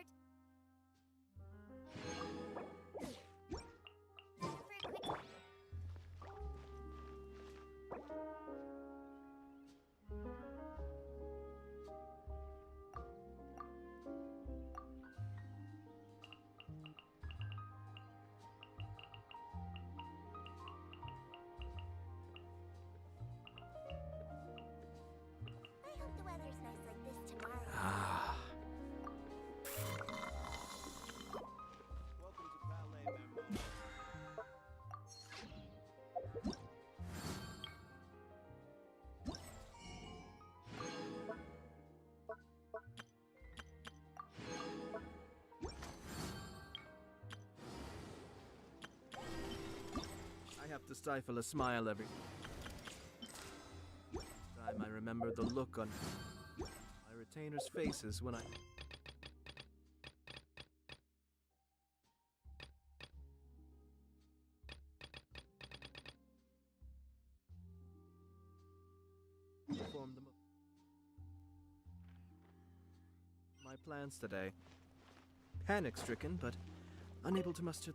tired. For a quick... I hope the weather's nice like this tomorrow. Ah. Welcome to Ballet, Mademoiselle. I have to stifle a smile every time I remember the look on my retainers' faces when I... performed my plans today. Panic-stricken, but unable to muster...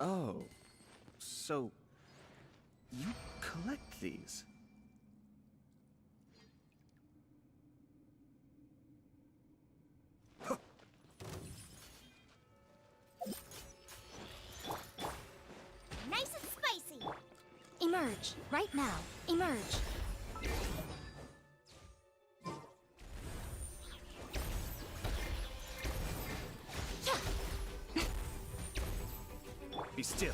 Oh, so you collect these? Nice and spicy. Emerge, right now. Emerge. Be still.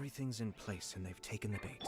Everything's in place and they've taken the bait.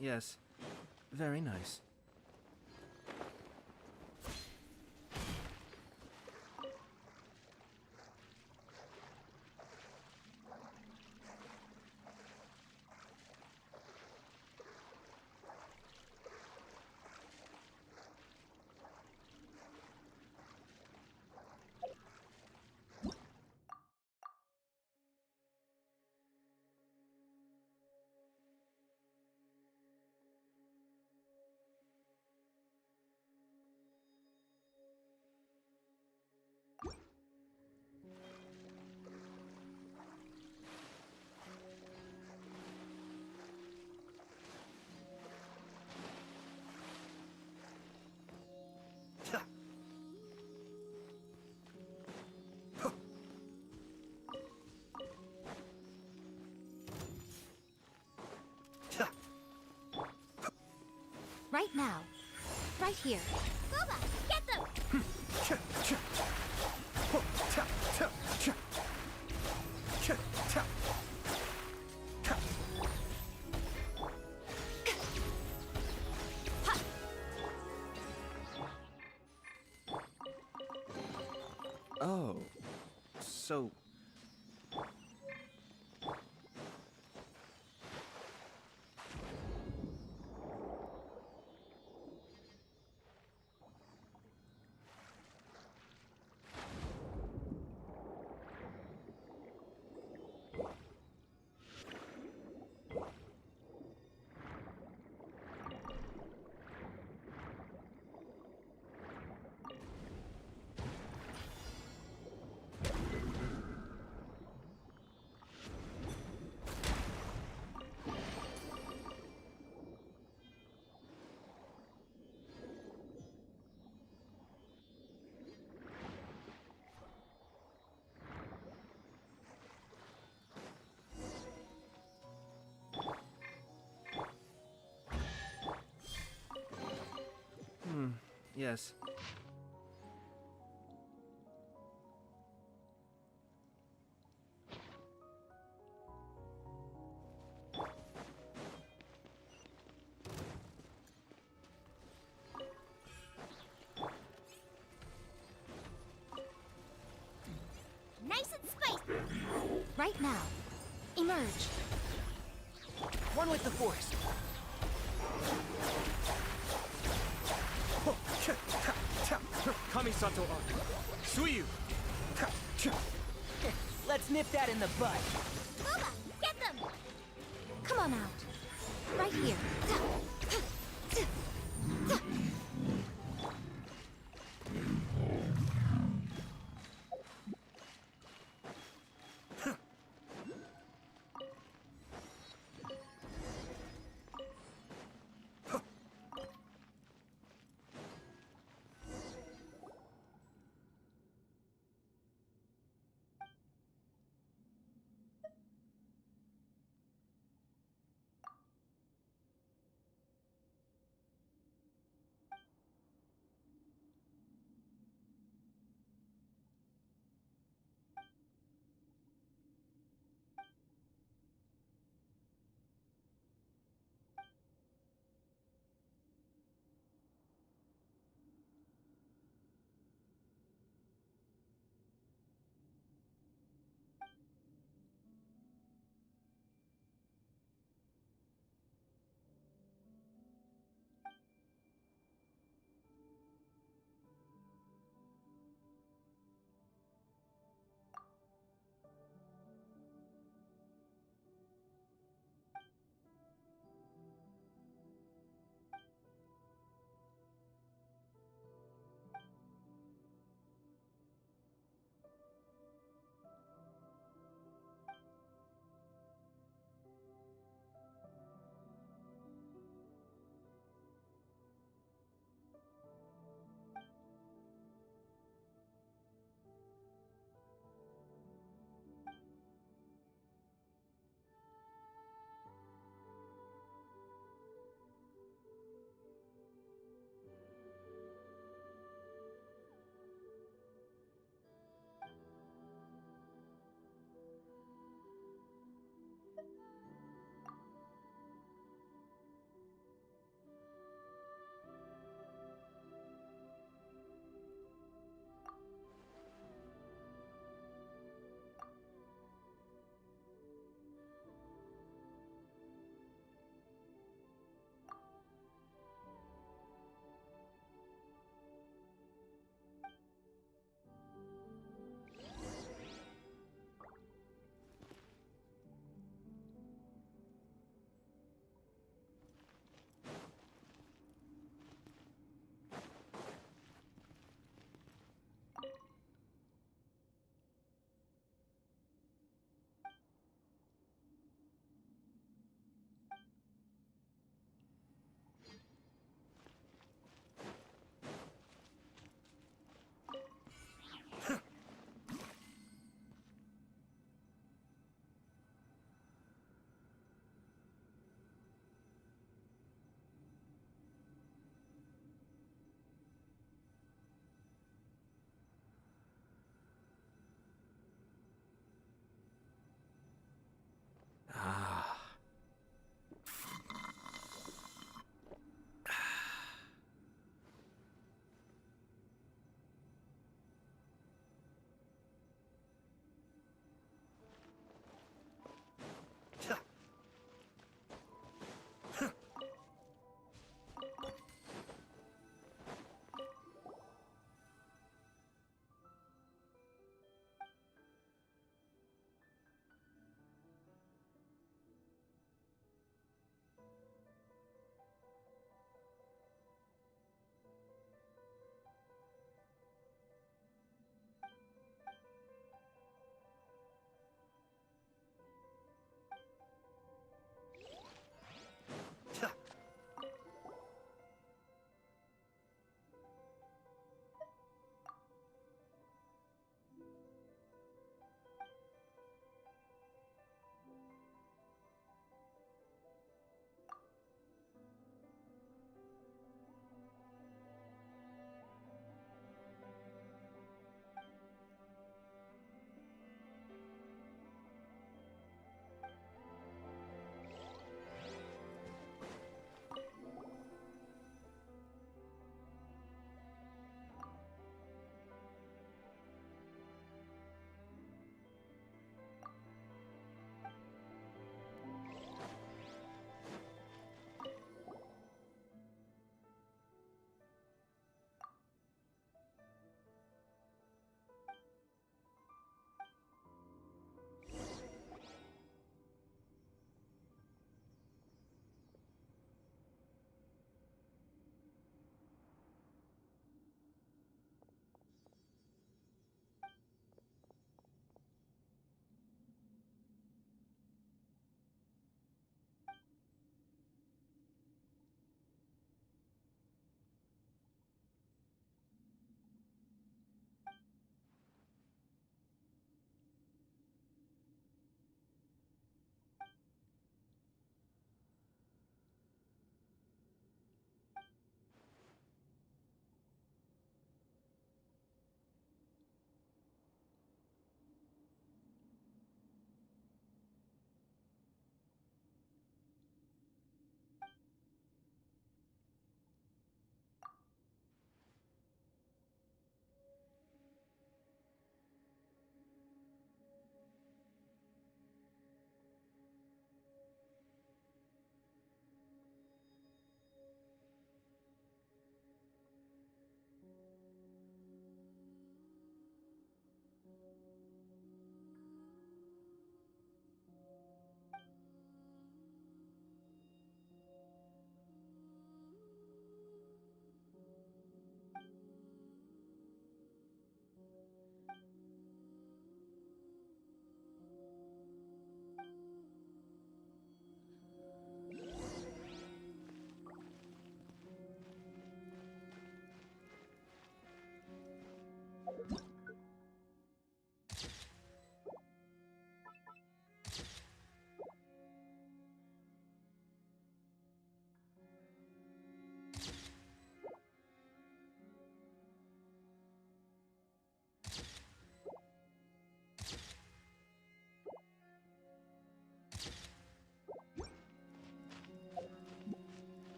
Yes. Very nice. Right now. Right here. Booba, get them! Oh. So... Yes. Nice and spicy! Right now. Emerge. One with the force. Kamisato on. Suiyu. Let's nip that in the bud. Booba, get them! Come on out. Right here.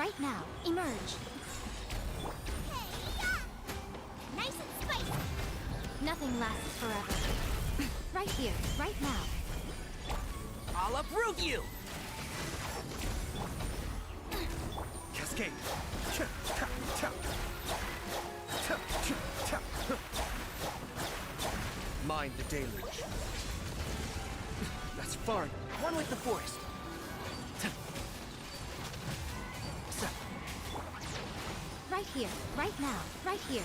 Right now. Emerge. Hey-ya! Nice and spicy. Nothing lasts forever. Right here. Right now. I'll uproot you! Cascade. Mind the deluge. That's far. One with the forest. Right here. Right now. Right here.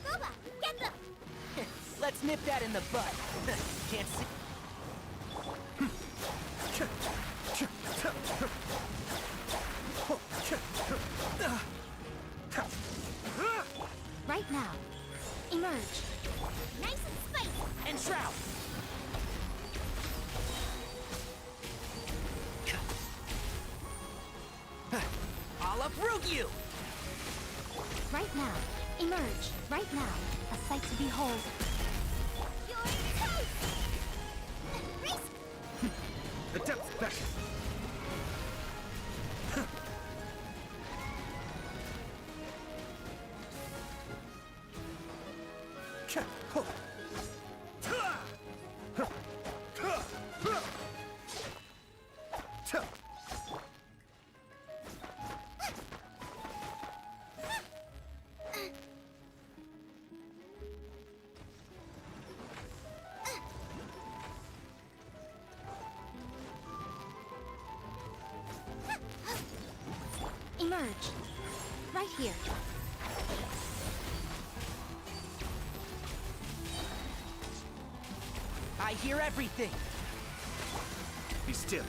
Boba, get them! Let's nip that in the bud. Can't see. Right now. Emerge. Nice and spicy. And shroud. I'll uproot you! Right now. Emerge. Right now. A sight to behold. You're toast! Risk! The depths beckon. Emerge. Right here. I hear everything. Be still.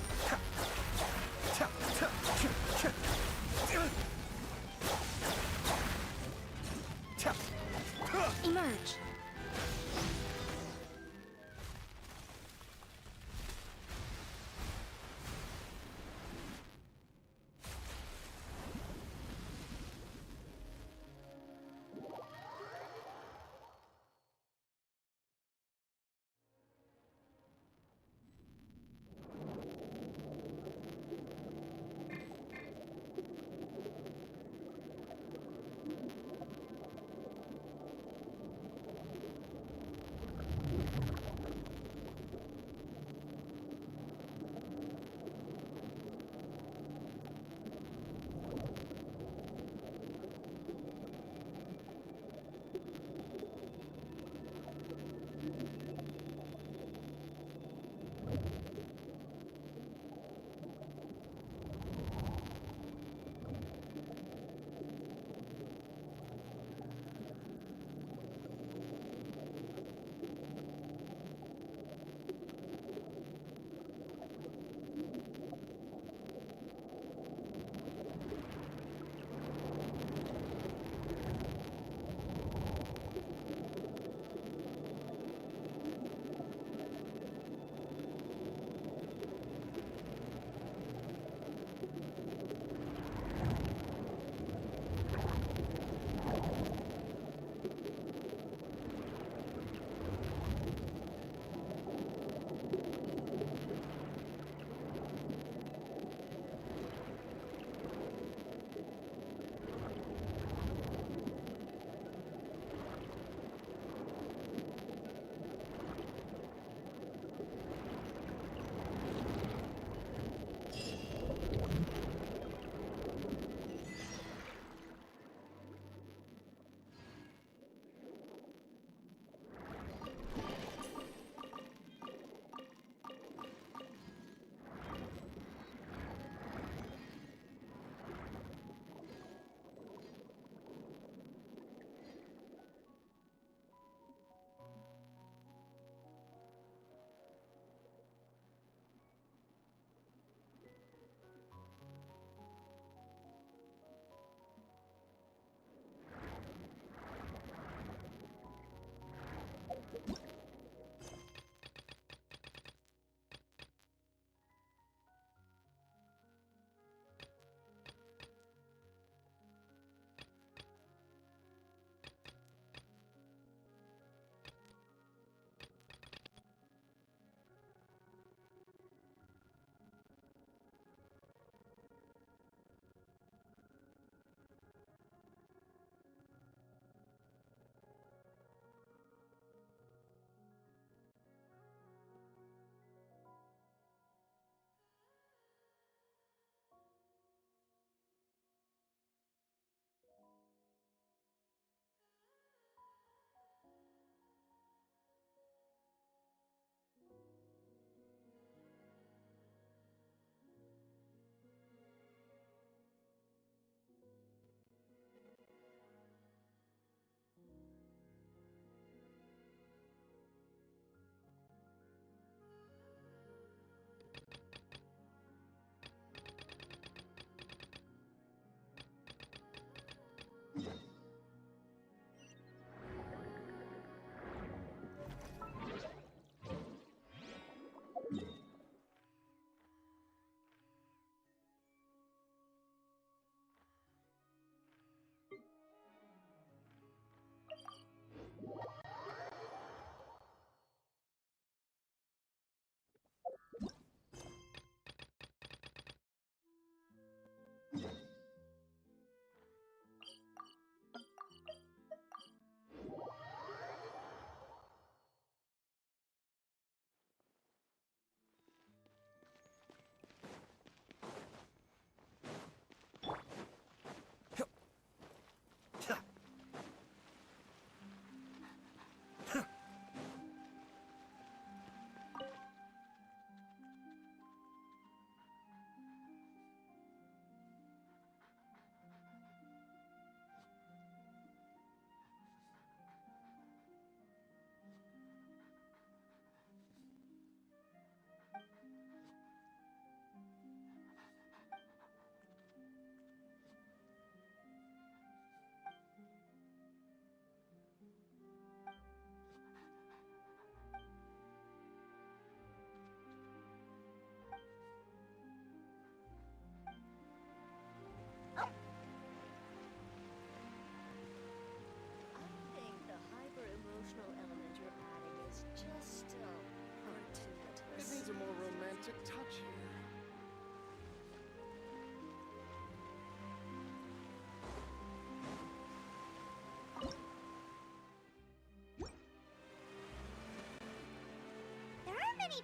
Emerge.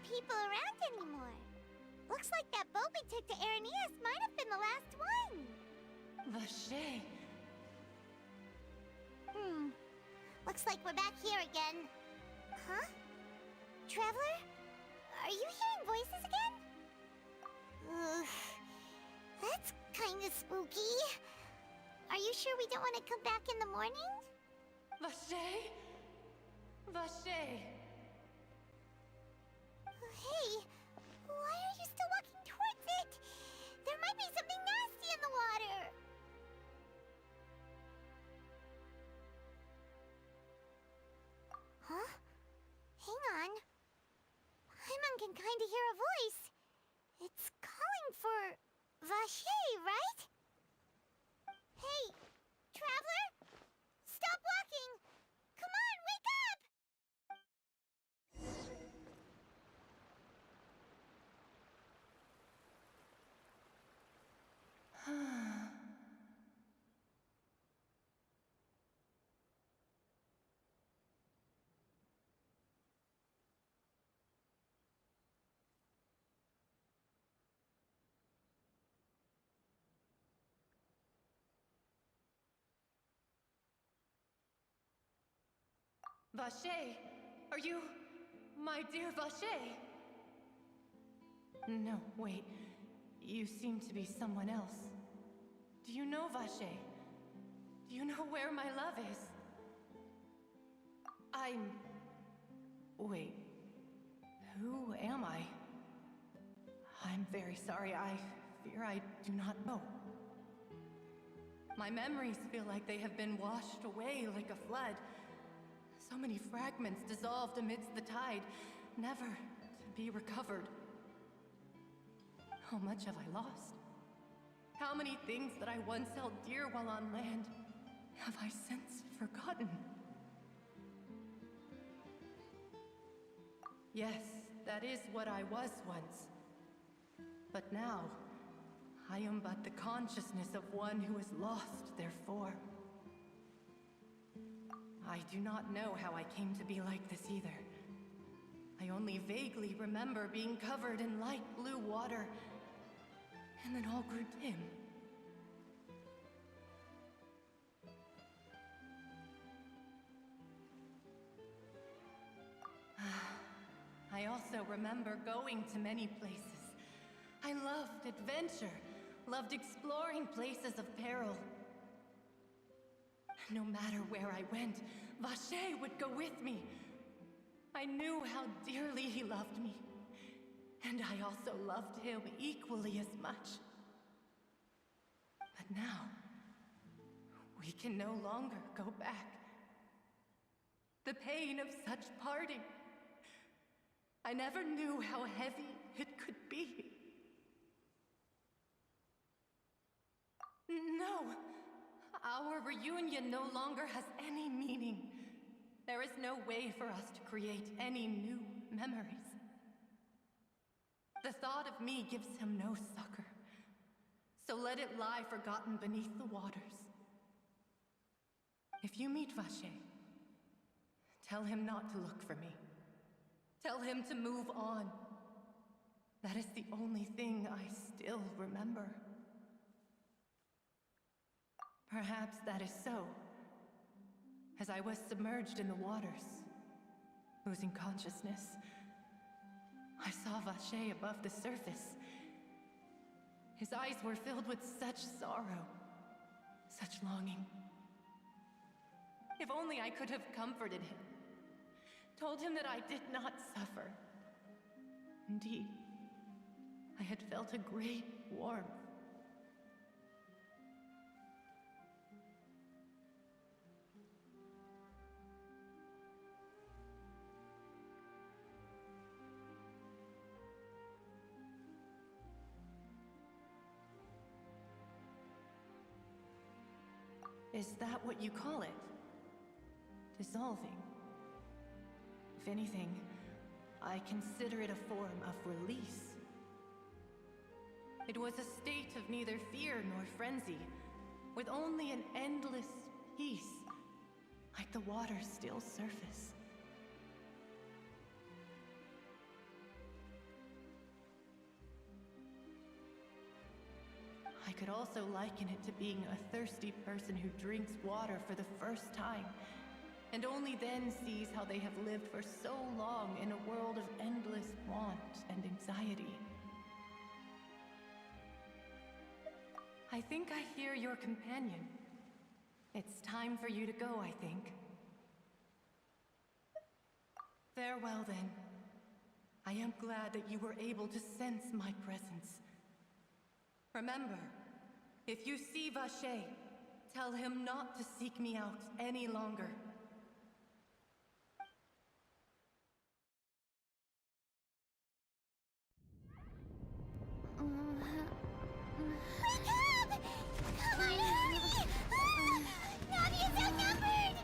people around anymore. Looks like that boat we took to Araneas might have been the last one. Vache. Looks like we're back here again. Huh? Traveler? Are you hearing voices again? Ugh. That's kinda spooky. Are you sure we don't want to come back in the morning? Vache? Vache. Hey, why are you still walking towards it? There might be something nasty in the water. Huh? Hang on. Paimon can kinda hear a voice. It's calling for Vache, right? Hey, Traveler? Stop walking! Come on, wake up! Vache, are you my dear Vache? No, wait. You seem to be someone else. Do you know Vache? Do you know where my love is? Wait. Who am I? I'm very sorry. I fear I do not know. My memories feel like they have been washed away like a flood. So many fragments dissolved amidst the tide, never to be recovered. How much have I lost? How many things that I once held dear while on land have I since forgotten? Yes, that is what I was once. But now, I am but the consciousness of one who is lost, therefore. I do not know how I came to be like this either. I only vaguely remember being covered in light blue water, and then all grew dim. I also remember going to many places. I loved adventure, loved exploring places of peril. No matter where I went, Vache would go with me. I knew how dearly he loved me, and I also loved him equally as much. But now, we can no longer go back. The pain of such parting, I never knew how heavy it could be. No! Our reunion no longer has any meaning. There is no way for us to create any new memories. The thought of me gives him no succor, so let it lie forgotten beneath the waters. If you meet Vache, tell him not to look for me. Tell him to move on. That is the only thing I still remember. Perhaps that is so. As I was submerged in the waters, losing consciousness, I saw Vache above the surface. His eyes were filled with such sorrow, such longing. If only I could have comforted him, told him that I did not suffer. Indeed, I had felt a great warmth. Is that what you call it? Dissolving? If anything, I consider it a form of release. It was a state of neither fear nor frenzy, with only an endless peace, like the water's still surface. also liken it to being a thirsty person who drinks water for the first time, and only then sees how they have lived for so long in a world of endless want and anxiety. I think I hear your companion. It's time for you to go, I think. Farewell, then. I am glad that you were able to sense my presence. Remember, if you see Vache, tell him not to seek me out any longer. Wake up! Come on, hurry! Navi is outnumbered!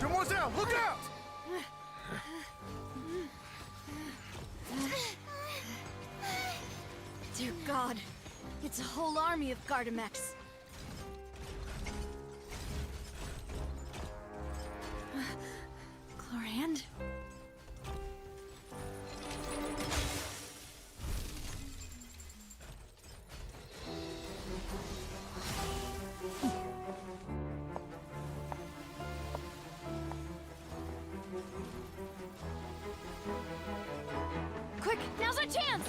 Demoiselle, look out! Dear God, it's a whole army of Gardamex. Chlorand? Quick, now's our chance!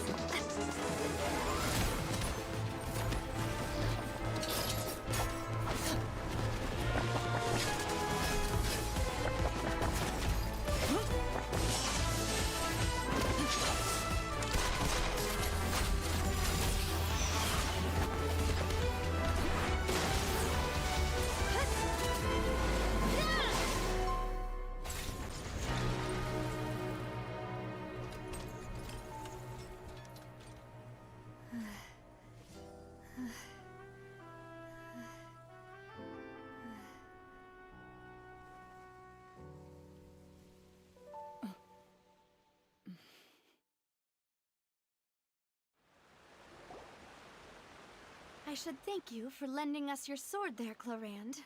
I should thank you for lending us your sword there, Chlorand.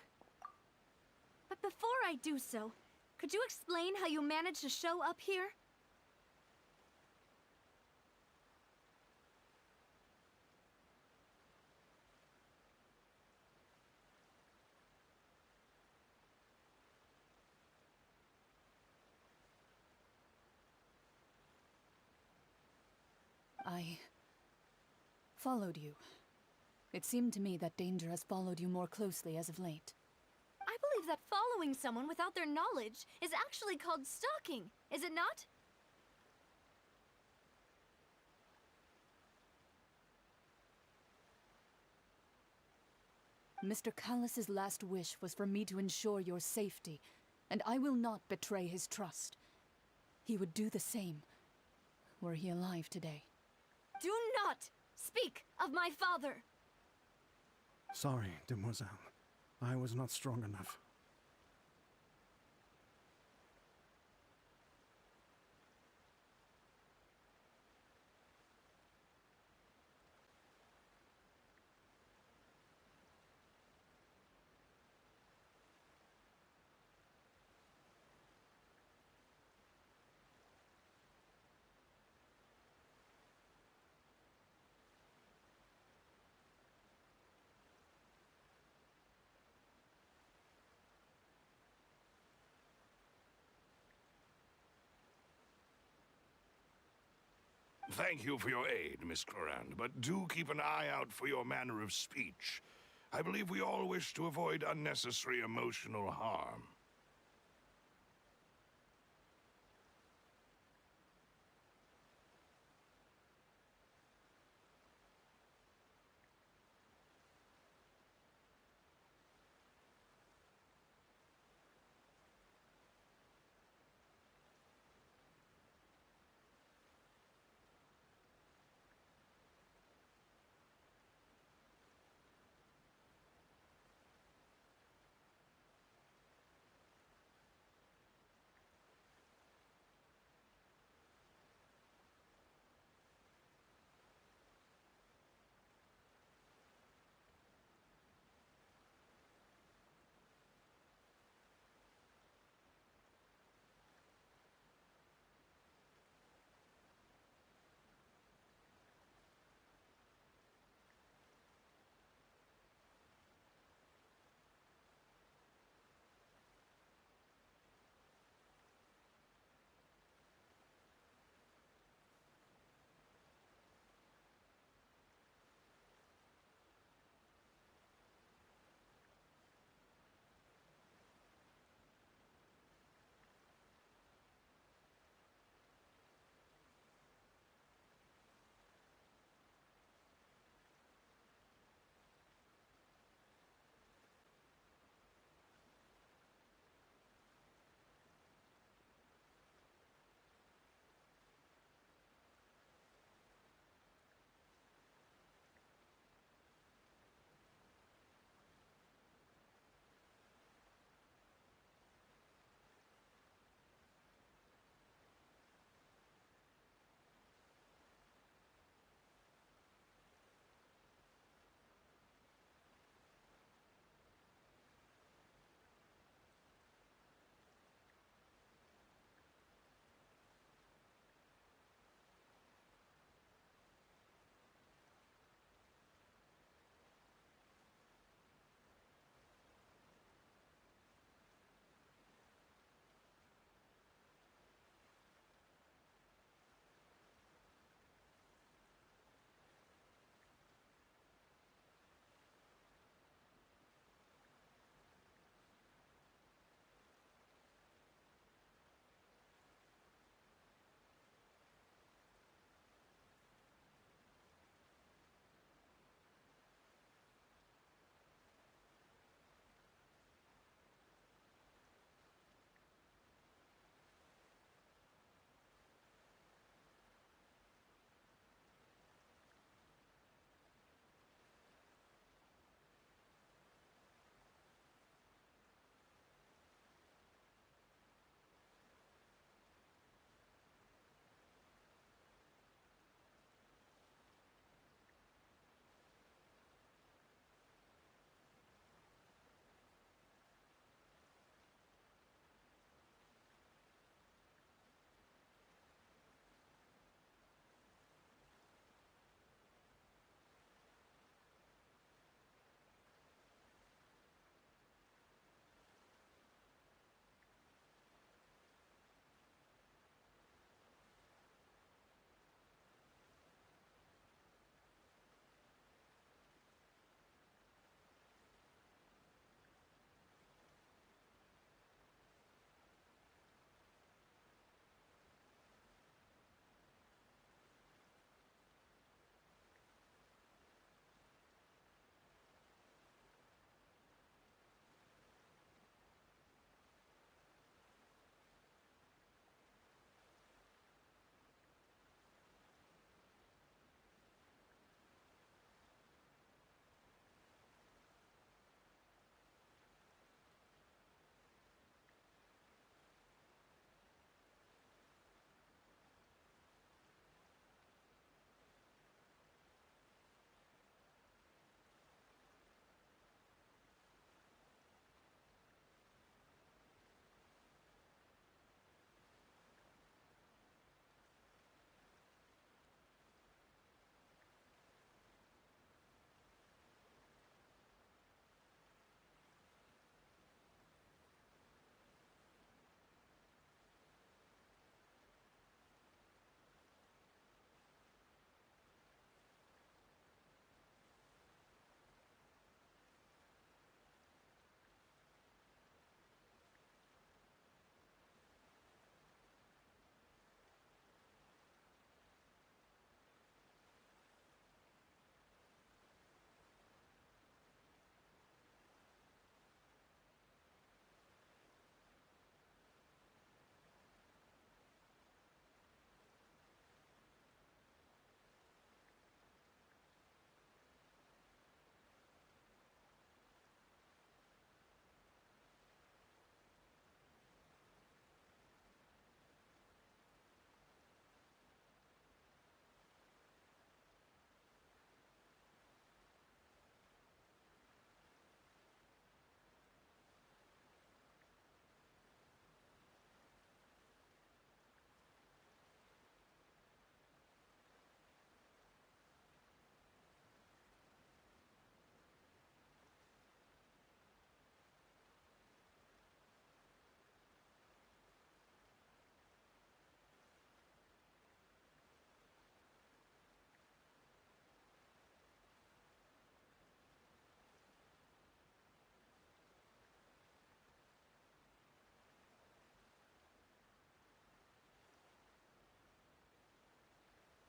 But before I do so, could you explain how you managed to show up here? I followed you. It seemed to me that danger has followed you more closely as of late. I believe that following someone without their knowledge is actually called stalking, is it not? Mr. Callus's last wish was for me to ensure your safety, and I will not betray his trust. He would do the same, were he alive today. Do not speak of my father! Sorry, demoiselle. I was not strong enough. Thank you for your aid, Miss Chlorand, but do keep an eye out for your manner of speech. I believe we all wish to avoid unnecessary emotional harm.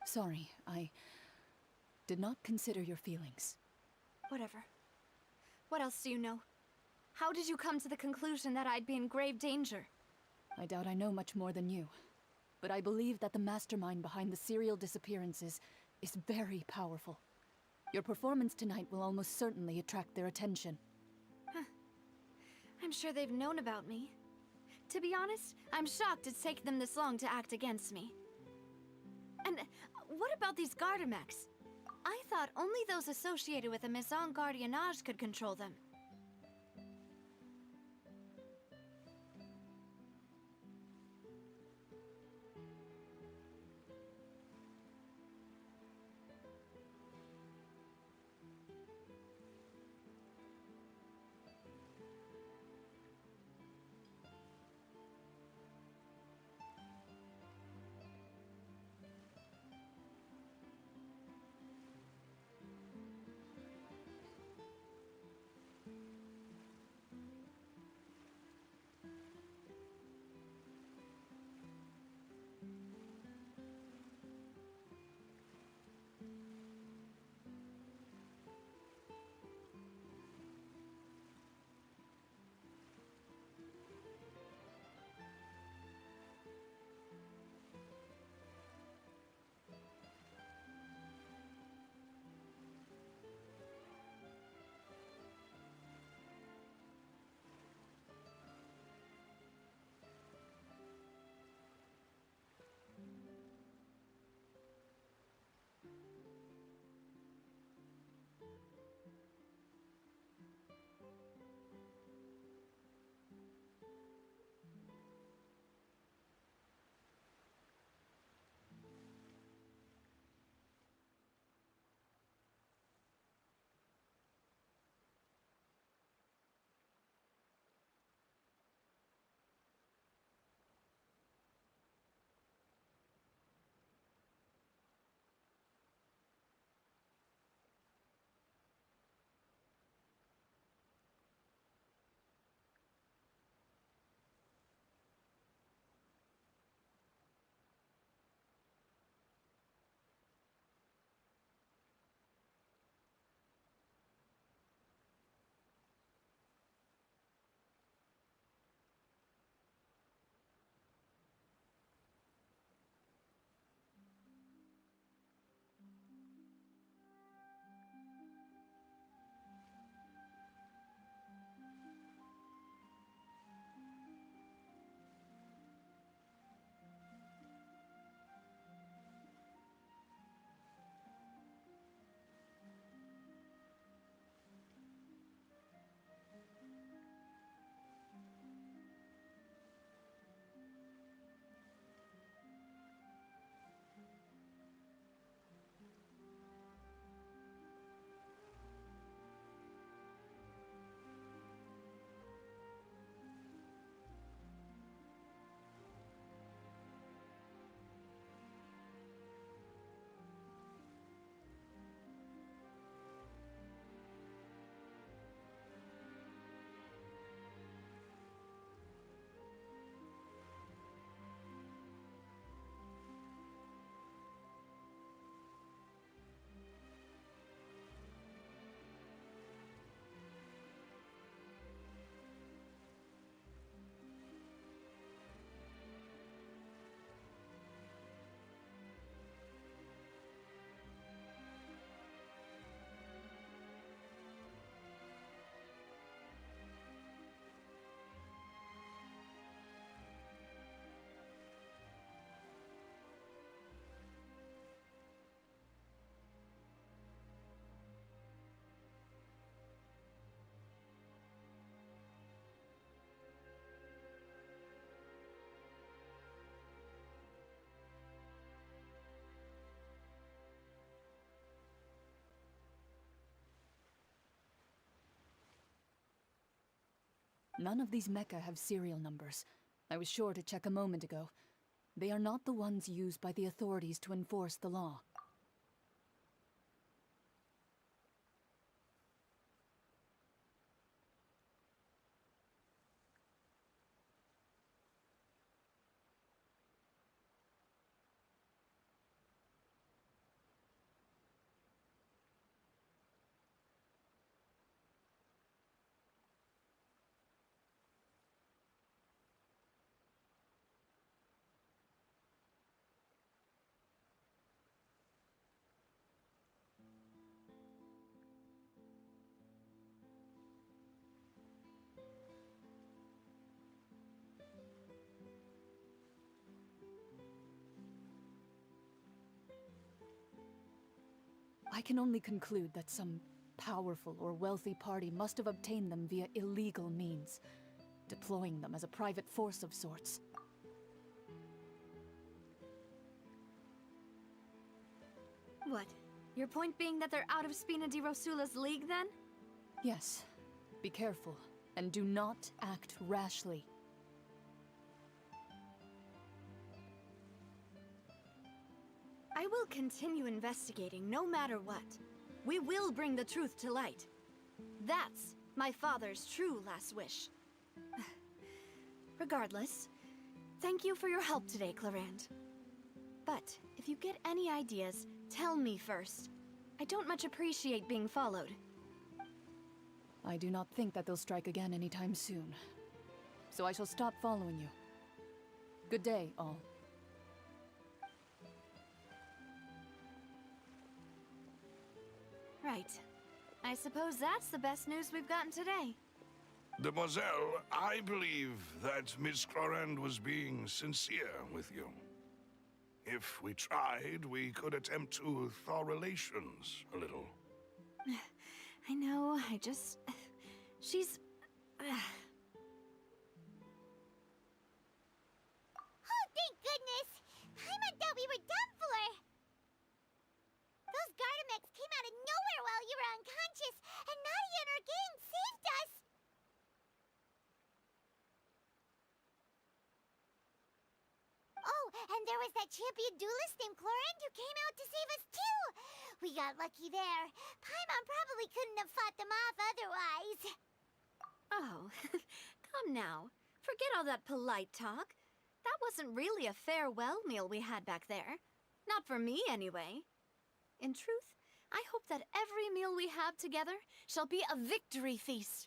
Sorry, I did not consider your feelings. Whatever. What else do you know? How did you come to the conclusion that I'd be in grave danger? I doubt I know much more than you, but I believe that the mastermind behind the serial disappearances is very powerful. Your performance tonight will almost certainly attract their attention. I'm sure they've known about me. To be honest, I'm shocked it's taken them this long to act against me. And what about these Gardamex? I thought only those associated with a Maison Gardiennage could control them. None of these mecha have serial numbers. I was sure to check a moment ago. They are not the ones used by the authorities to enforce the law. I can only conclude that some powerful or wealthy party must have obtained them via illegal means, deploying them as a private force of sorts. What? Your point being that they're out of Spina di Rosula's league, then? Yes. Be careful, and do not act rashly. I will continue investigating no matter what. We will bring the truth to light. That's my father's true last wish. Regardless, thank you for your help today, Clarand. But if you get any ideas, tell me first. I don't much appreciate being followed. I do not think that they'll strike again anytime soon. So I shall stop following you. Good day, all. Right. I suppose that's the best news we've gotten today. Demoiselle, I believe that Miss Clorand was being sincere with you. If we tried, we could attempt to thaw relations a little. I know, she's... Oh, thank goodness! Paimon thought we were done for! Those Gardamex came out of nowhere while you were unconscious, and Nadia and her gang saved us! Oh, and there was that champion duelist named Clorand who came out to save us too! We got lucky there. Paimon probably couldn't have fought them off otherwise. Oh, come now. Forget all that polite talk. That wasn't really a farewell meal we had back there. Not for me, anyway. In truth, I hope that every meal we have together shall be a victory feast.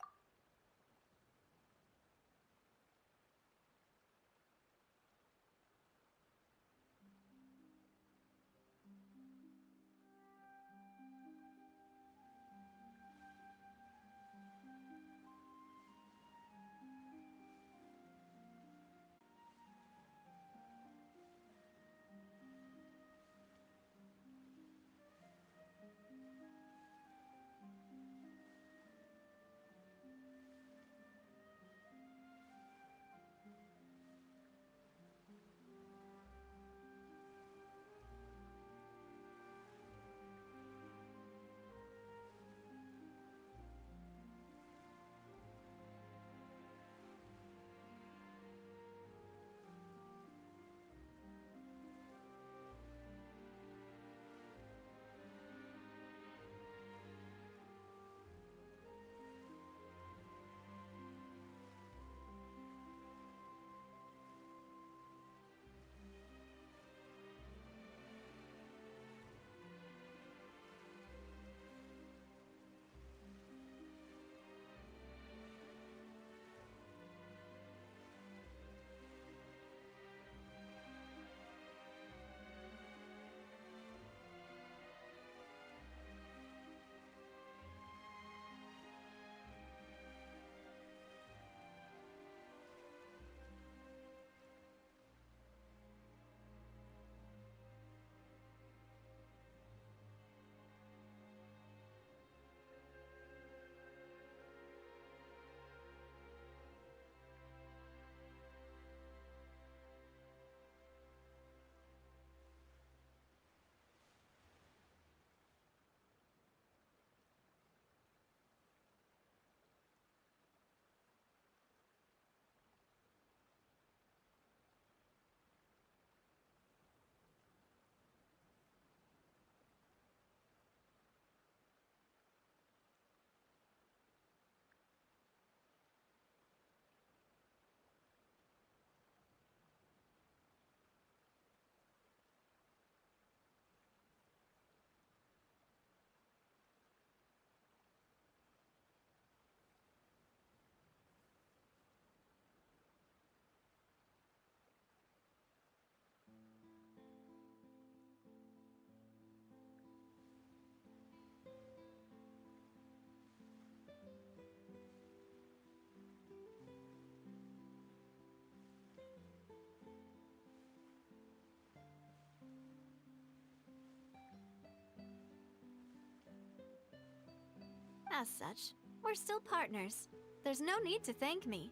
As such, we're still partners. There's no need to thank me.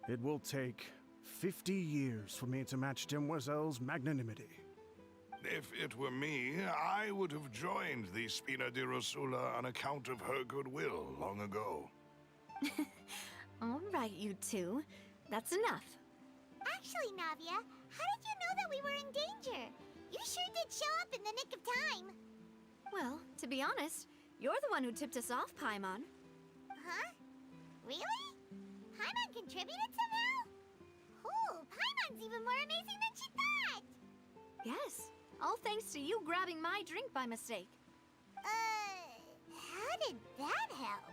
It will take 50 years for me to match Demoiselle's magnanimity. If it were me, I would have joined the Spina di Rosula on account of her goodwill long ago. All right, you two. That's enough. Actually, Navia, how did you know that we were in danger? You sure did show up in the nick of time. Well, to be honest, you're the one who tipped us off, Paimon. Huh? Really? Paimon contributed somehow? Oh, Paimon's even more amazing than she thought! Yes, all thanks to you grabbing my drink by mistake. How did that help?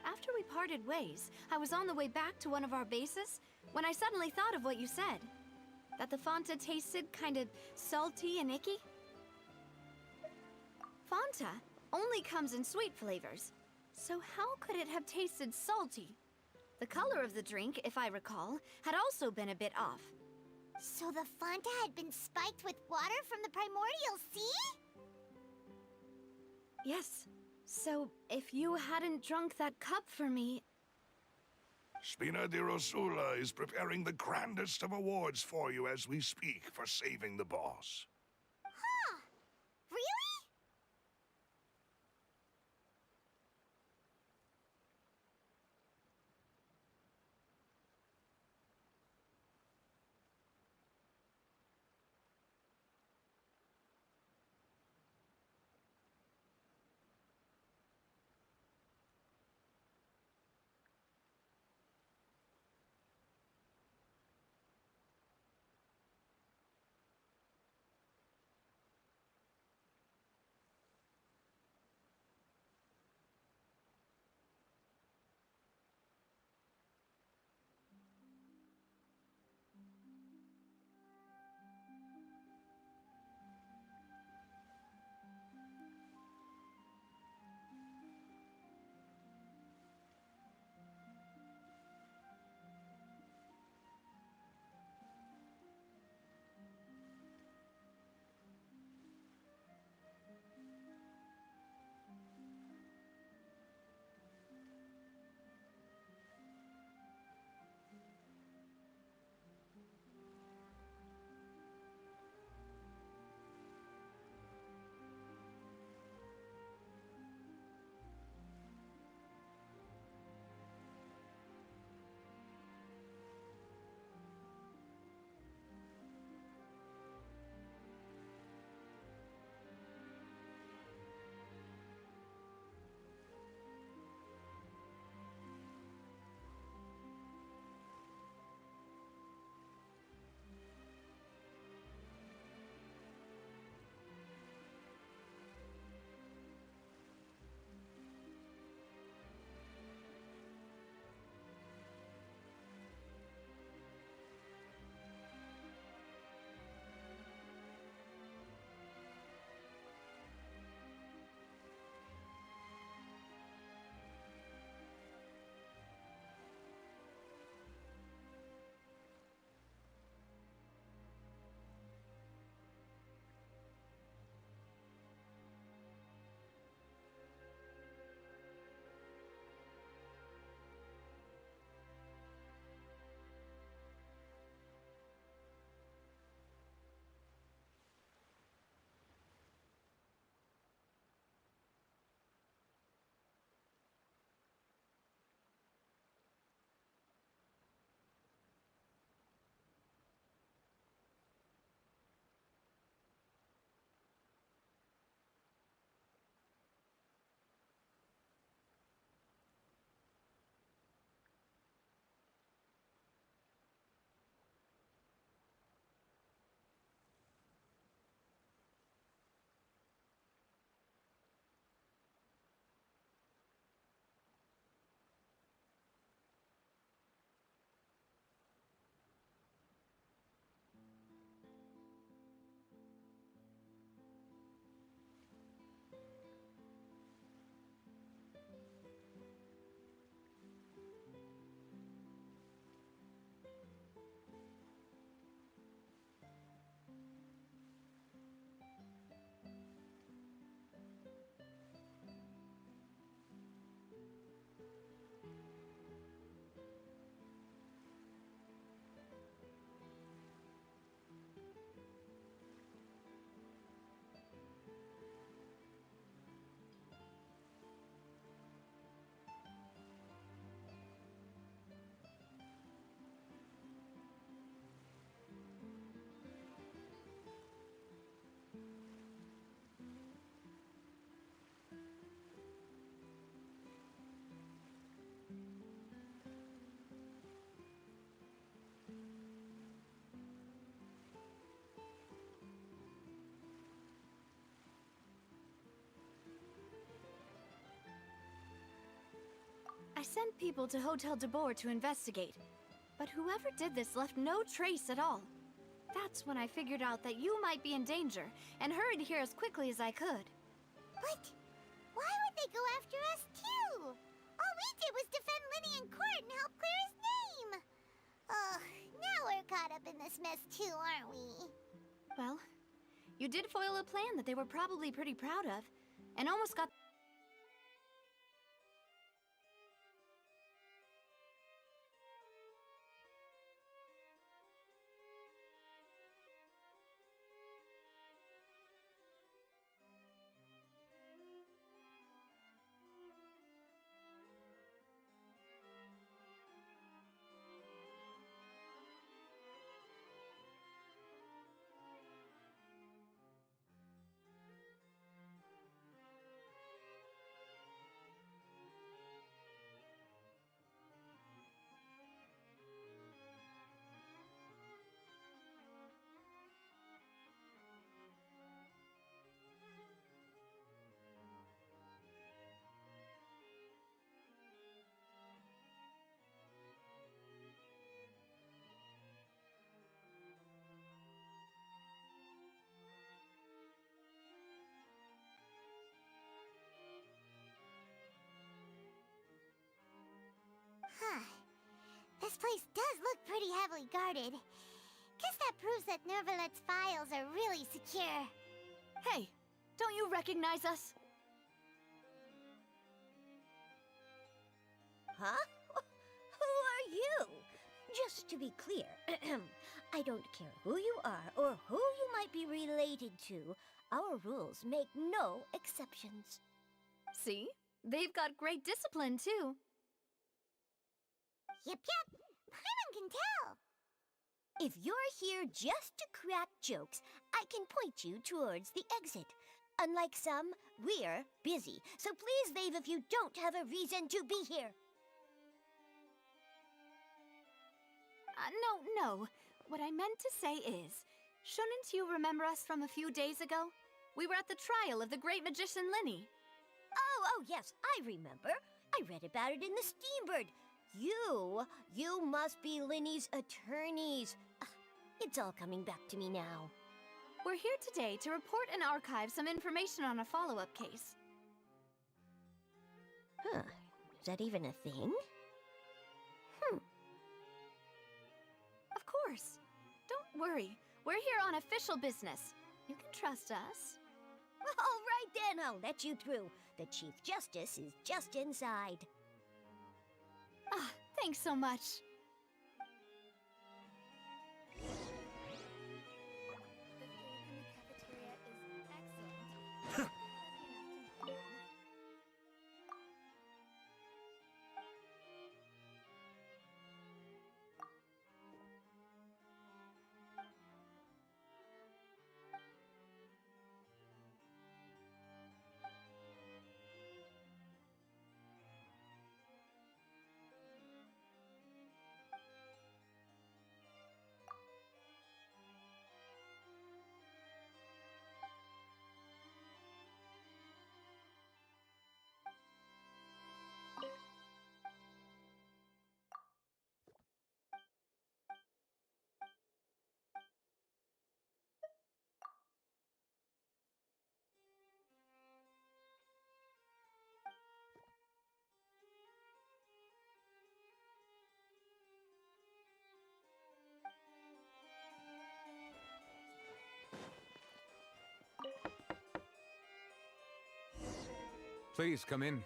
After we parted ways, I was on the way back to one of our bases when I suddenly thought of what you said. That the Fanta tasted kind of salty and icky. Fanta only comes in sweet flavors, so how could it have tasted salty? The color of the drink, if I recall, had also been a bit off. So the Fanta had been spiked with water from the primordial sea? Yes. So, if you hadn't drunk that cup for me... Spina di Rosula is preparing the grandest of awards for you as we speak for saving the boss. Huh. Really? I sent people to Hotel de Boer to investigate, but whoever did this left no trace at all. That's when I figured out that you might be in danger, and hurried here as quickly as I could. But why would they go after us too? All we did was defend Linny in court and help clear his name. Ugh, now we're caught up in this mess too, aren't we? Well, you did foil a plan that they were probably pretty proud of, and almost got... Huh. This place does look pretty heavily guarded. Guess that proves that Nervalet's files are really secure. Hey, don't you recognize us? Huh? Who are you? Just to be clear, I don't care who you are or who you might be related to. Our rules make no exceptions. See? They've got great discipline, too. Yep. Paimon can tell. If you're here just to crack jokes, I can point you towards the exit. Unlike some, we're busy, so please leave if you don't have a reason to be here. No. What I meant to say is, shouldn't you remember us from a few days ago? We were at the trial of the great magician Linny. Oh, yes, I remember. I read about it in the Steambird. You must be Linny's attorneys. It's all coming back to me now. We're here today to report and archive some information on a follow-up case. Huh. Is that even a thing? Of course. Don't worry. We're here on official business. You can trust us. All right then, I'll let you through. The Chief Justice is just inside. Ah, thanks so much. The food in the cafeteria is excellent. Please, come in.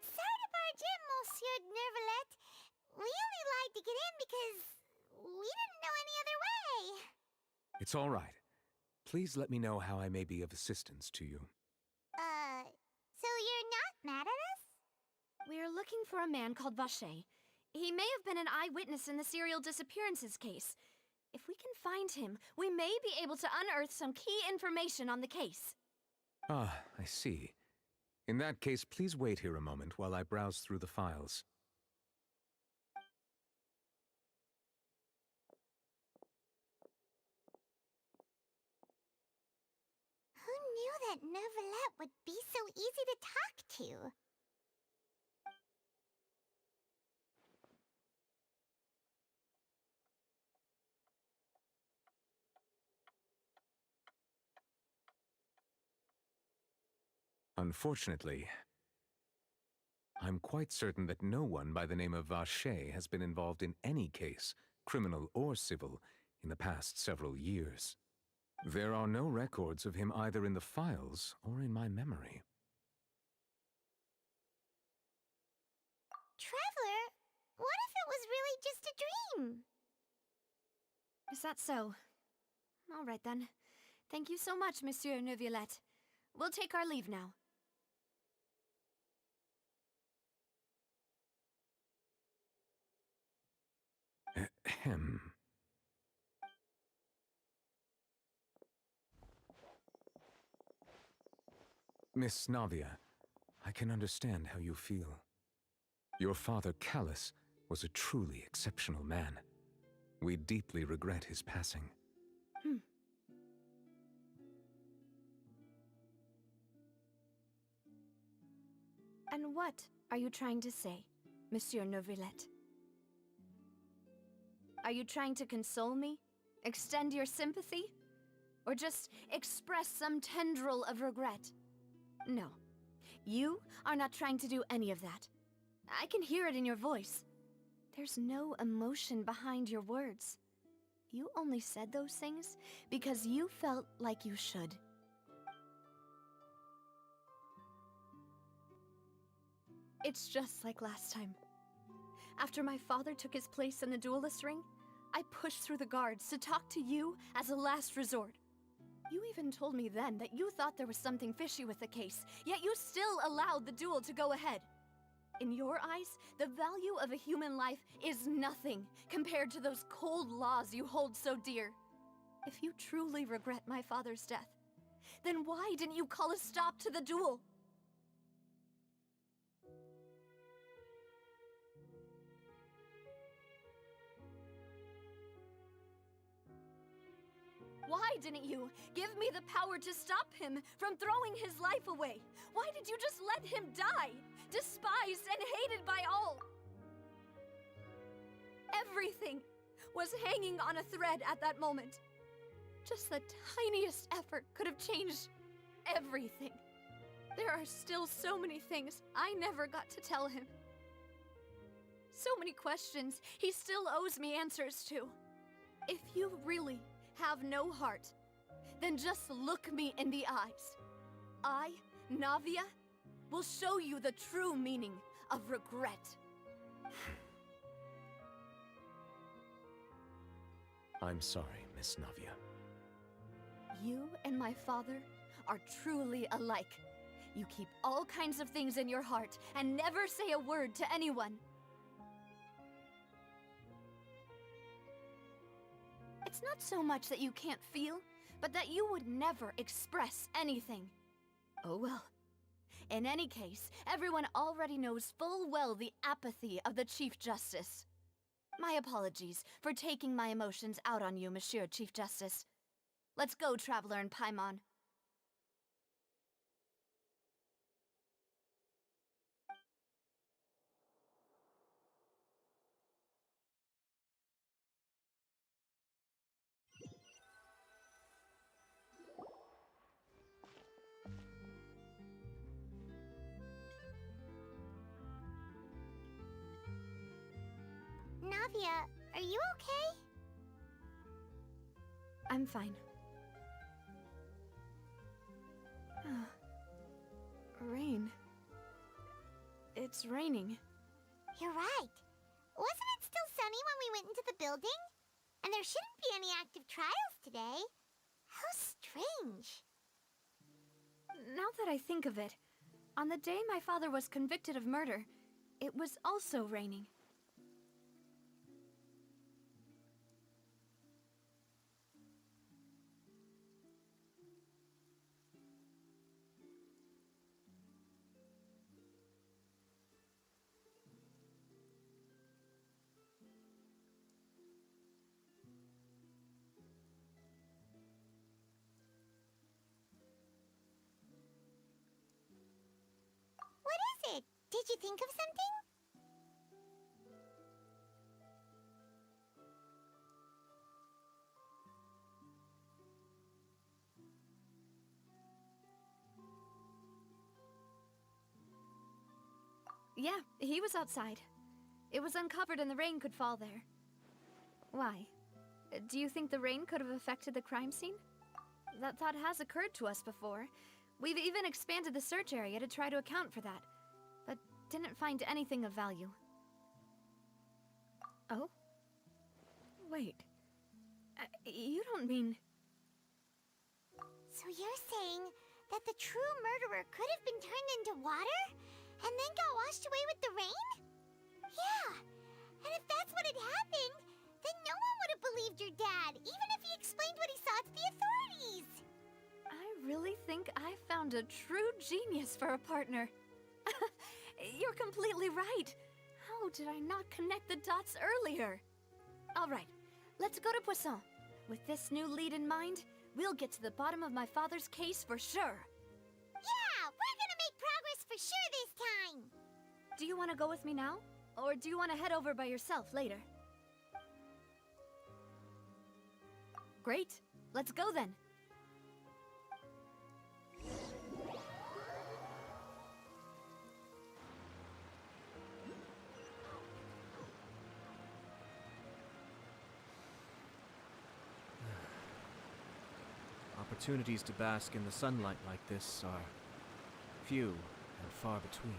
Sorry to barge in, Monsieur Nervalet. We only lied to get in because we didn't know any other way. It's all right. Please let me know how I may be of assistance to you. So you're not mad at us? We're looking for a man called Vache. He may have been an eyewitness in the serial disappearances case. If we can find him, we may be able to unearth some key information on the case. Ah, I see. In that case, please wait here a moment while I browse through the files. that Neuvillette would be so easy to talk to. Unfortunately, I'm quite certain that no one by the name of Vacher has been involved in any case, criminal or civil, in the past several years. There are no records of him either in the files or in my memory. Traveler, what if it was really just a dream? Is that so? All right then. Thank you so much, Monsieur Neuvillette. We'll take our leave now. Ahem. Miss Navia, I can understand how you feel. Your father, Callus, was a truly exceptional man. We deeply regret his passing. And what are you trying to say, Monsieur Neuvillette? Are you trying to console me? Extend your sympathy? Or just express some tendril of regret? No. You are not trying to do any of that. I can hear it in your voice. There's no emotion behind your words. You only said those things because you felt like you should. It's just like last time. After my father took his place in the duelist ring, I pushed through the guards to talk to you as a last resort. You even told me then that you thought there was something fishy with the case, yet you still allowed the duel to go ahead. In your eyes, the value of a human life is nothing compared to those cold laws you hold so dear. If you truly regret my father's death, then why didn't you call a stop to the duel? Why didn't you give me the power to stop him from throwing his life away? Why did you just let him die, despised and hated by all? Everything was hanging on a thread at that moment. Just the tiniest effort could have changed everything. There are still so many things I never got to tell him. So many questions he still owes me answers to. If you really have no heart, then just look me in the eyes. I, Navia, will show you the true meaning of regret. I'm sorry, Miss Navia. You and my father are truly alike. You keep all kinds of things in your heart and never say a word to anyone. It's not so much that you can't feel, but that you would never express anything. Oh well. In any case, everyone already knows full well the apathy of the Chief Justice. My apologies for taking my emotions out on you, Monsieur Chief Justice. Let's go, Traveler and Paimon. Navia, are you okay? I'm fine. Rain. It's raining. You're right. Wasn't it still sunny when we went into the building? And there shouldn't be any active trials today. How strange. Now that I think of it, on the day my father was convicted of murder, it was also raining. What is it? Did you think of something? Yeah, he was outside. It was uncovered and the rain could fall there. Why? Do you think the rain could have affected the crime scene? That thought has occurred to us before. We've even expanded the search area to try to account for that, but didn't find anything of value. Oh? Wait. You don't mean... So you're saying that the true murderer could have been turned into water? And then got washed away with the rain? Yeah. And if that's what had happened, then no one would have believed your dad, even if he explained what he saw to the authorities. I really think I found a true genius for a partner. You're completely right. How did I not connect the dots earlier? All right, let's go to Poisson. With this new lead in mind, we'll get to the bottom of my father's case for sure. Yeah, we're gonna make progress for sure this time. Do you want to go with me now? Or do you want to head over by yourself later? Great. Let's go then. Opportunities to bask in the sunlight like this are few and far between.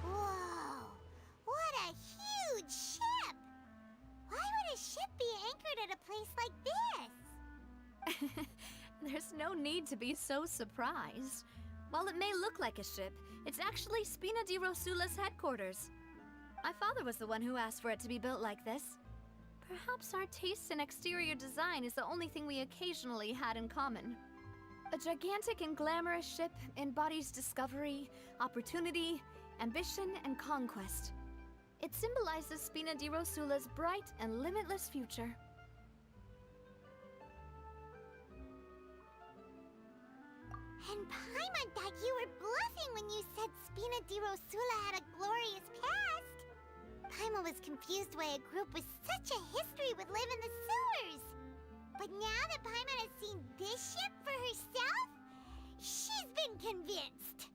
Whoa, what a huge ship! Why would a ship be anchored at a place like this? There's no need to be so surprised. While it may look like a ship, it's actually Spina di Rosula's headquarters. My father was the one who asked for it to be built like this. Perhaps our taste in exterior design is the only thing we occasionally had in common. A gigantic and glamorous ship embodies discovery, opportunity, ambition, and conquest. It symbolizes Spina di Rosula's bright and limitless future. And Paimon thought you were bluffing when you said Spina di Rosula had a glorious past. Paimon was confused why a group with such a history would live in the sewers. But now that Paimon has seen this ship for herself, she's been convinced.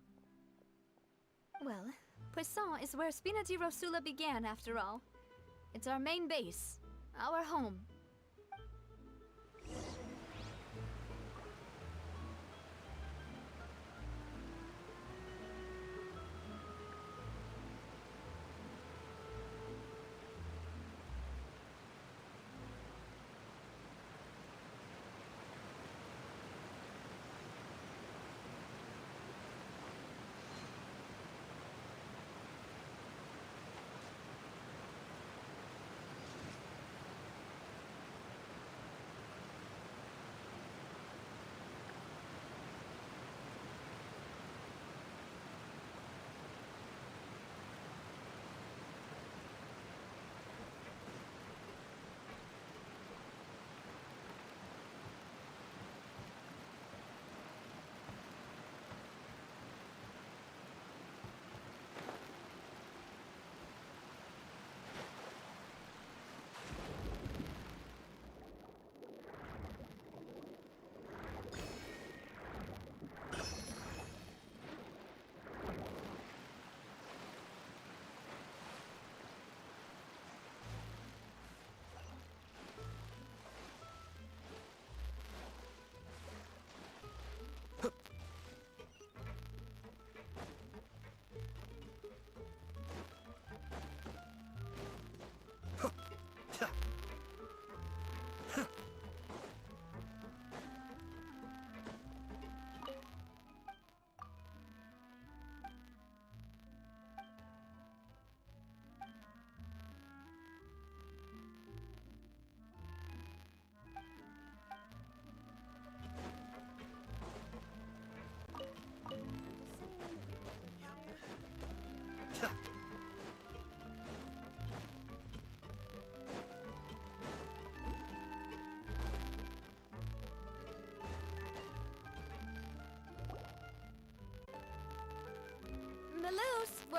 Well, Poisson is where Spina di Rosula began, after all. It's our main base, our home.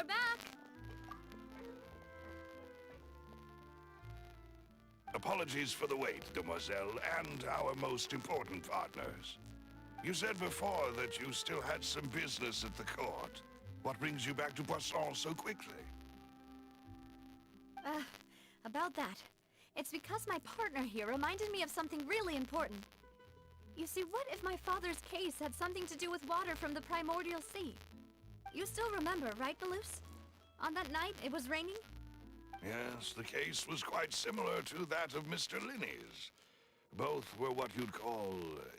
we're back! Apologies for the wait, demoiselle, and our most important partners. You said before that you still had some business at the court. What brings you back to Poisson so quickly? About that. It's because my partner here reminded me of something really important. You see, what if my father's case had something to do with water from the primordial sea? You still remember, right, Balus? On that night, it was raining? Yes, the case was quite similar to that of Mr. Linney's. Both were what you'd call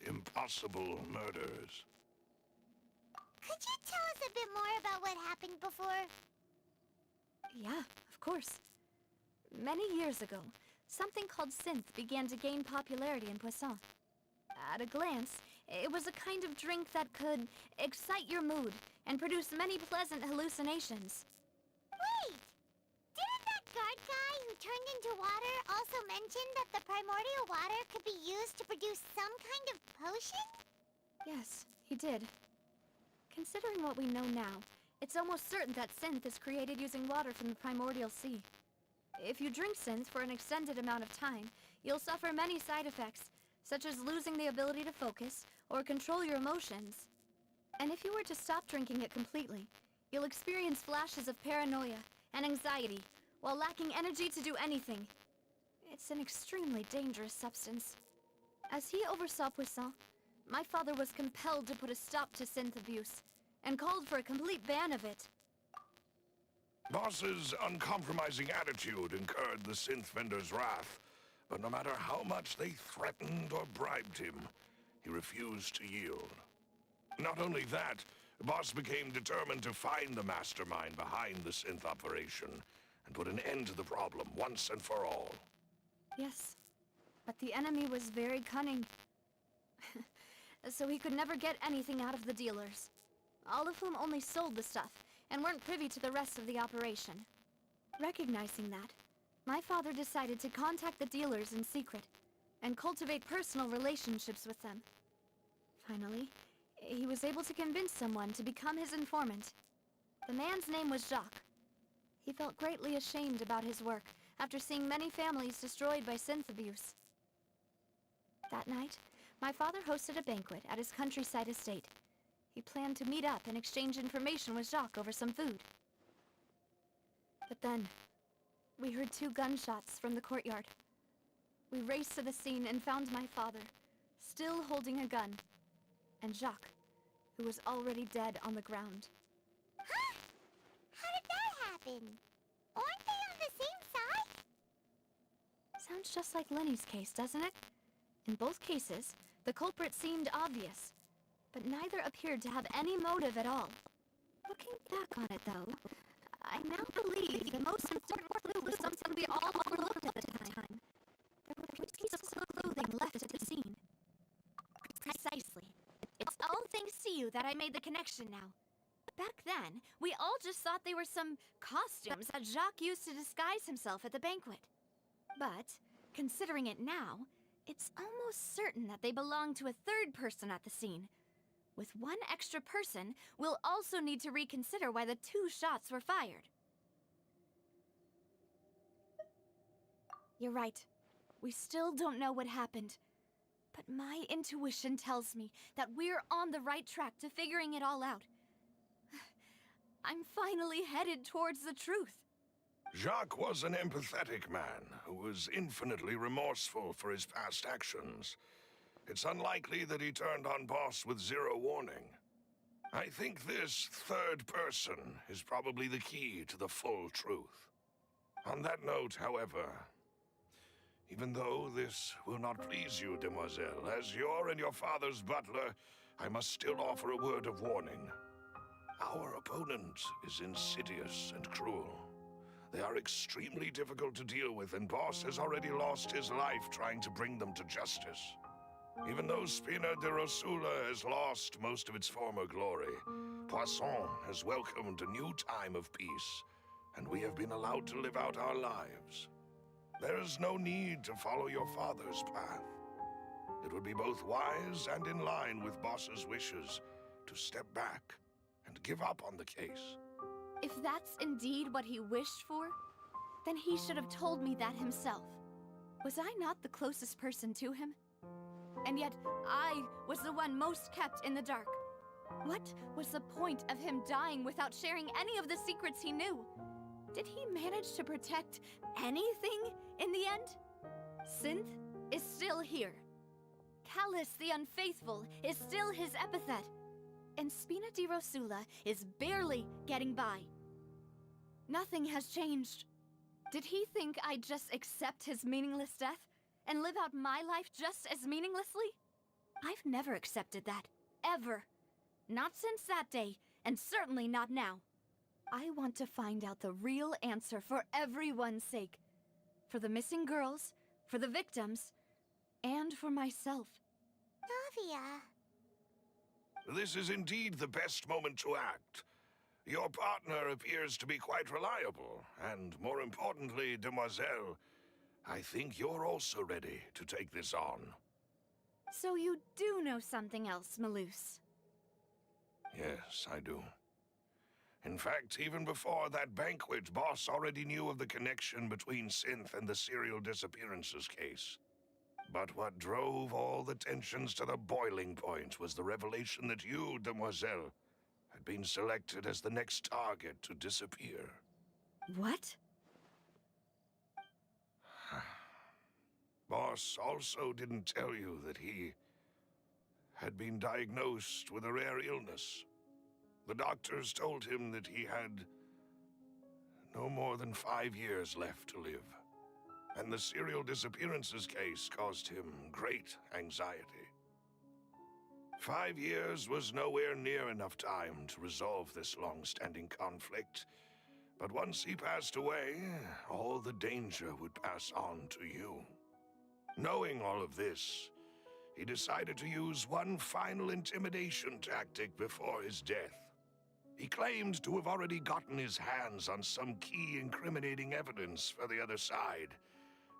impossible murders. Could you tell us a bit more about what happened before? Yeah, of course. Many years ago, something called synth began to gain popularity in Poisson. At a glance, it was a kind of drink that could excite your mood and produce many pleasant hallucinations. Wait! Didn't that guard guy who turned into water also mention that the primordial water could be used to produce some kind of potion? Yes, he did. Considering what we know now, it's almost certain that synth is created using water from the primordial sea. If you drink synth for an extended amount of time, you'll suffer many side effects, such as losing the ability to focus or control your emotions. And if you were to stop drinking it completely, you'll experience flashes of paranoia and anxiety while lacking energy to do anything. It's an extremely dangerous substance. As he oversaw Poisson, my father was compelled to put a stop to synth abuse and called for a complete ban of it. Boss's uncompromising attitude incurred the synth vendor's wrath, but no matter how much they threatened or bribed him, he refused to yield. Not only that, Boss became determined to find the mastermind behind the synth operation and put an end to the problem once and for all. Yes, but the enemy was very cunning. So he could never get anything out of the dealers, all of whom only sold the stuff and weren't privy to the rest of the operation. Recognizing that, my father decided to contact the dealers in secret and cultivate personal relationships with them. Finally, he was able to convince someone to become his informant. The man's name was Jacques. He felt greatly ashamed about his work after seeing many families destroyed by synth abuse. That night, my father hosted a banquet at his countryside estate. He planned to meet up and exchange information with Jacques over some food. But then, we heard 2 gunshots from the courtyard. We raced to the scene and found my father, still holding a gun, and Jacques, who was already dead on the ground. Huh? How did that happen? Aren't they on the same side? Sounds just like Lenny's case, doesn't it? In both cases, the culprit seemed obvious, but neither appeared to have any motive at all. Looking back on it, though, I now believe the most important clue was something we all overlooked at the time. There were pieces of clothing left at the scene. Precisely. It's all thanks to you that I made the connection now. Back then, we all just thought they were some costumes that Jacques used to disguise himself at the banquet. But, considering it now, it's almost certain that they belong to a third person at the scene. With one extra person, we'll also need to reconsider why the 2 shots were fired. You're right. We still don't know what happened. But my intuition tells me that we're on the right track to figuring it all out. I'm finally headed towards the truth. Jacques was an empathetic man who was infinitely remorseful for his past actions. It's unlikely that he turned on Boss with 0 warning. I think this third person is probably the key to the full truth. On that note, however, even though this will not please you, demoiselle, as your and your father's butler, I must still offer a word of warning. Our opponent is insidious and cruel. They are extremely difficult to deal with, and Boss has already lost his life trying to bring them to justice. Even though Spina de Rosula has lost most of its former glory, Poisson has welcomed a new time of peace, and we have been allowed to live out our lives. There is no need to follow your father's path. It would be both wise and in line with Boss's wishes to step back and give up on the case. If that's indeed what he wished for, then he should have told me that himself. Was I not the closest person to him? And yet, I was the one most kept in the dark. What was the point of him dying without sharing any of the secrets he knew? Did he manage to protect anything in the end? Synth is still here. Callus the Unfaithful is still his epithet. And Spina di Rosula is barely getting by. Nothing has changed. Did he think I'd just accept his meaningless death and live out my life just as meaninglessly? I've never accepted that. Ever. Not since that day, and certainly not now. I want to find out the real answer for everyone's sake. For the missing girls, for the victims, and for myself. Navia. This is indeed the best moment to act. Your partner appears to be quite reliable, and more importantly, Demoiselle, I think you're also ready to take this on. So you do know something else, Malus? Yes, I do. In fact, even before that banquet, Boss already knew of the connection between Synth and the serial disappearances case. But what drove all the tensions to the boiling point was the revelation that you, Demoiselle, had been selected as the next target to disappear. What? Boss also didn't tell you that he had been diagnosed with a rare illness. The doctors told him that he had no more than 5 years left to live. And the serial disappearances case caused him great anxiety. 5 years was nowhere near enough time to resolve this long-standing conflict. But once he passed away, all the danger would pass on to you. Knowing all of this, he decided to use one final intimidation tactic before his death. He claimed to have already gotten his hands on some key incriminating evidence for the other side,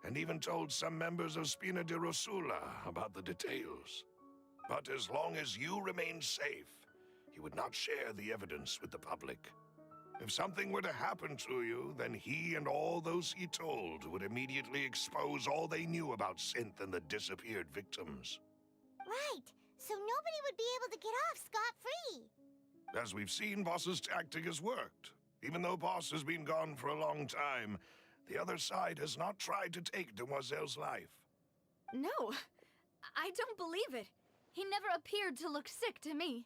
and even told some members of Spina di Rosula about the details. But as long as you remained safe, he would not share the evidence with the public. If something were to happen to you, then he and all those he told would immediately expose all they knew about Synth and the disappeared victims. Right, so nobody would be able to get off scot-free. As we've seen, Boss's tactic has worked. Even though Boss has been gone for a long time, the other side has not tried to take Demoiselle's life. No, I don't believe it. He never appeared to look sick to me.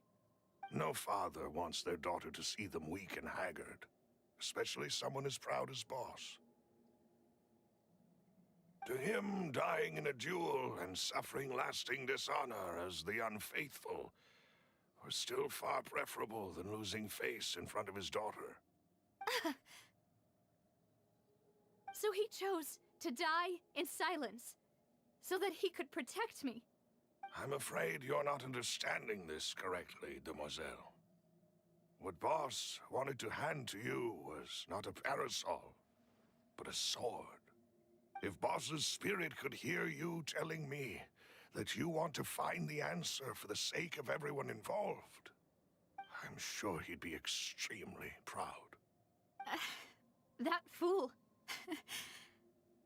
No father wants their daughter to see them weak and haggard, especially someone as proud as Boss. To him, dying in a duel and suffering lasting dishonor as the unfaithful were still far preferable than losing face in front of his daughter. So he chose to die in silence, so that he could protect me. I'm afraid you're not understanding this correctly, Demoiselle. What Boss wanted to hand to you was not a parasol, but a sword. If Boss's spirit could hear you telling me that you want to find the answer for the sake of everyone involved, I'm sure he'd be extremely proud. That fool.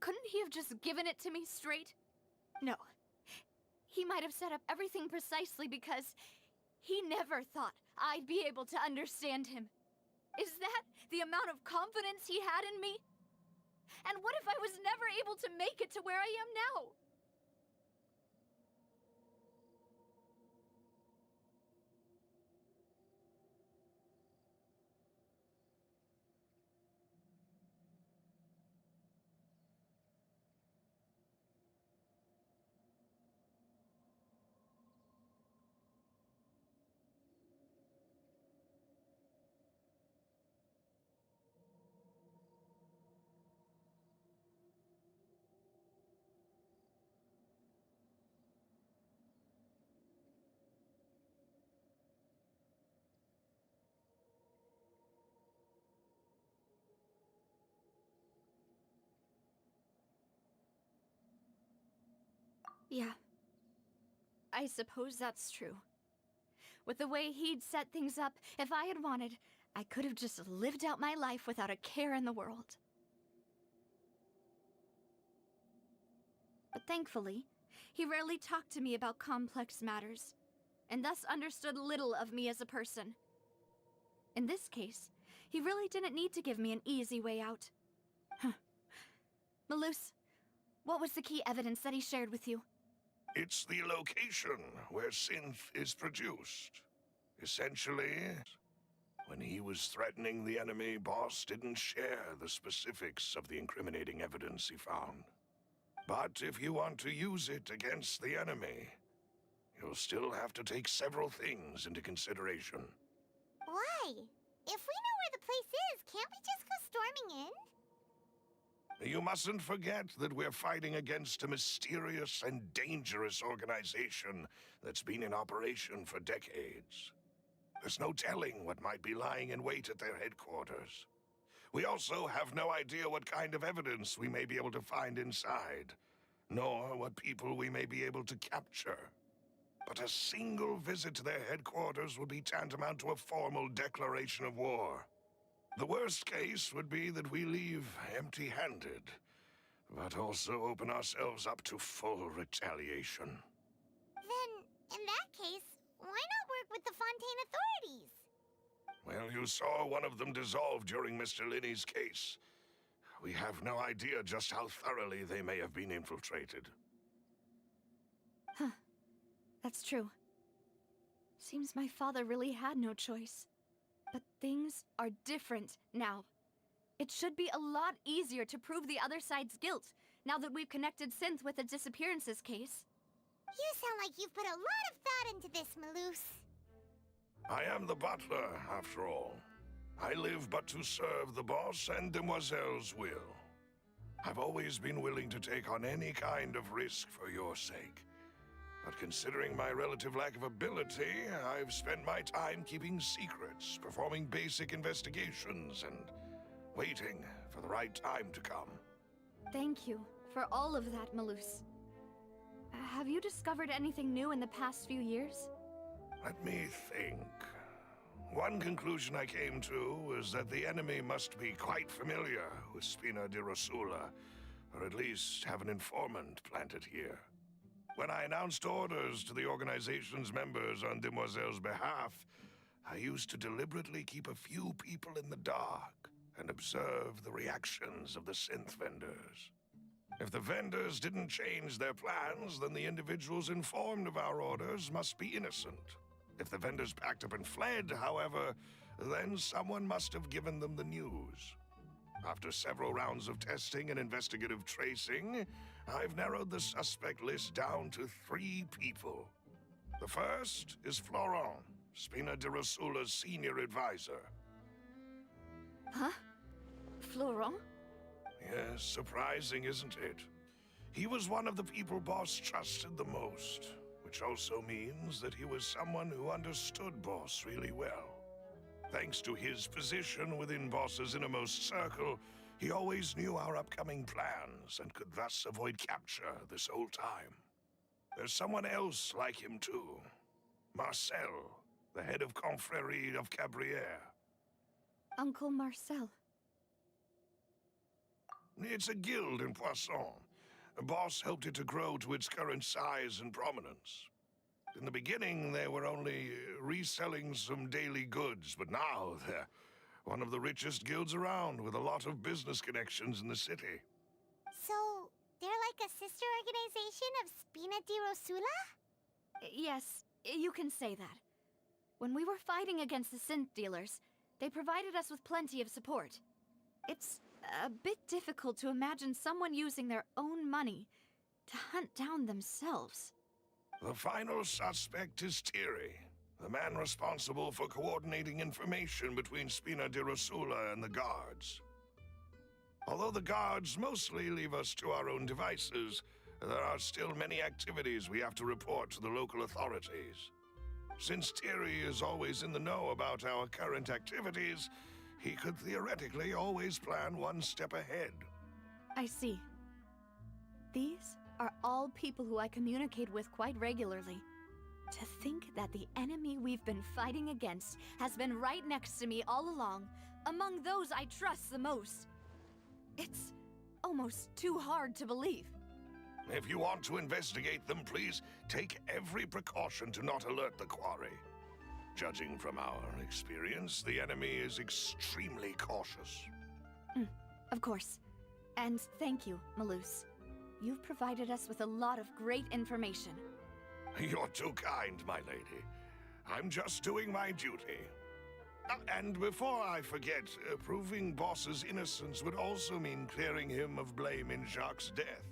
Couldn't he have just given it to me straight? No. He might have set up everything precisely because he never thought I'd be able to understand him. Is that the amount of confidence he had in me? And what if I was never able to make it to where I am now? Yeah. I suppose that's true. With the way he'd set things up, if I had wanted, I could have just lived out my life without a care in the world. But thankfully, he rarely talked to me about complex matters, and thus understood little of me as a person. In this case, he really didn't need to give me an easy way out. Malus, what was the key evidence that he shared with you? It's the location where synth is produced. Essentially, when he was threatening the enemy, Boss didn't share the specifics of the incriminating evidence he found. But if you want to use it against the enemy, you'll still have to take several things into consideration. Why? If we know where the place is, can't we just go storming in? You mustn't forget that we're fighting against a mysterious and dangerous organization that's been in operation for decades. There's no telling what might be lying in wait at their headquarters. We also have no idea what kind of evidence we may be able to find inside, nor what people we may be able to capture. But a single visit to their headquarters would be tantamount to a formal declaration of war. The worst case would be that we leave empty-handed, but also open ourselves up to full retaliation. Then, in that case, why not work with the Fontaine authorities? Well, you saw one of them dissolve during Mr. Linney's case. We have no idea just how thoroughly they may have been infiltrated. Huh. That's true. Seems my father really had no choice. But things are different now. It should be a lot easier to prove the other side's guilt, now that we've connected Synth with the disappearances case. You sound like you've put a lot of thought into this, Malus. I am the butler, after all. I live but to serve the boss and Demoiselle's will. I've always been willing to take on any kind of risk for your sake. But considering my relative lack of ability, I've spent my time keeping secrets, performing basic investigations, and waiting for the right time to come. Thank you for all of that, Malus. Have you discovered anything new in the past few years? Let me think. One conclusion I came to was that the enemy must be quite familiar with Spina di Rosula, or at least have an informant planted here. When I announced orders to the organization's members on Demoiselle's behalf, I used to deliberately keep a few people in the dark and observe the reactions of the synth vendors. If the vendors didn't change their plans, then the individuals informed of our orders must be innocent. If the vendors packed up and fled, however, then someone must have given them the news. After several rounds of testing and investigative tracing, I've narrowed the suspect list down to 3 people. The first is Florent, Spina di Rosula's senior advisor. Huh? Florent? Yes, surprising, isn't it? He was one of the people Boss trusted the most, which also means that he was someone who understood Boss really well. Thanks to his position within Boss's innermost circle, he always knew our upcoming plans and could thus avoid capture this whole time. There's someone else like him too. Marcel, the head of Confrérie of Cabrières. Uncle Marcel. It's a guild in Poisson. Boss helped it to grow to its current size and prominence. In the beginning, they were only reselling some daily goods, but now they're one of the richest guilds around, with a lot of business connections in the city. So, they're like a sister organization of Spina di Rosula? Yes, you can say that. When we were fighting against the synth dealers, they provided us with plenty of support. It's a bit difficult to imagine someone using their own money to hunt down themselves. The final suspect is Thierry, the man responsible for coordinating information between Spina di Rosula and the guards. Although the guards mostly leave us to our own devices, there are still many activities we have to report to the local authorities. Since Thierry is always in the know about our current activities, he could theoretically always plan one step ahead. I see. These are all people who I communicate with quite regularly. To think that the enemy we've been fighting against has been right next to me all along, among those I trust the most. It's almost too hard to believe. If you want to investigate them, please take every precaution to not alert the quarry. Judging from our experience, the enemy is extremely cautious. Of course. And thank you, Malus. You've provided us with a lot of great information. You're too kind, my lady. I'm just doing my duty. And before I forget, proving Boss's innocence would also mean clearing him of blame in Jacques' death.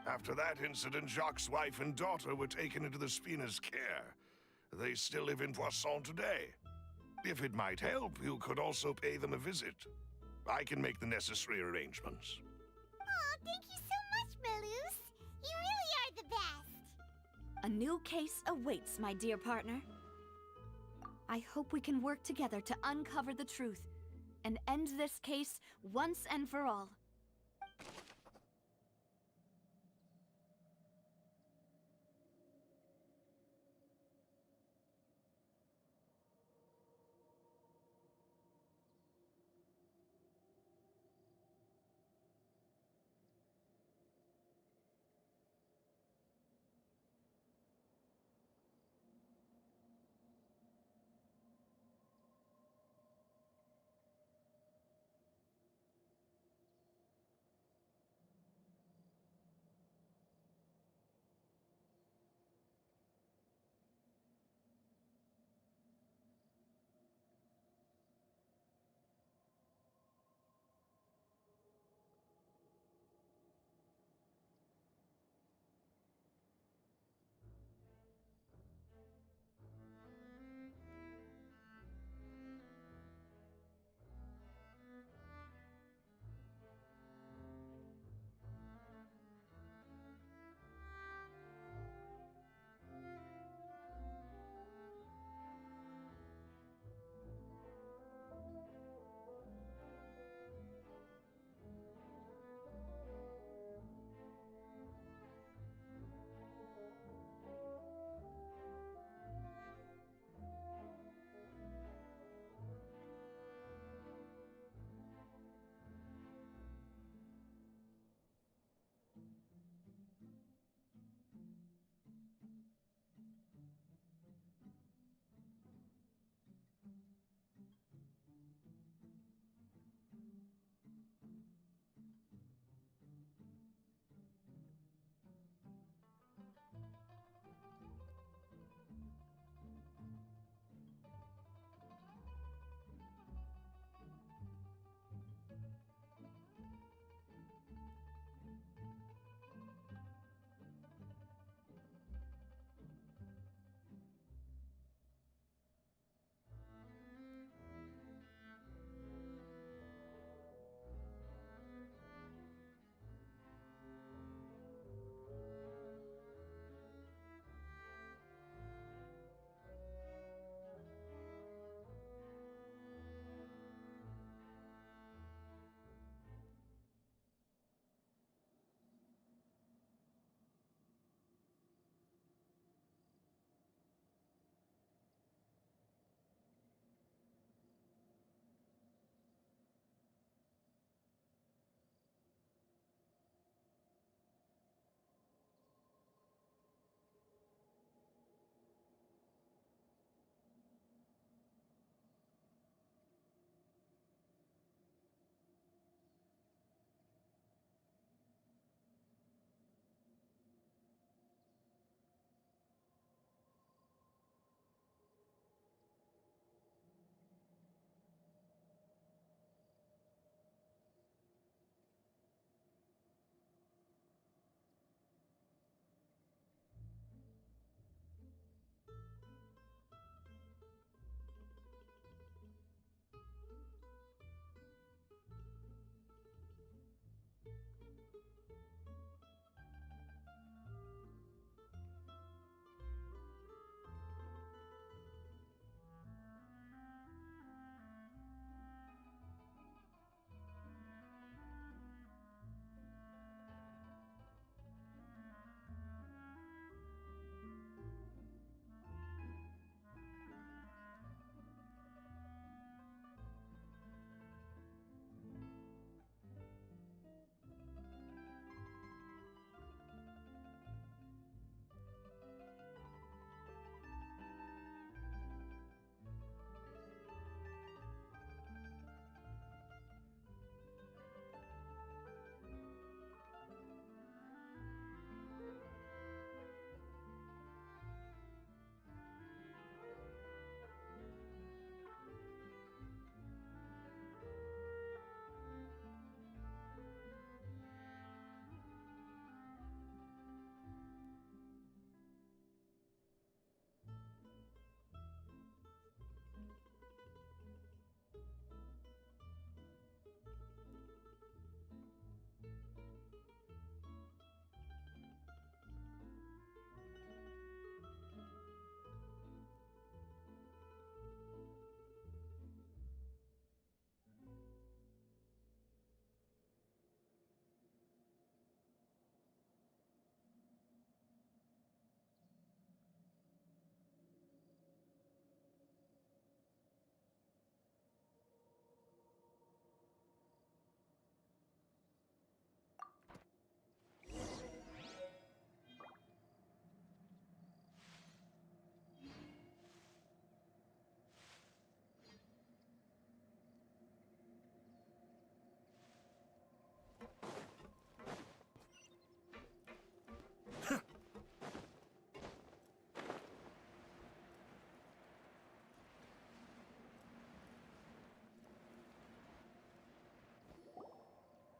After that incident, Jacques' wife and daughter were taken into the Spina's care. They still live in Poisson today. If it might help, you could also pay them a visit. I can make the necessary arrangements. Aw, thank you so much, Malus. You really are the best. A new case awaits, my dear partner. I hope we can work together to uncover the truth and end this case once and for all.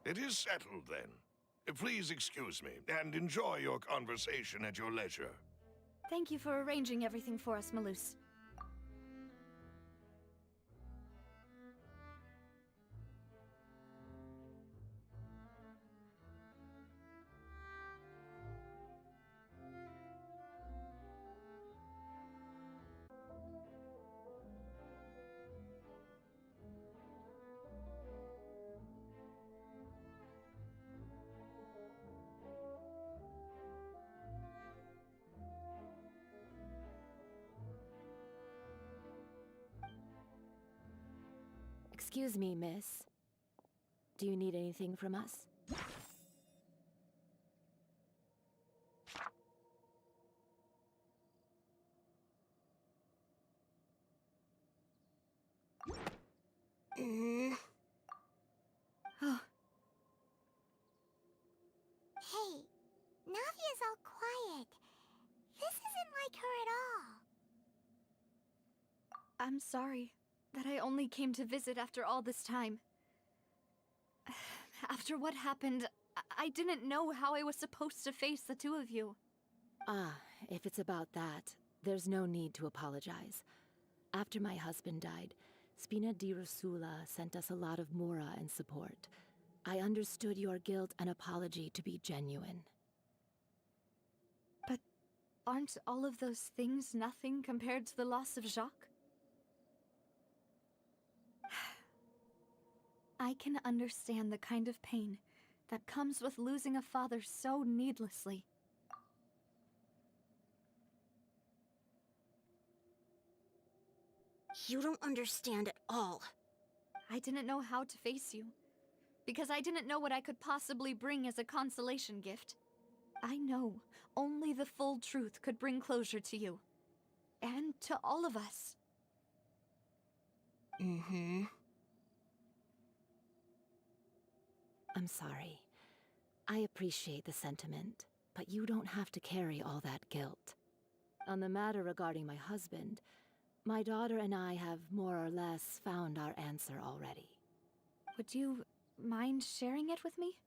It is settled, then. Please excuse me, and enjoy your conversation at your leisure. Thank you for arranging everything for us, Malus. Excuse me, miss. Do you need anything from us? Oh, Hey, Navia's all quiet. This isn't like her at all. I'm sorry that I only came to visit after all this time. After what happened, I didn't know how I was supposed to face the two of you. Ah, if it's about that, there's no need to apologize. After my husband died, Spina di Rosula sent us a lot of mora and support. I understood your guilt and apology to be genuine. But aren't all of those things nothing compared to the loss of Jacques? I can understand the kind of pain that comes with losing a father so needlessly. You don't understand at all. I didn't know how to face you, because I didn't know what I could possibly bring as a consolation gift. I know only the full truth could bring closure to you, and to all of us. Mm-hmm. I'm sorry. I appreciate the sentiment, but you don't have to carry all that guilt. On the matter regarding my husband, my daughter and I have more or less found our answer already. Would you mind sharing it with me?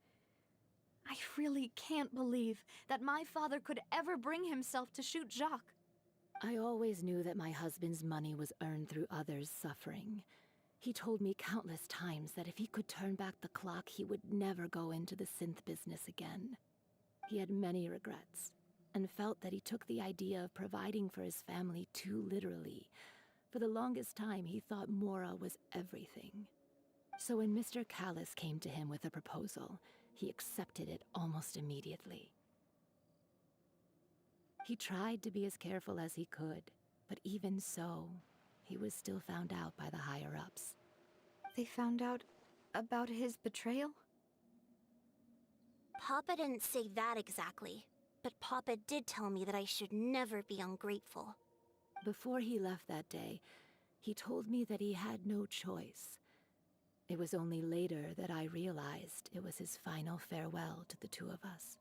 I really can't believe that my father could ever bring himself to shoot Jacques. I always knew that my husband's money was earned through others' suffering. He told me countless times that if he could turn back the clock, he would never go into the synth business again. He had many regrets, and felt that he took the idea of providing for his family too literally. For the longest time, he thought Mora was everything. So when Mr. Callis came to him with a proposal, he accepted it almost immediately. He tried to be as careful as he could, but even so, he was still found out by the higher-ups. They found out about his betrayal? Papa didn't say that exactly, but Papa did tell me that I should never be ungrateful. Before he left that day, he told me that he had no choice. It was only later that I realized it was his final farewell to the two of us.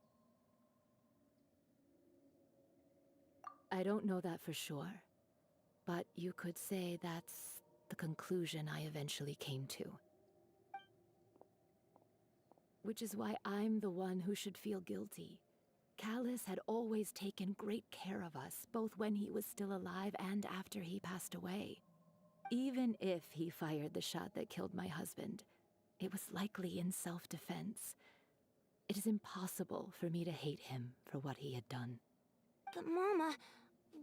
I don't know that for sure, but you could say that's the conclusion I eventually came to. Which is why I'm the one who should feel guilty. Callis had always taken great care of us, both when he was still alive and after he passed away. Even if he fired the shot that killed my husband, it was likely in self-defense. It is impossible for me to hate him for what he had done. But Mama,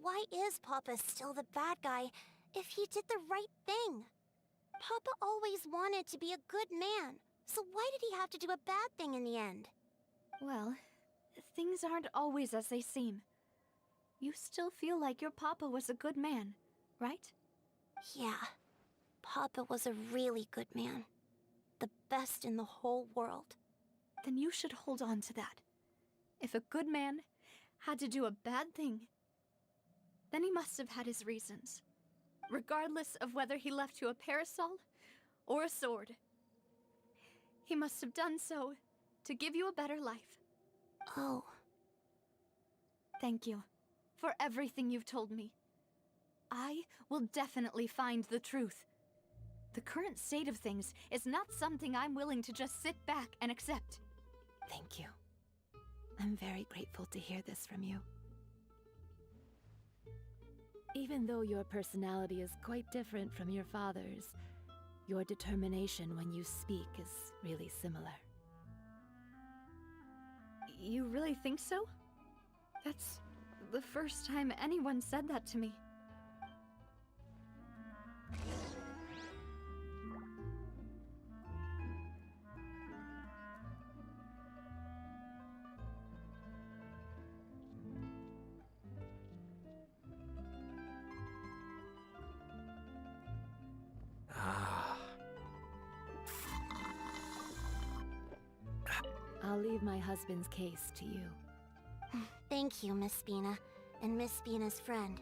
why is Papa still the bad guy if he did the right thing? Papa always wanted to be a good man, so why did he have to do a bad thing in the end? Well, things aren't always as they seem. You still feel like your papa was a good man, right? Yeah, Papa was a really good man. The best in the whole world. Then you should hold on to that. If a good man had to do a bad thing, then he must have had his reasons. Regardless of whether he left you a parasol or a sword. He must have done so to give you a better life. Oh. Thank you for everything you've told me. I will definitely find the truth. The current state of things is not something I'm willing to just sit back and accept. Thank you. I'm very grateful to hear this from you. Even though your personality is quite different from your father's, your determination when you speak is really similar. You really think so? That's the first time anyone said that to me. I'll leave my husband's case to you. Thank you, Miss Spina, and Miss Spina's friend.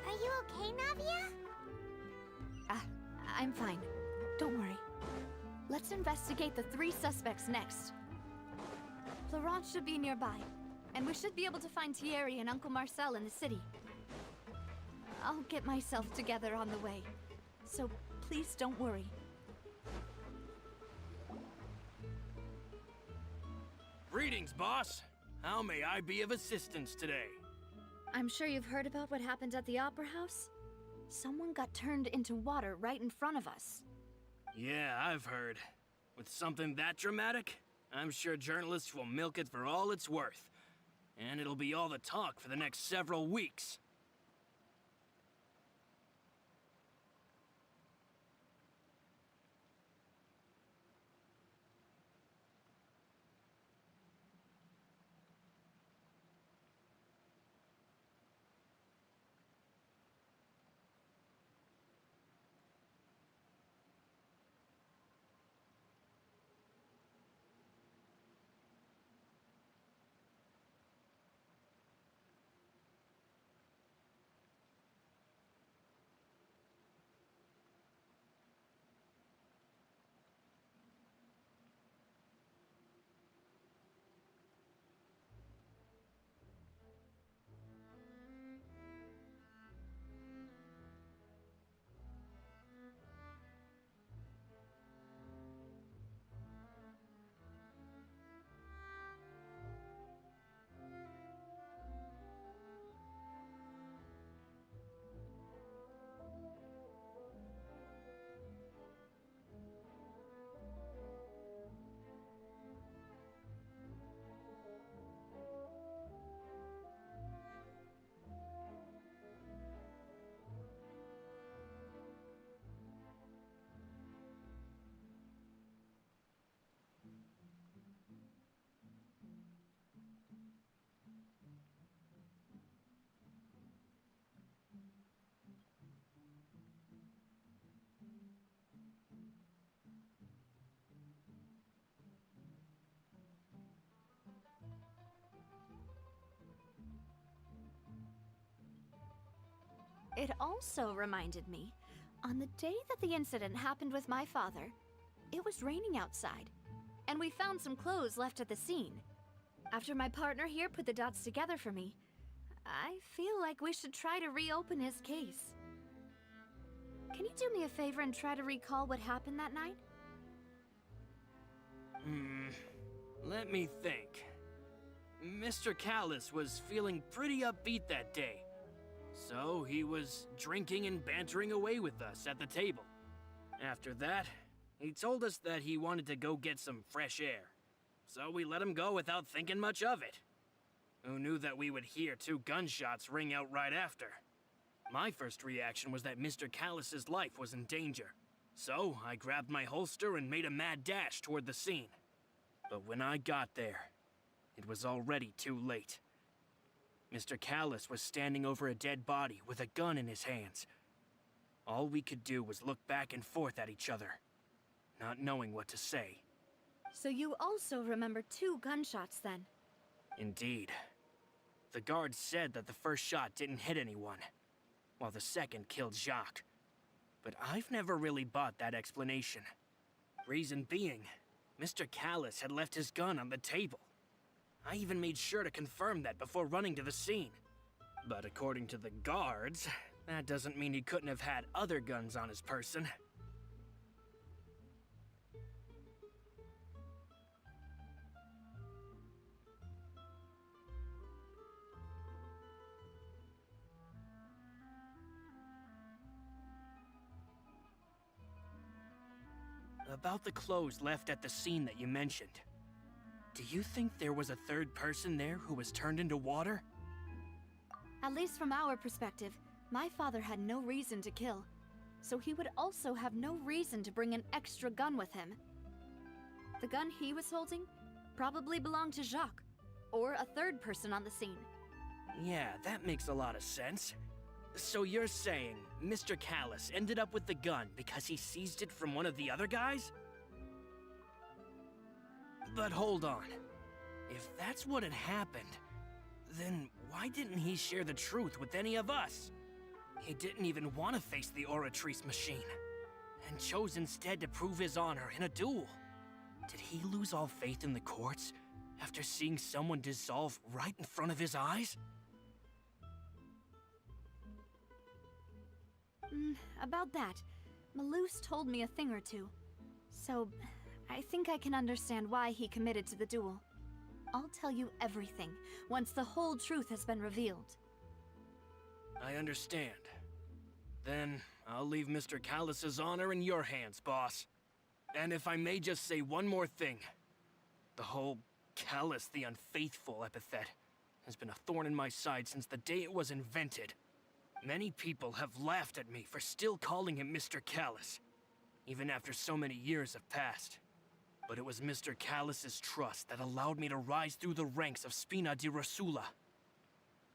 Are you okay, Navia? I'm fine. Don't worry. Let's investigate the 3 suspects next. Florent should be nearby, and we should be able to find Thierry and Uncle Marcel in the city. I'll get myself together on the way, so please don't worry. Greetings, boss. How may I be of assistance today? I'm sure you've heard about what happened at the Opera House? Someone got turned into water right in front of us. Yeah, I've heard. With something that dramatic, I'm sure journalists will milk it for all it's worth. And it'll be all the talk for the next several weeks. It also reminded me, on the day that the incident happened with my father, it was raining outside, and we found some clothes left at the scene. After my partner here put the dots together for me, I feel like we should try to reopen his case. Can you do me a favor and try to recall what happened that night? Let me think. Mr. Callis was feeling pretty upbeat that day. So he was drinking and bantering away with us at the table. After that, he told us that he wanted to go get some fresh air. So we let him go without thinking much of it. Who knew that we would hear 2 gunshots ring out right after? My first reaction was that Mr. Callis's life was in danger. So I grabbed my holster and made a mad dash toward the scene. But when I got there, it was already too late. Mr. Callis was standing over a dead body with a gun in his hands. All we could do was look back and forth at each other, not knowing what to say. So you also remember 2 gunshots then? Indeed. The guard said that the first shot didn't hit anyone, while the second killed Jacques. But I've never really bought that explanation. Reason being, Mr. Callis had left his gun on the table. I even made sure to confirm that before running to the scene. But according to the guards, that doesn't mean he couldn't have had other guns on his person. About the clothes left at the scene that you mentioned. Do you think there was a third person there who was turned into water? At least from our perspective, my father had no reason to kill. So he would also have no reason to bring an extra gun with him. The gun he was holding probably belonged to Jacques, or a third person on the scene. Yeah, that makes a lot of sense. So you're saying Mr. Callus ended up with the gun because he seized it from one of the other guys? But hold on. If that's what had happened, then why didn't he share the truth with any of us? He didn't even want to face the Oratrice machine, and chose instead to prove his honor in a duel. Did he lose all faith in the courts after seeing someone dissolve right in front of his eyes? About that, Malus told me a thing or two. So, I think I can understand why he committed to the duel. I'll tell you everything, once the whole truth has been revealed. I understand. Then, I'll leave Mr. Callus's honor in your hands, boss. And if I may just say one more thing. The whole Callus the Unfaithful epithet has been a thorn in my side since the day it was invented. Many people have laughed at me for still calling him Mr. Callus, even after so many years have passed. But it was Mr. Callus's trust that allowed me to rise through the ranks of Spina di Rosula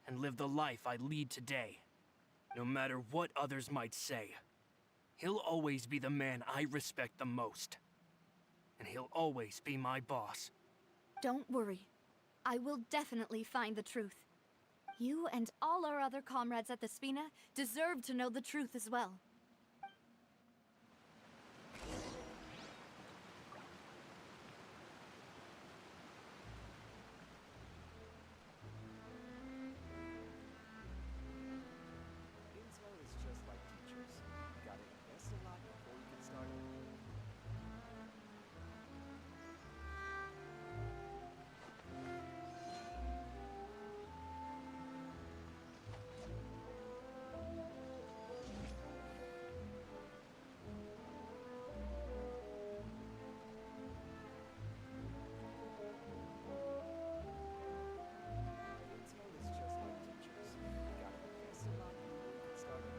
and live the life I lead today. No matter what others might say, he'll always be the man I respect the most. And he'll always be my boss. Don't worry. I will definitely find the truth. You and all our other comrades at the Spina deserve to know the truth as well. Intel is just like teachers. You gotta invest a lot before you get started. Intel is just like teachers. You gotta invest a lot before you get started.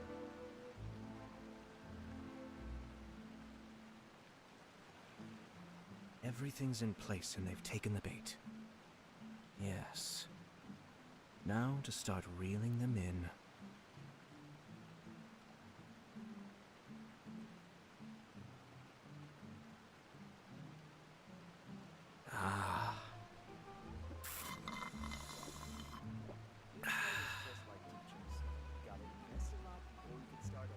Everything's in place and they've taken the bait. Yes. Now to start reeling them in. Ah. Just like teachers. You gotta invest a lot before you get started.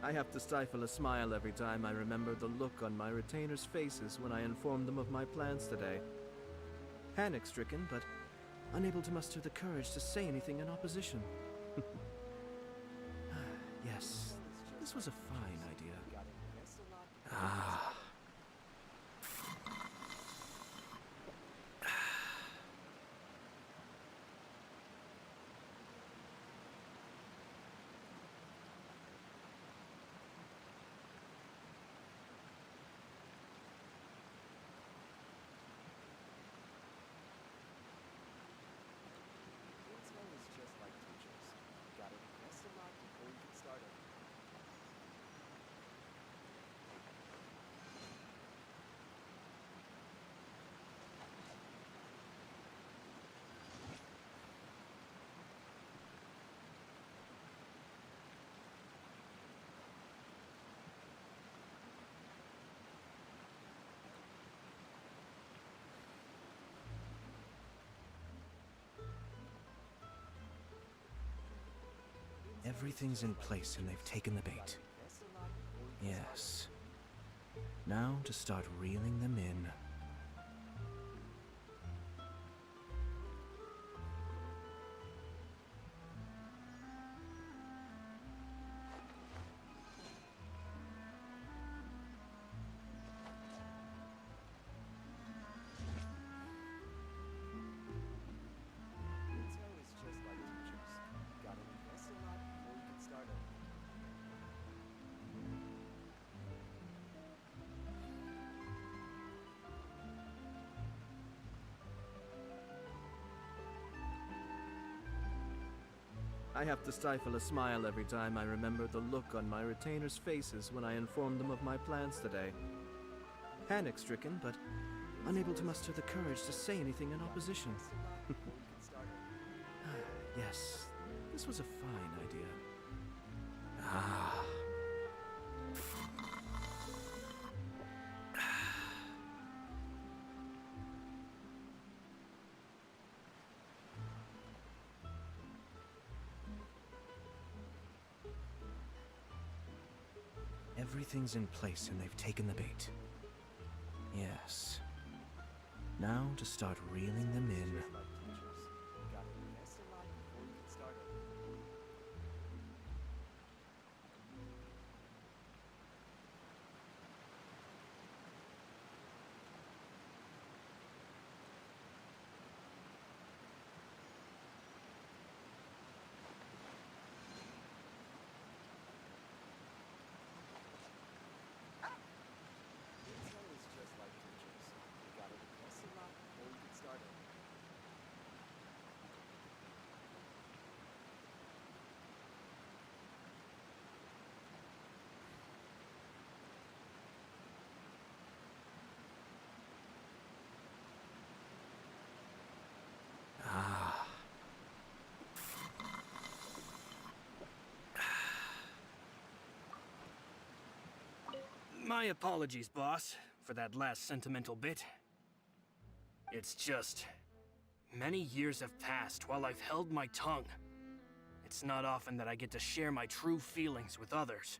I have to stifle a smile every time I remember the look on my retainers' faces when I informed them of my plans today. Panic-stricken, but unable to muster the courage to say anything in opposition. Yes, this was a fine idea. Ah. Intel is just like teachers. You gotta invest a lot before you get started. Everything's in place and they've taken the bait. Yes. Now to start reeling them in. I have to stifle a smile every time I remember the look on my retainers' faces when I informed them of my plans today. Panic-stricken, but unable to muster the courage to say anything in opposition. Yes, this was a fine idea. Ah. Everything's in place and they've taken the bait. Yes. Now to start reeling them in. My apologies, boss, for that last sentimental bit. It's just... many years have passed while I've held my tongue. It's not often that I get to share my true feelings with others.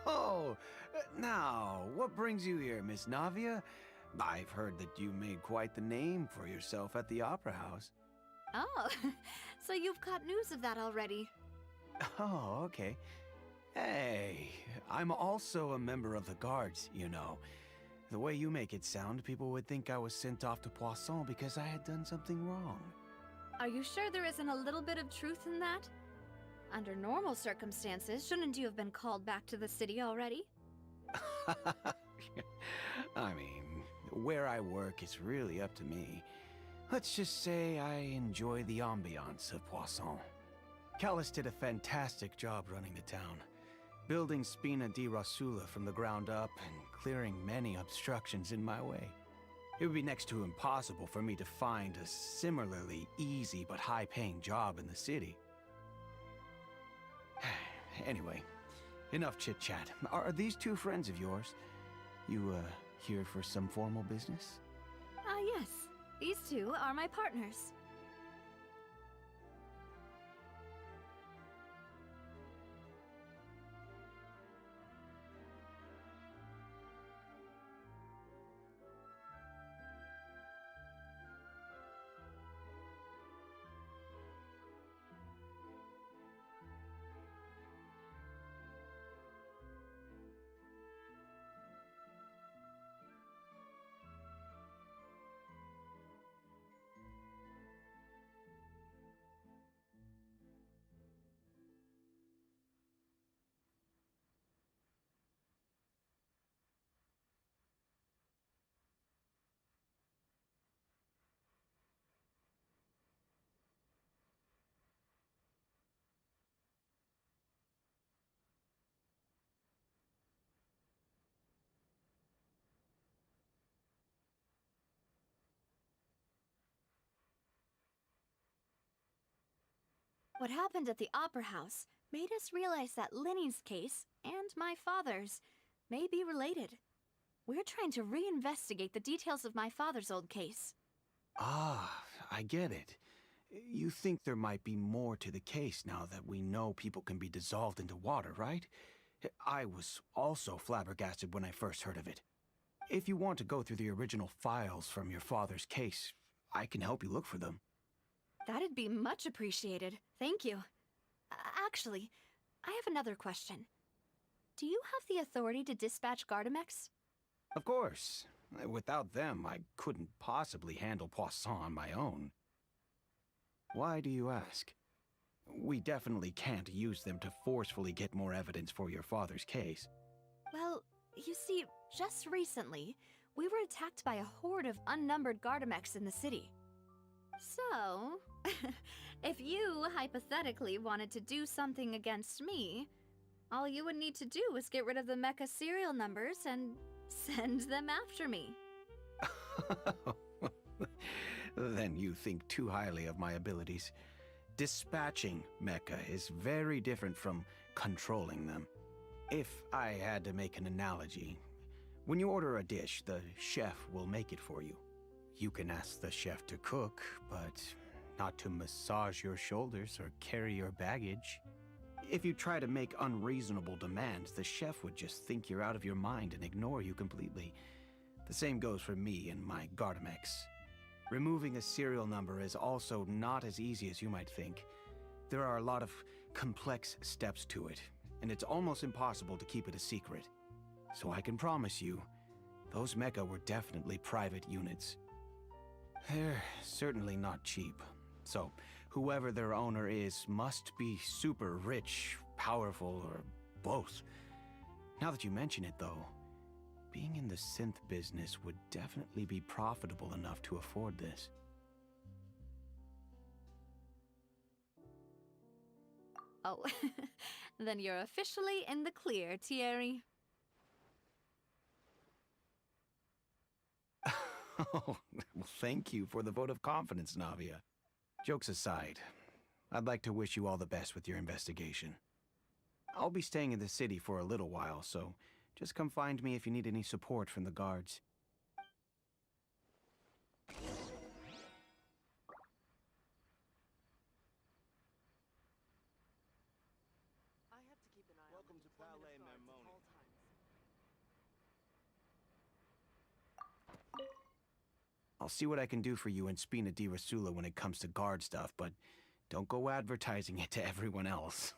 Oh, now, what brings you here, Miss Navia? I've heard that you made quite the name for yourself at the Opera House. Oh, so you've caught news of that already. Oh, okay. Hey, I'm also a member of the Guards, you know. The way you make it sound, people would think I was sent off to Poisson because I had done something wrong. Are you sure there isn't a little bit of truth in that? Under normal circumstances, shouldn't you have been called back to the city already? I mean, where I work is really up to me. Let's just say I enjoy the ambiance of Poisson. Callus did a fantastic job running the town, building Spina di Rasula from the ground up and clearing many obstructions in my way. It would be next to impossible for me to find a similarly easy but high-paying job in the city. Anyway, enough chit-chat. Are these two friends of yours? You, here for some formal business? Yes. These two are my partners. What happened at the Opera House made us realize that Linny's case and my father's may be related. We're trying to reinvestigate the details of my father's old case. Ah, I get it. You think there might be more to the case now that we know people can be dissolved into water, right? I was also flabbergasted when I first heard of it. If you want to go through the original files from your father's case, I can help you look for them. That'd be much appreciated. Thank you. Actually, I have another question. Do you have the authority to dispatch Gardamex? Of course. Without them, I couldn't possibly handle Poisson on my own. Why do you ask? We definitely can't use them to forcefully get more evidence for your father's case. Well, you see, just recently, we were attacked by a horde of unnumbered Gardamex in the city. So, if you hypothetically wanted to do something against me, all you would need to do is get rid of the mecha serial numbers and send them after me. Then you think too highly of my abilities. Dispatching mecha is very different from controlling them. If I had to make an analogy, when you order a dish, the chef will make it for you. You can ask the chef to cook, but not to massage your shoulders or carry your baggage. If you try to make unreasonable demands, the chef would just think you're out of your mind and ignore you completely. The same goes for me and my Gardamex. Removing a serial number is also not as easy as you might think. There are a lot of complex steps to it, and it's almost impossible to keep it a secret. So I can promise you, those mecha were definitely private units. They're certainly not cheap. So, whoever their owner is must be super rich, powerful, or both. Now that you mention it, though, being in the synth business would definitely be profitable enough to afford this. Oh, then you're officially in the clear, Thierry. Oh, well, thank you for the vote of confidence, Navia. Jokes aside, I'd like to wish you all the best with your investigation. I'll be staying in the city for a little while, so just come find me if you need any support from the guards. Welcome to Palais Mermoni. I'll see what I can do for you in Spina di Rasula when it comes to guard stuff, but don't go advertising it to everyone else.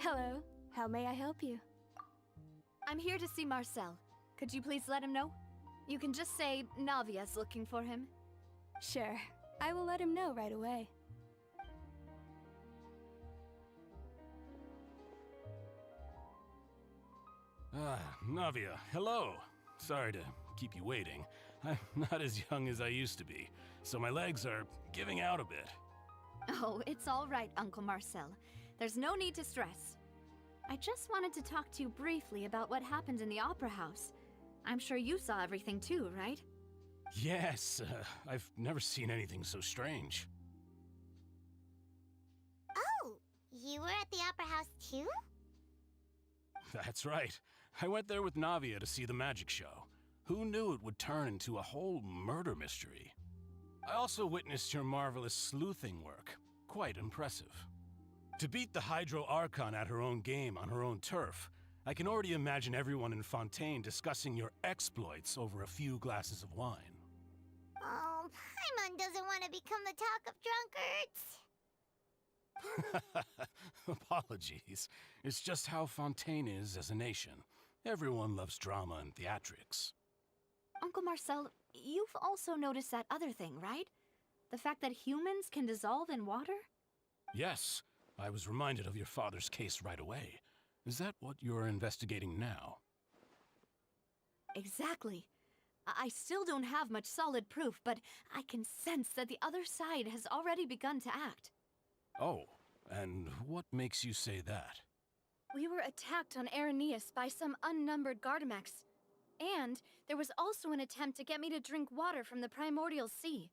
Hello. How may I help you? I'm here to see Marcel. Could you please let him know? You can just say Navia's looking for him. Sure. I will let him know right away. Navia, hello. Sorry to keep you waiting. I'm not as young as I used to be, so my legs are giving out a bit. Oh, it's all right, Uncle Marcel. There's no need to stress. I just wanted to talk to you briefly about what happened in the Opera House. I'm sure you saw everything too, right? Yes, I've never seen anything so strange. Oh, you were at the Opera House too? That's right. I went there with Navia to see the magic show. Who knew it would turn into a whole murder mystery? I also witnessed your marvelous sleuthing work. Quite impressive. To beat the Hydro Archon at her own game on her own turf, I can already imagine everyone in Fontaine discussing your exploits over a few glasses of wine. Oh, Paimon doesn't want to become the talk of drunkards. Apologies. It's just how Fontaine is as a nation. Everyone loves drama and theatrics. Uncle Marcel, you've also noticed that other thing, right? The fact that humans can dissolve in water? Yes, I was reminded of your father's case right away. Is that what you're investigating now? Exactly. I still don't have much solid proof, but I can sense that the other side has already begun to act. Oh, and what makes you say that? We were attacked on Araneus by some unnumbered Gardamex. And there was also an attempt to get me to drink water from the primordial sea.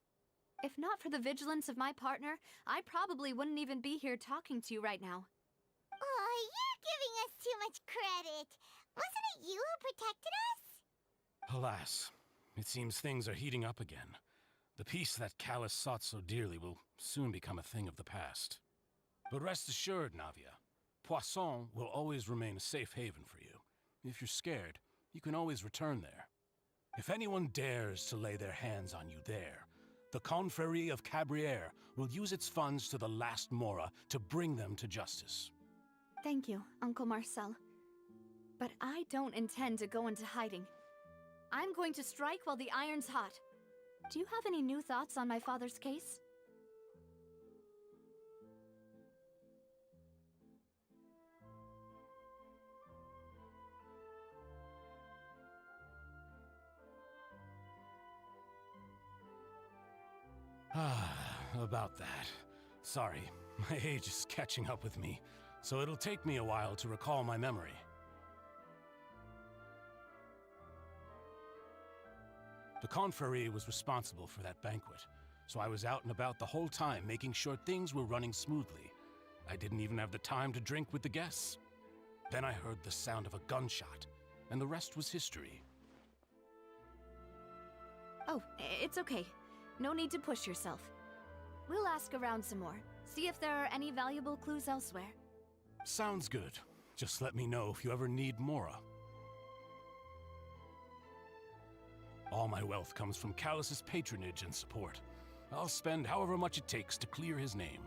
If not for the vigilance of my partner, I probably wouldn't even be here talking to you right now. Oh, you're giving us too much credit. Wasn't it you who protected us? Alas, it seems things are heating up again. The peace that Callus sought so dearly will soon become a thing of the past. But rest assured, Navia, Poisson will always remain a safe haven for you. If you're scared, you can always return there. If anyone dares to lay their hands on you there, the Confrérie of Cabriere will use its funds to the last Mora to bring them to justice. Thank you, Uncle Marcel. But I don't intend to go into hiding. I'm going to strike while the iron's hot. Do you have any new thoughts on my father's case? About that. Sorry, my age is catching up with me, so it'll take me a while to recall my memory. The Confrérie was responsible for that banquet, so I was out and about the whole time making sure things were running smoothly. I didn't even have the time to drink with the guests. Then I heard the sound of a gunshot, and the rest was history. Oh, it's okay. No need to push yourself. We'll ask around some more, see if there are any valuable clues elsewhere. Sounds good. Just let me know if you ever need Mora. All my wealth comes from Callus's patronage and support. I'll spend however much it takes to clear his name.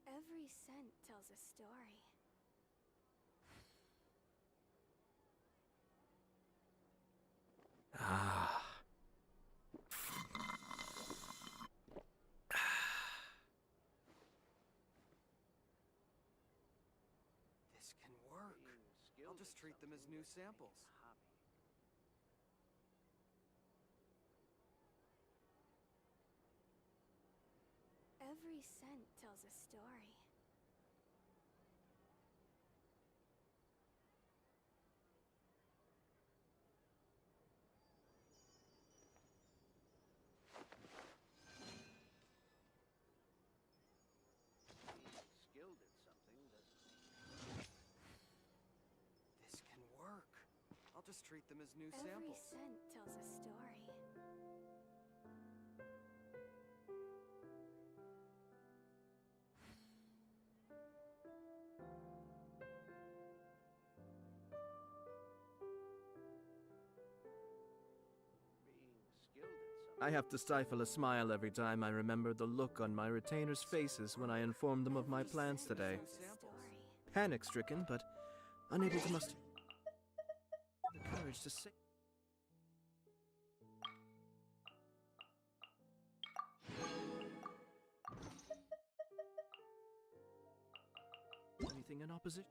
Every scent tells a story. This can work. I'll just treat them as new samples. Every scent tells a story. Skilled at something This can work. I'll just treat them as new Every samples. scent tells a story. I have to stifle a smile every time I remember the look on my retainers' faces when I informed them of my plans today. Panic-stricken, but unable to muster the courage to say anything in opposition.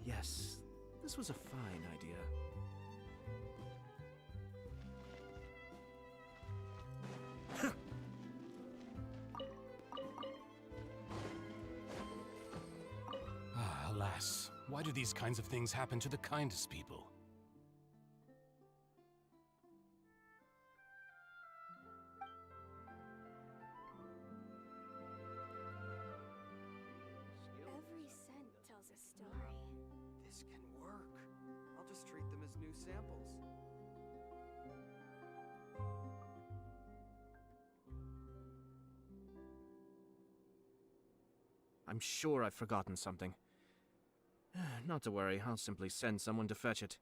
Yes, this was a fine idea. Alas, why do these kinds of things happen to the kindest people? Every scent tells a story. This can work. I'll just treat them as new samples. I'm sure I've forgotten something. Not to worry, I'll simply send someone to fetch it.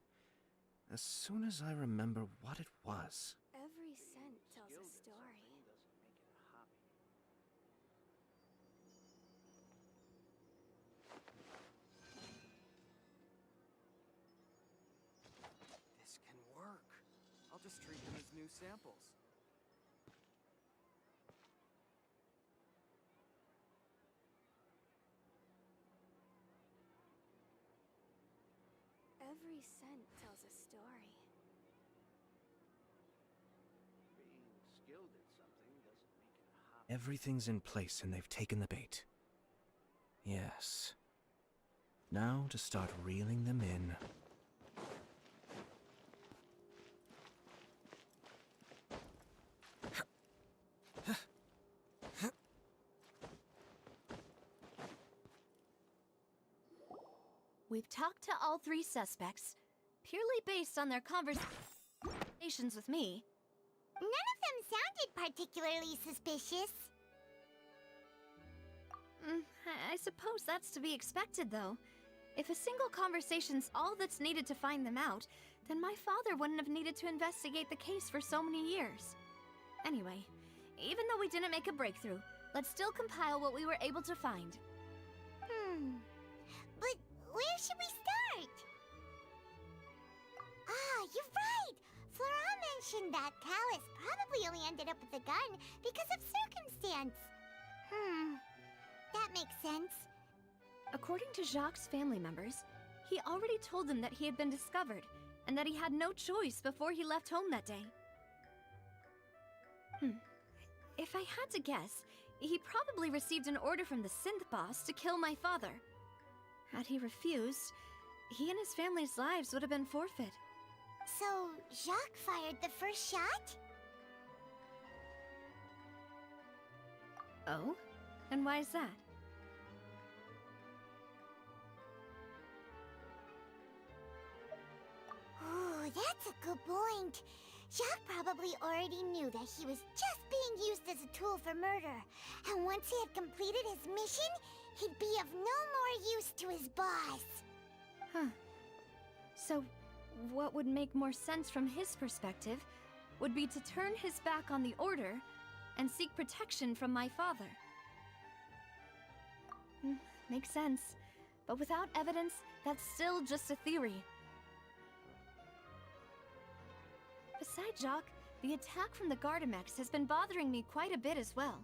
As soon as I remember what it was. Every scent tells a story. This can work. I'll just treat them as new samples. Every scent tells a story. Being skilled at something doesn't make it a hobby. Everything's in place and they've taken the bait. Yes. Now to start reeling them in. We've talked to all three suspects, purely based on their conversations with me. None of them sounded particularly suspicious. I suppose that's to be expected, though. If a single conversation's all that's needed to find them out, then my father wouldn't have needed to investigate the case for so many years. Anyway, even though we didn't make a breakthrough, let's still compile what we were able to find. But where should we start? Ah, you're right! Flora mentioned that Callus probably only ended up with the gun because of circumstance. That makes sense. According to Jacques' family members, he already told them that he had been discovered, and that he had no choice before he left home that day. If I had to guess, he probably received an order from the synth boss to kill my father. Had he refused, he and his family's lives would have been forfeit. So, Jacques fired the first shot? Oh? And why is that? Ooh, that's a good point. Jacques probably already knew that he was just being used as a tool for murder. And once he had completed his mission, he'd be of no more use to his boss. Huh. So, what would make more sense from his perspective would be to turn his back on the Order and seek protection from my father. Makes sense. But without evidence, that's still just a theory. Besides Jacques, the attack from the Gardamex has been bothering me quite a bit as well.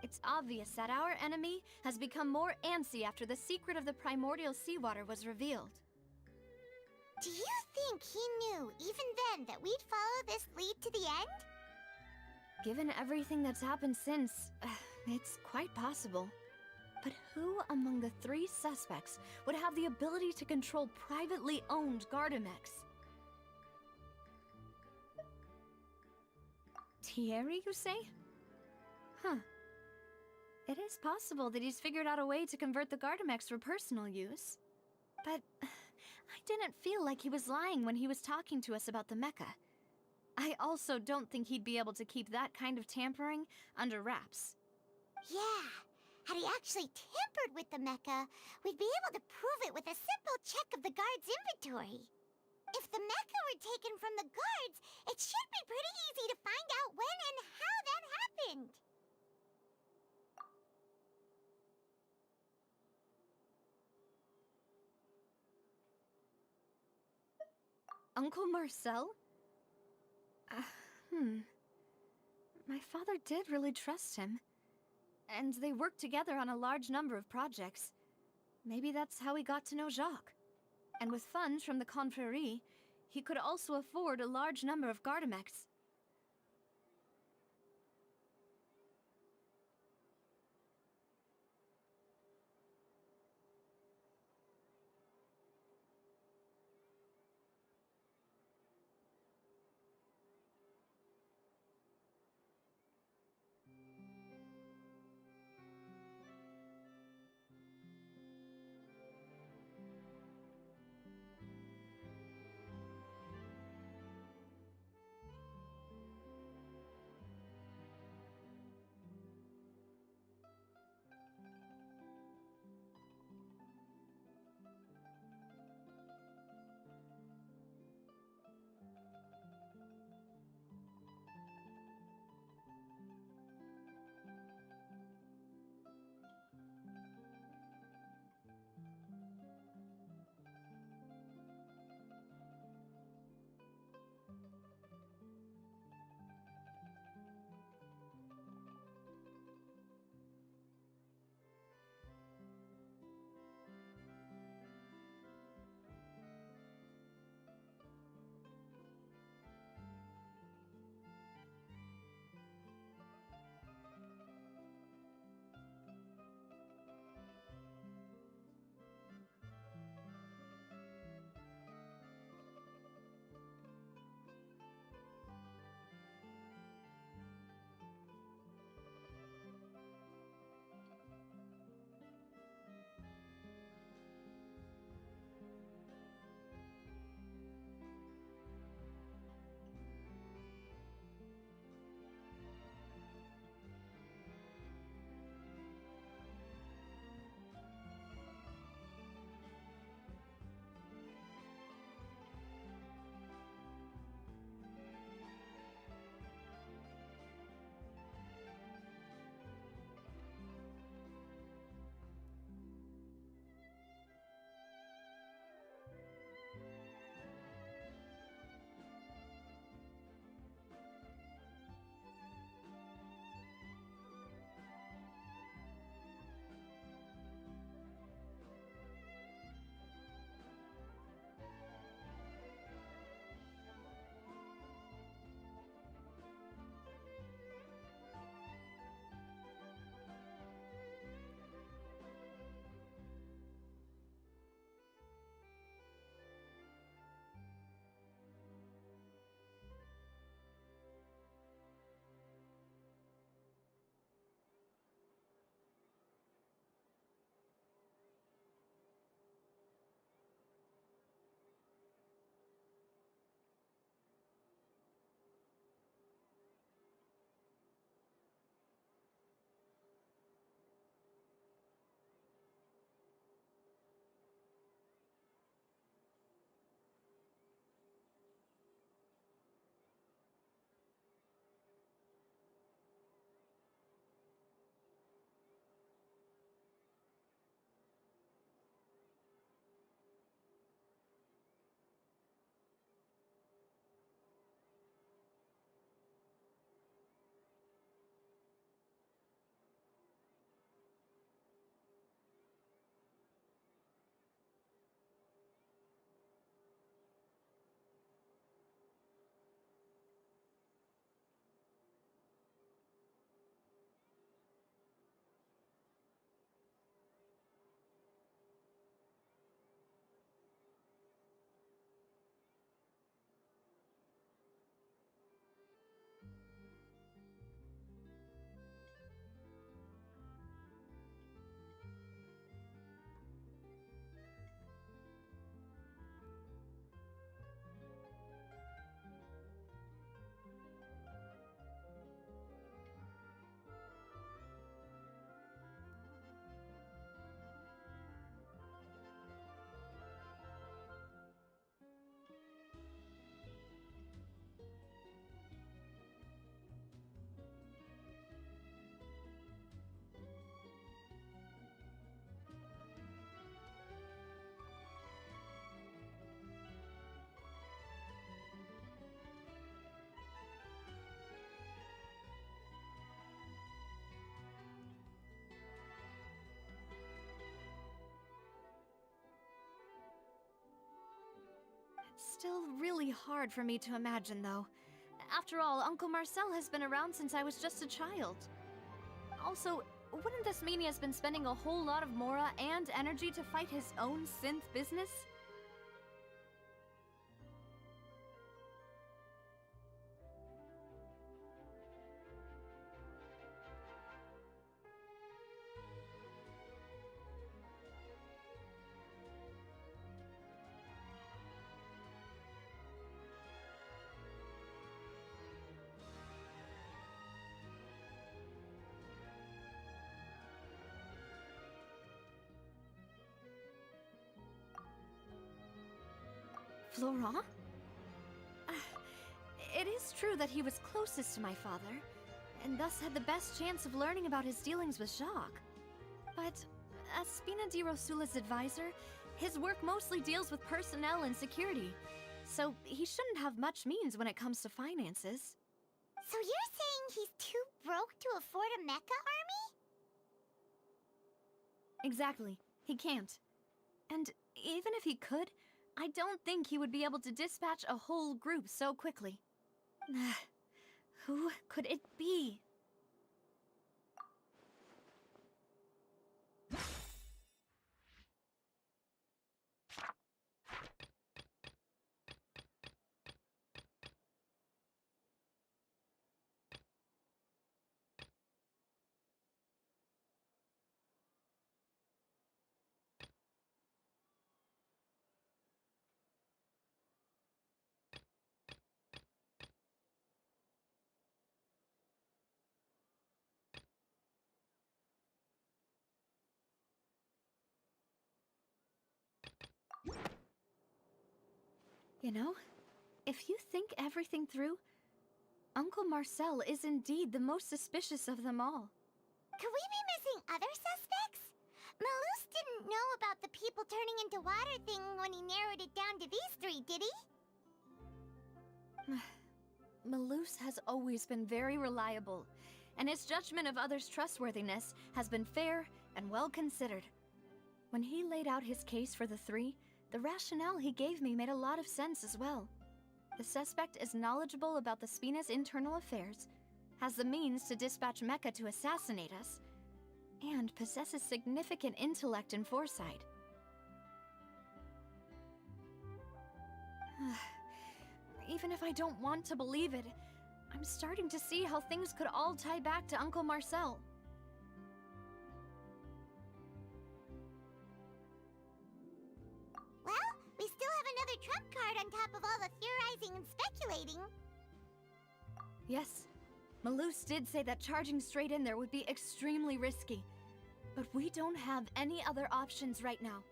It's obvious that our enemy has become more antsy after the secret of the primordial seawater was revealed. Do you think he knew, even then, that we'd follow this lead to the end? Given everything that's happened since, it's quite possible. But who among the 3 suspects would have the ability to control privately owned Gardamex? Thierry, you say? Huh. It is possible that he's figured out a way to convert the Gardamex for personal use. But I didn't feel like he was lying when he was talking to us about the mecha. I also don't think he'd be able to keep that kind of tampering under wraps. Yeah. Had he actually tampered with the mecha, we'd be able to prove it with a simple check of the guard's inventory. If the mecha were taken from the guards, it should be pretty easy to find out when and how that happened. Uncle Marcel? My father did really trust him. And they worked together on a large number of projects. Maybe that's how he got to know Jacques. And with funds from the Confrérie, he could also afford a large number of Gardamex. still really hard for me to imagine, though. After all, Uncle Marcel has been around since I was just a child. Also, wouldn't this mean he has been spending a whole lot of mora and energy to fight his own synth business? Florent? It is true that he was closest to my father, and thus had the best chance of learning about his dealings with Jacques. But as Spina di Rosula's advisor, his work mostly deals with personnel and security, so he shouldn't have much means when it comes to finances. So you're saying he's too broke to afford a mecha army? Exactly. He can't. And even if he could, I don't think he would be able to dispatch a whole group so quickly. Who could it be? You know, if you think everything through, Uncle Marcel is indeed the most suspicious of them all. Could we be missing other suspects? Malus didn't know about the people turning into water thing when he narrowed it down to these three, did he? Malus has always been very reliable, and his judgment of others' trustworthiness has been fair and well considered. When he laid out his case for the three, the rationale he gave me made a lot of sense as well. The suspect is knowledgeable about the Spina's internal affairs, has the means to dispatch Mecha to assassinate us, and possesses significant intellect and foresight. Even if I don't want to believe it, I'm starting to see how things could all tie back to Uncle Marcel. Well, we still have another trump card on top of all the theorizing and speculating. Yes, Malus did say that charging straight in there would be extremely risky, but we don't have any other options right now.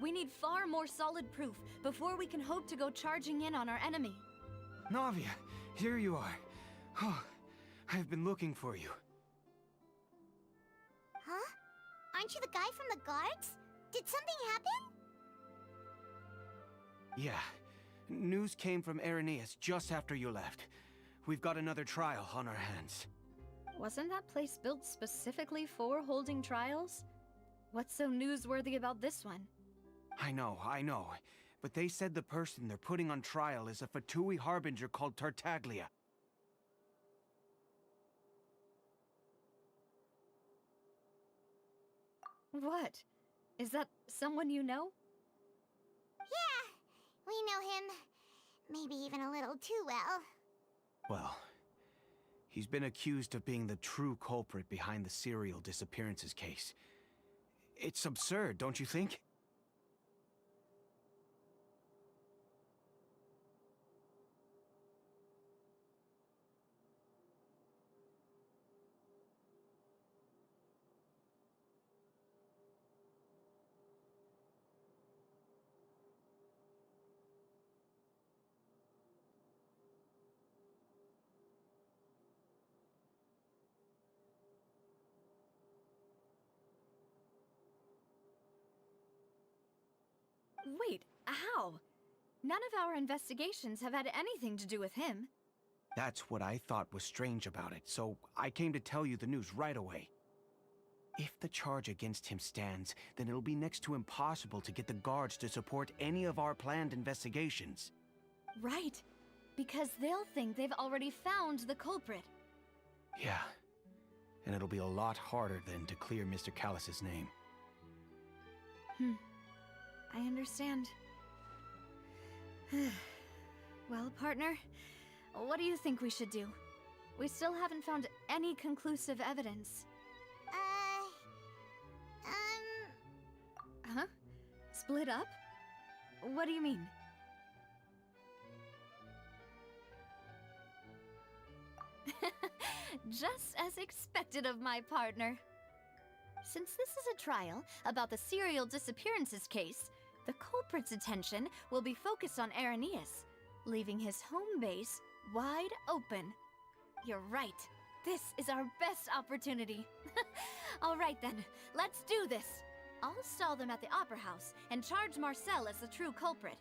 We need far more solid proof before we can hope to go charging in on our enemy. Navia, here you are. Oh, I've been looking for you. Huh? Aren't you the guy from the guards? Did something happen? Yeah. News came from Irenaeus just after you left. We've got another trial on our hands. Wasn't that place built specifically for holding trials? What's so newsworthy about this one? I know. But they said the person they're putting on trial is a Fatui harbinger called Tartaglia. What? Is that someone you know? Yeah, we know him. Maybe even a little too well. Well, he's been accused of being the true culprit behind the serial disappearances case. It's absurd, don't you think? Wait, how? None of our investigations have had anything to do with him. That's what I thought was strange about it, so I came to tell you the news right away. If the charge against him stands, then it'll be next to impossible to get the guards to support any of our planned investigations. Right. Because they'll think they've already found the culprit. Yeah. And it'll be a lot harder then to clear Mr. Callus's name. I understand. Well, partner, what do you think we should do? We still haven't found any conclusive evidence. Huh? Split up? What do you mean? Just as expected of my partner. Since this is a trial about the serial disappearances case, the culprit's attention will be focused on Irenaeus, leaving his home base wide open. You're right. This is our best opportunity. All right then, let's do this. I'll stall them at the Opera House and charge Marcel as the true culprit.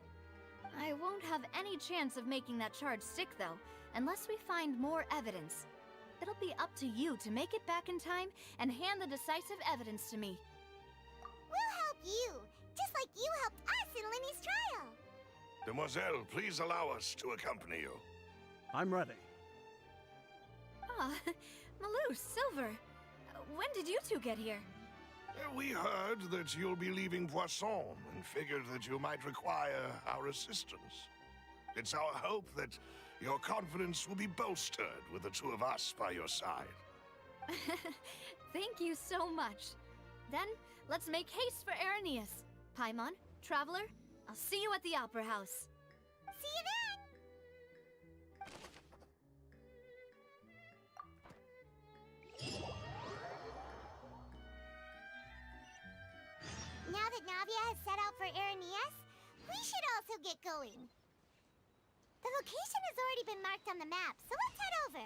I won't have any chance of making that charge stick, though, unless we find more evidence. It'll be up to you to make it back in time and hand the decisive evidence to me. We'll help you, just like you helped us in Linny's trial. Demoiselle, please allow us to accompany you. I'm ready. Ah, Malou, Silver. When did you two get here? We heard that you'll be leaving Poisson and figured that you might require our assistance. It's our hope that your confidence will be bolstered with the two of us by your side. Thank you so much. Then, let's make haste for Irenaeus. Paimon, Traveler, I'll see you at the Opera House. See you then! Now that Navia has set out for Irenaeus, we should also get going. The location has already been marked on the map, so let's head over.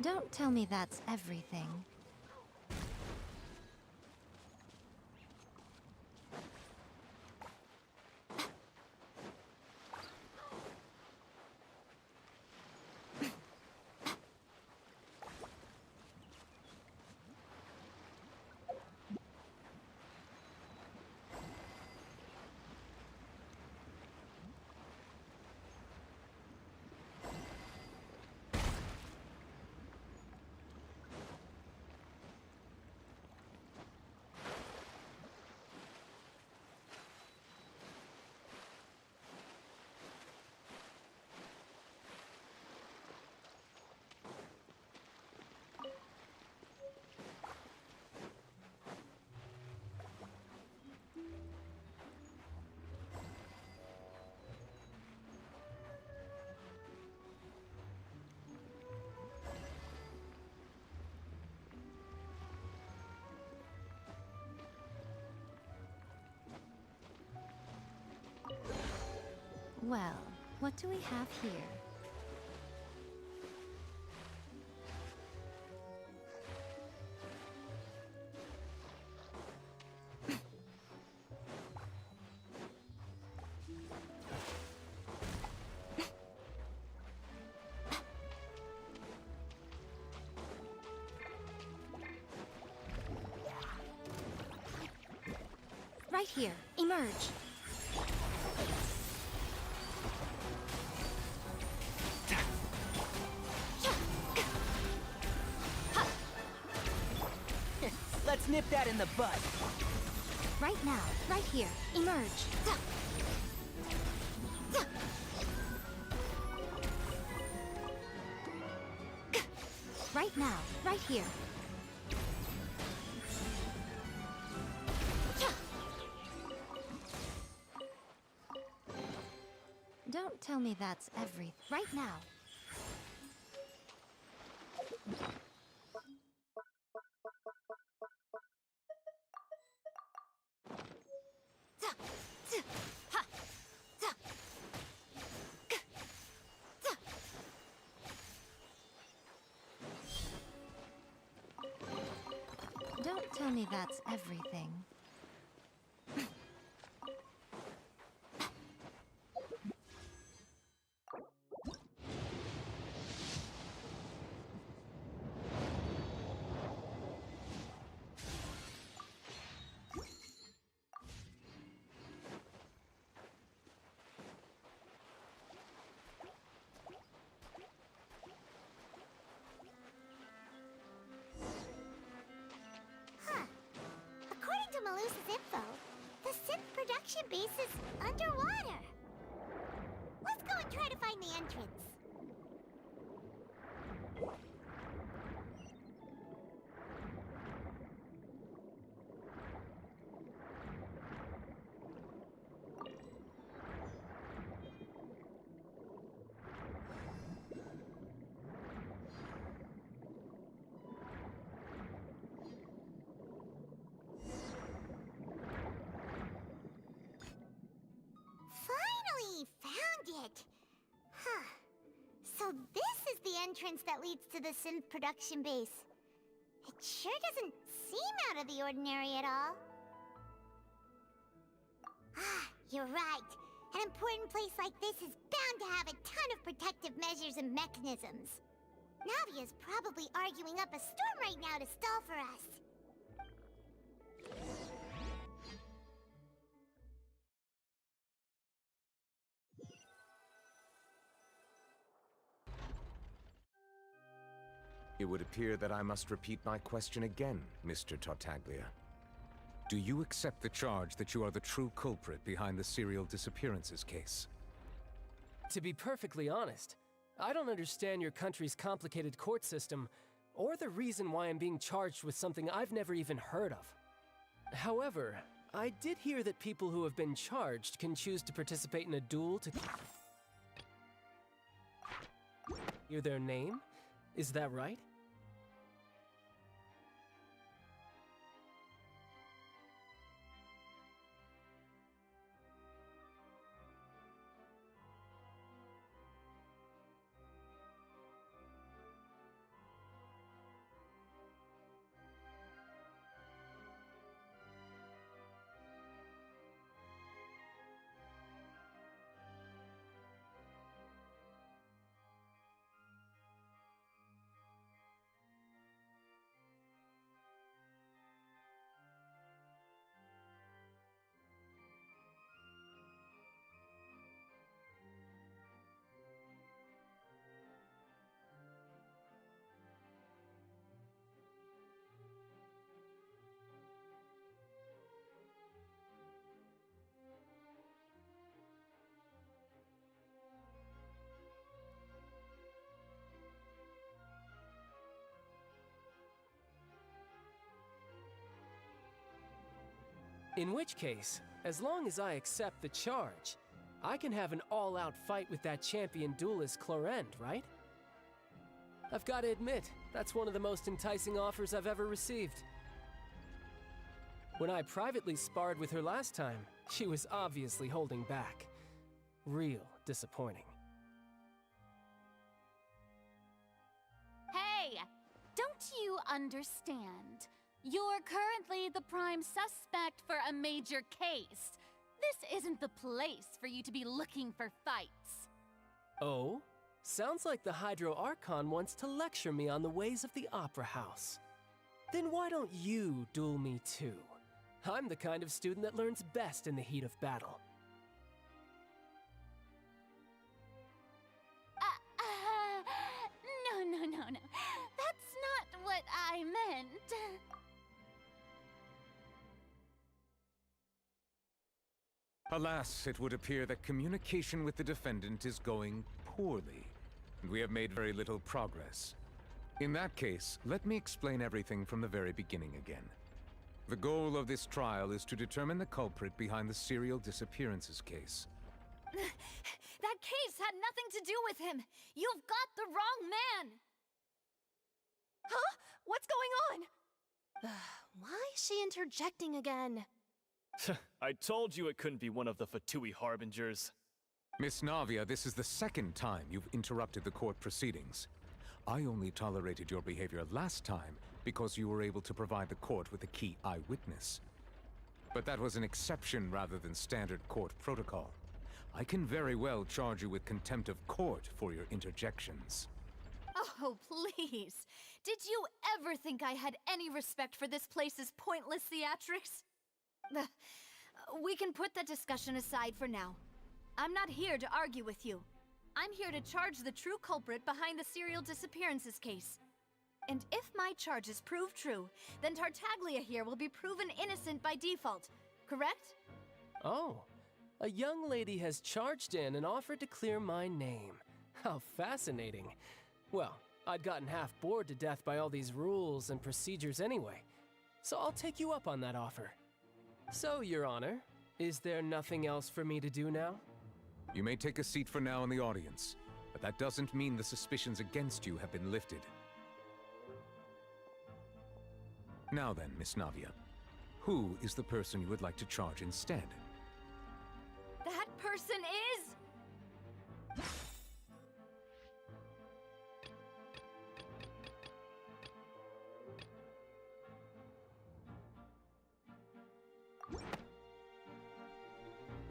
Don't tell me that's everything. Well, what do we have here? right here. Emerge. Let's nip that in the bud. Right now, right here. Emerge. Right now, right here. Don't tell me that's everything. Right now. Don't tell me that's everything. According to Malusa's info, the synth production base is underwater. Let's go and try to find the entrance. Finally found it! Huh. So this is the entrance that leads to the synth production base. It sure doesn't seem out of the ordinary at all. Ah, you're right. An important place like this is bound to have a ton of protective measures and mechanisms. Navia's probably arguing up a storm right now to stall for us. It would appear that I must repeat my question again, Mr. Tartaglia. Do you accept the charge that you are the true culprit behind the serial disappearances case? To be perfectly honest, I don't understand your country's complicated court system, or the reason why I'm being charged with something I've never even heard of. However, I did hear that people who have been charged can choose to participate in a duel to hear their name. Is that right? In which case, as long as I accept the charge, I can have an all-out fight with that champion duelist Clorend, right? I've got to admit, that's one of the most enticing offers I've ever received. When I privately sparred with her last time, she was obviously holding back. Real disappointing. Hey! Don't you understand? You're currently the prime suspect for a major case. This isn't the place for you to be looking for fights. Oh? Sounds like the Hydro Archon wants to lecture me on the ways of the Opera House. Then why don't you duel me too? I'm the kind of student that learns best in the heat of battle. No. That's not what I meant. Alas, it would appear that communication with the defendant is going poorly, and we have made very little progress. In that case, let me explain everything from the very beginning again. The goal of this trial is to determine the culprit behind the serial disappearances case. That case had nothing to do with him! You've got the wrong man! Huh? What's going on? Why is she interjecting again? I told you it couldn't be one of the Fatui Harbingers. Miss Navia, this is the second time you've interrupted the court proceedings. I only tolerated your behavior last time because you were able to provide the court with a key eyewitness. But that was an exception rather than standard court protocol. I can very well charge you with contempt of court for your interjections. Oh, please. Did you ever think I had any respect for this place's pointless theatrics? We can put that discussion aside for now. I'm not here to argue with you. I'm here to charge the true culprit behind the serial disappearances case. And if my charges prove true, then Tartaglia here will be proven innocent by default, correct? Oh, a young lady has charged in and offered to clear my name. How fascinating. Well, I'd gotten half bored to death by all these rules and procedures anyway, so I'll take you up on that offer. So, Your Honor, is there nothing else for me to do now? You may take a seat for now in the audience, but that doesn't mean the suspicions against you have been lifted. Now then, Miss Navia, who is the person you would like to charge instead? That person is...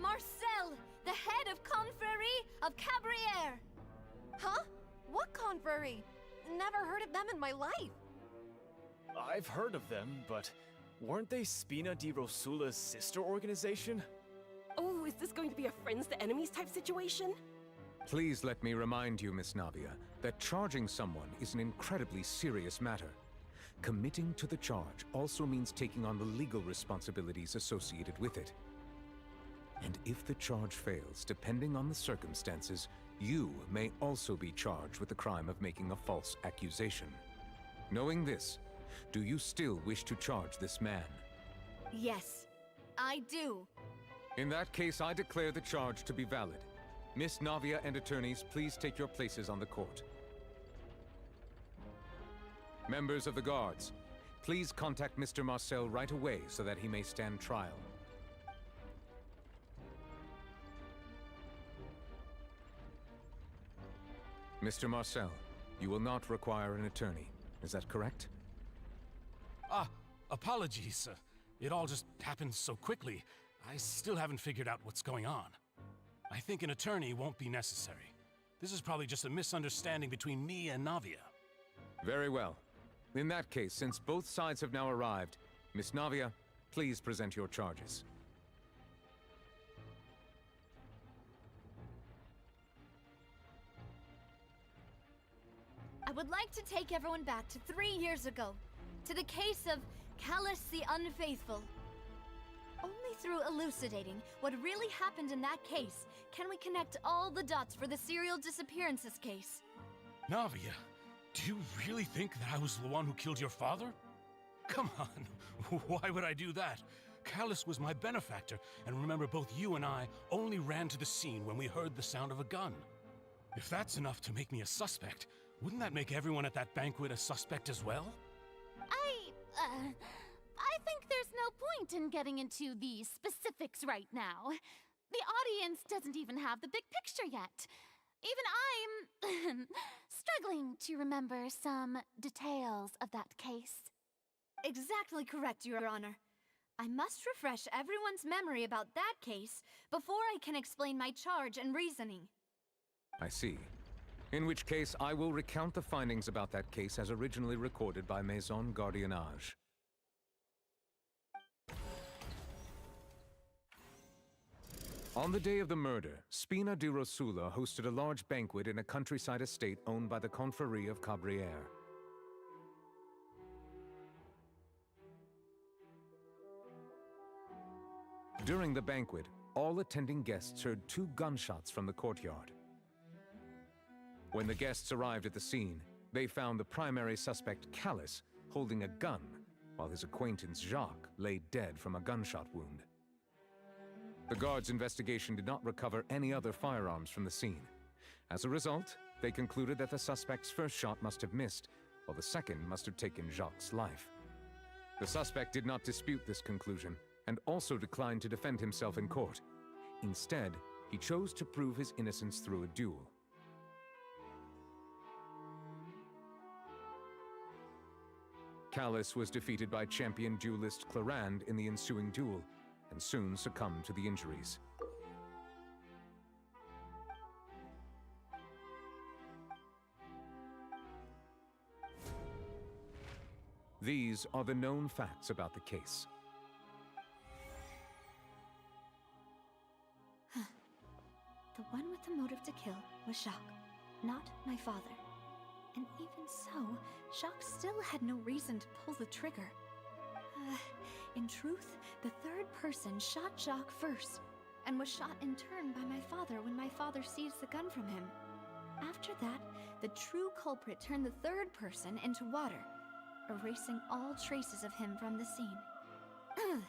Marcel, the head of Confrérie of Cabrières! Huh? What confrérie? Never heard of them in my life. I've heard of them, but weren't they Spina di Rosula's sister organization? Oh, is this going to be a friends to enemies type situation? Please let me remind you, Miss Navia, that charging someone is an incredibly serious matter. Committing to the charge also means taking on the legal responsibilities associated with it. And if the charge fails, depending on the circumstances, you may also be charged with the crime of making a false accusation. Knowing this, do you still wish to charge this man? Yes, I do. In that case, I declare the charge to be valid. Miss Navia and attorneys, please take your places on the court. Members of the guards, please contact Mr. Marcel right away so that he may stand trial. Mr. Marcel, you will not require an attorney. Is that correct? Apologies. It all just happened so quickly. I still haven't figured out what's going on. I think an attorney won't be necessary. This is probably just a misunderstanding between me and Navia. Very well. In that case, since both sides have now arrived, Miss Navia, please present your charges. I would like to take everyone back to 3 years ago, to the case of Callus the Unfaithful. Only through elucidating what really happened in that case can we connect all the dots for the serial disappearances case. Navia, do you really think that I was the one who killed your father? Come on, why would I do that? Callus was my benefactor, and remember both you and I only ran to the scene when we heard the sound of a gun. If that's enough to make me a suspect, wouldn't that make everyone at that banquet a suspect as well? I think there's no point in getting into the specifics right now. The audience doesn't even have the big picture yet. Even I'm struggling to remember some details of that case. Exactly correct, Your Honor. I must refresh everyone's memory about that case before I can explain my charge and reasoning. I see. In which case, I will recount the findings about that case as originally recorded by Maison Gardiennage. On the day of the murder, Spina di Rosula hosted a large banquet in a countryside estate owned by the Confrérie of Cabriere. During the banquet, all attending guests heard 2 gunshots from the courtyard. When the guests arrived at the scene, they found the primary suspect, Callus, holding a gun, while his acquaintance, Jacques, lay dead from a gunshot wound. The guards' investigation did not recover any other firearms from the scene. As a result, they concluded that the suspect's first shot must have missed, while the second must have taken Jacques' life. The suspect did not dispute this conclusion, and also declined to defend himself in court. Instead, he chose to prove his innocence through a duel. Callus was defeated by champion duelist Clarand in the ensuing duel, and soon succumbed to the injuries. These are the known facts about the case. The one with the motive to kill was Jacques, not my father. And even so, Jacques still had no reason to pull the trigger. In truth, the third person shot Jacques first, and was shot in turn by my father when my father seized the gun from him. After that, the true culprit turned the third person into water, erasing all traces of him from the scene.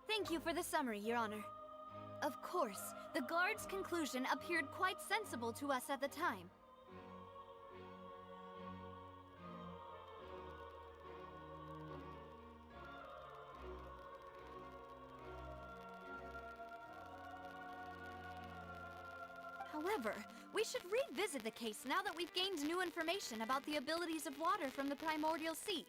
Thank you for the summary, Your Honor. Of course, the guard's conclusion appeared quite sensible to us at the time. However, we should revisit the case now that we've gained new information about the abilities of water from the primordial sea.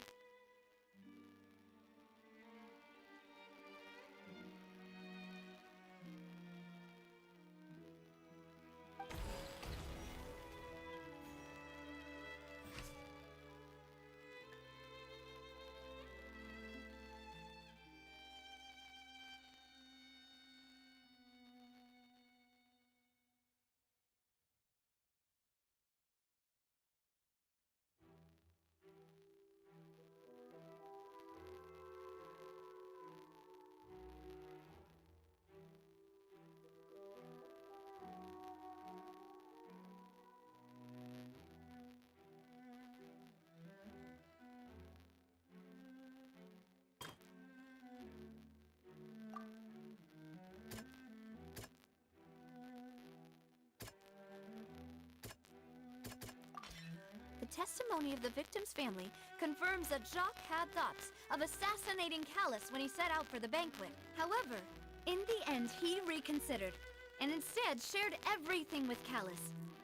The testimony of the victim's family confirms that Jacques had thoughts of assassinating Callus when he set out for the banquet. However, in the end, he reconsidered, and instead shared everything with Callus,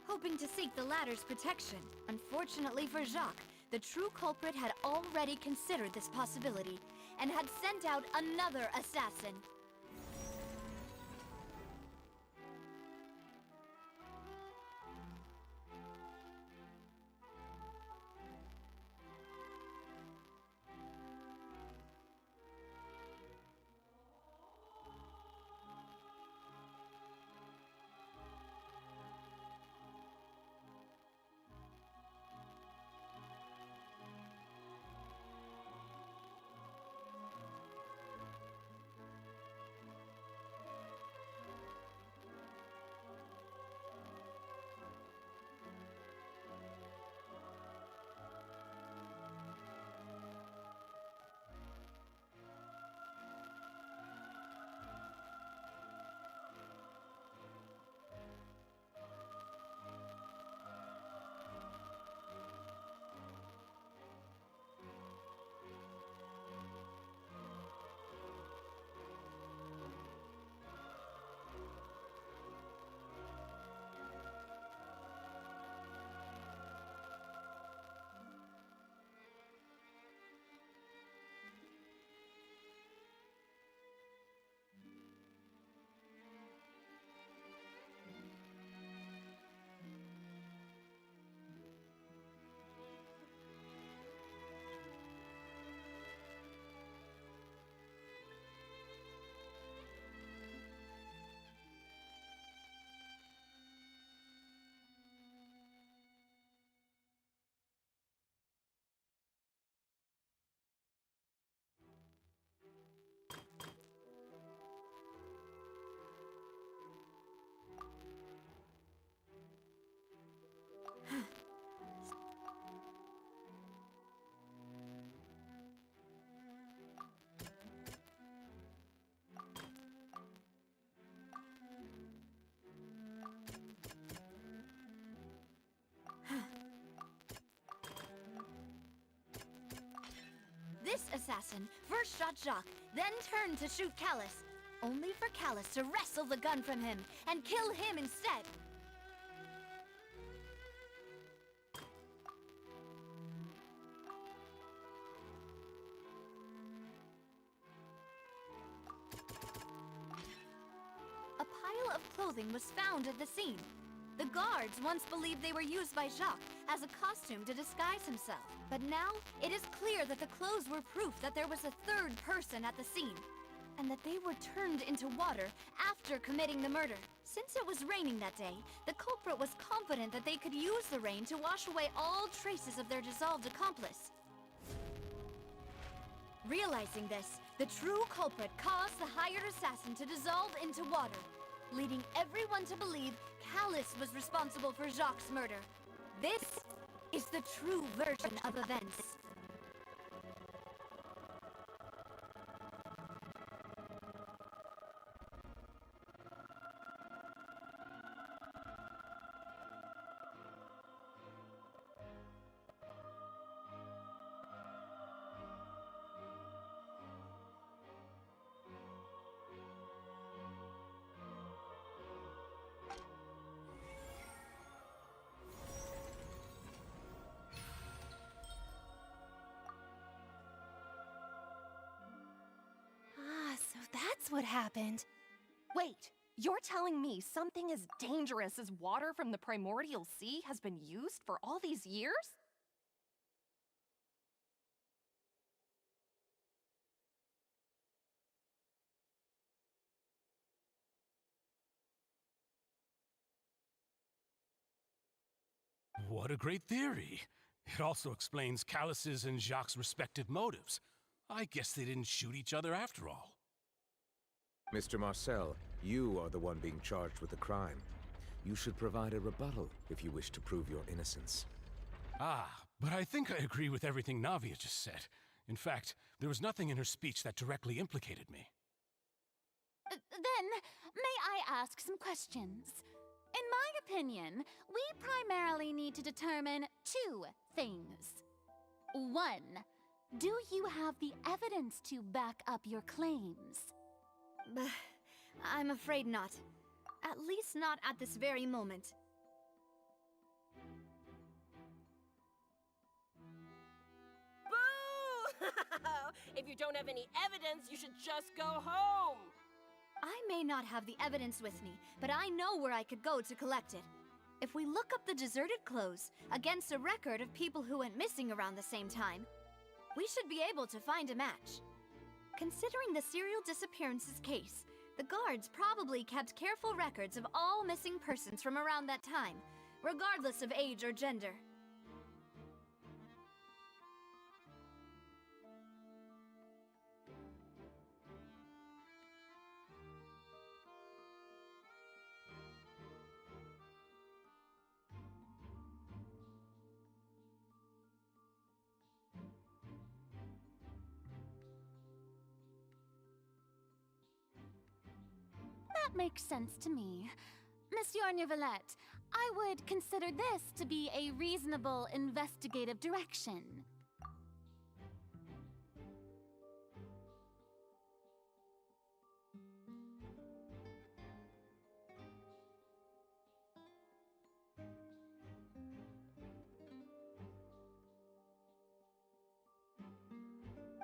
hoping to seek the latter's protection. Unfortunately for Jacques, the true culprit had already considered this possibility, and had sent out another assassin. first shot Jacques, then turned to shoot Callus, only for Callus to wrestle the gun from him and kill him instead. A pile of clothing was found at the scene. The guards once believed they were used by Jacques as a costume to disguise himself. But now, it is clear that the clothes were proof that there was a third person at the scene, and that they were turned into water after committing the murder. Since it was raining that day, the culprit was confident that they could use the rain to wash away all traces of their dissolved accomplice. Realizing this, the true culprit caused the hired assassin to dissolve into water, leading everyone to believe Callus was responsible for Jacques' murder. This is the true version of events. So that's what happened. Wait, you're telling me something as dangerous as water from the primordial sea has been used for all these years? What a great theory. It also explains Callus's and Jacques' respective motives. I guess they didn't shoot each other after all. Mr. Marcel, you are the one being charged with the crime. You should provide a rebuttal if you wish to prove your innocence. Ah, but I think I agree with everything Navia just said. In fact, there was nothing in her speech that directly implicated me. Then, may I ask some questions? In my opinion, we primarily need to determine two things. One, do you have the evidence to back up your claims? I'm afraid not. At least not at this very moment. Boo! If you don't have any evidence, you should just go home! I may not have the evidence with me, but I know where I could go to collect it. If we look up the deserted clothes against a record of people who went missing around the same time, we should be able to find a match. Considering the serial disappearances case, the guards probably kept careful records of all missing persons from around that time, regardless of age or gender. That makes sense to me. Monsieur Neuvillette, I would consider this to be a reasonable investigative direction.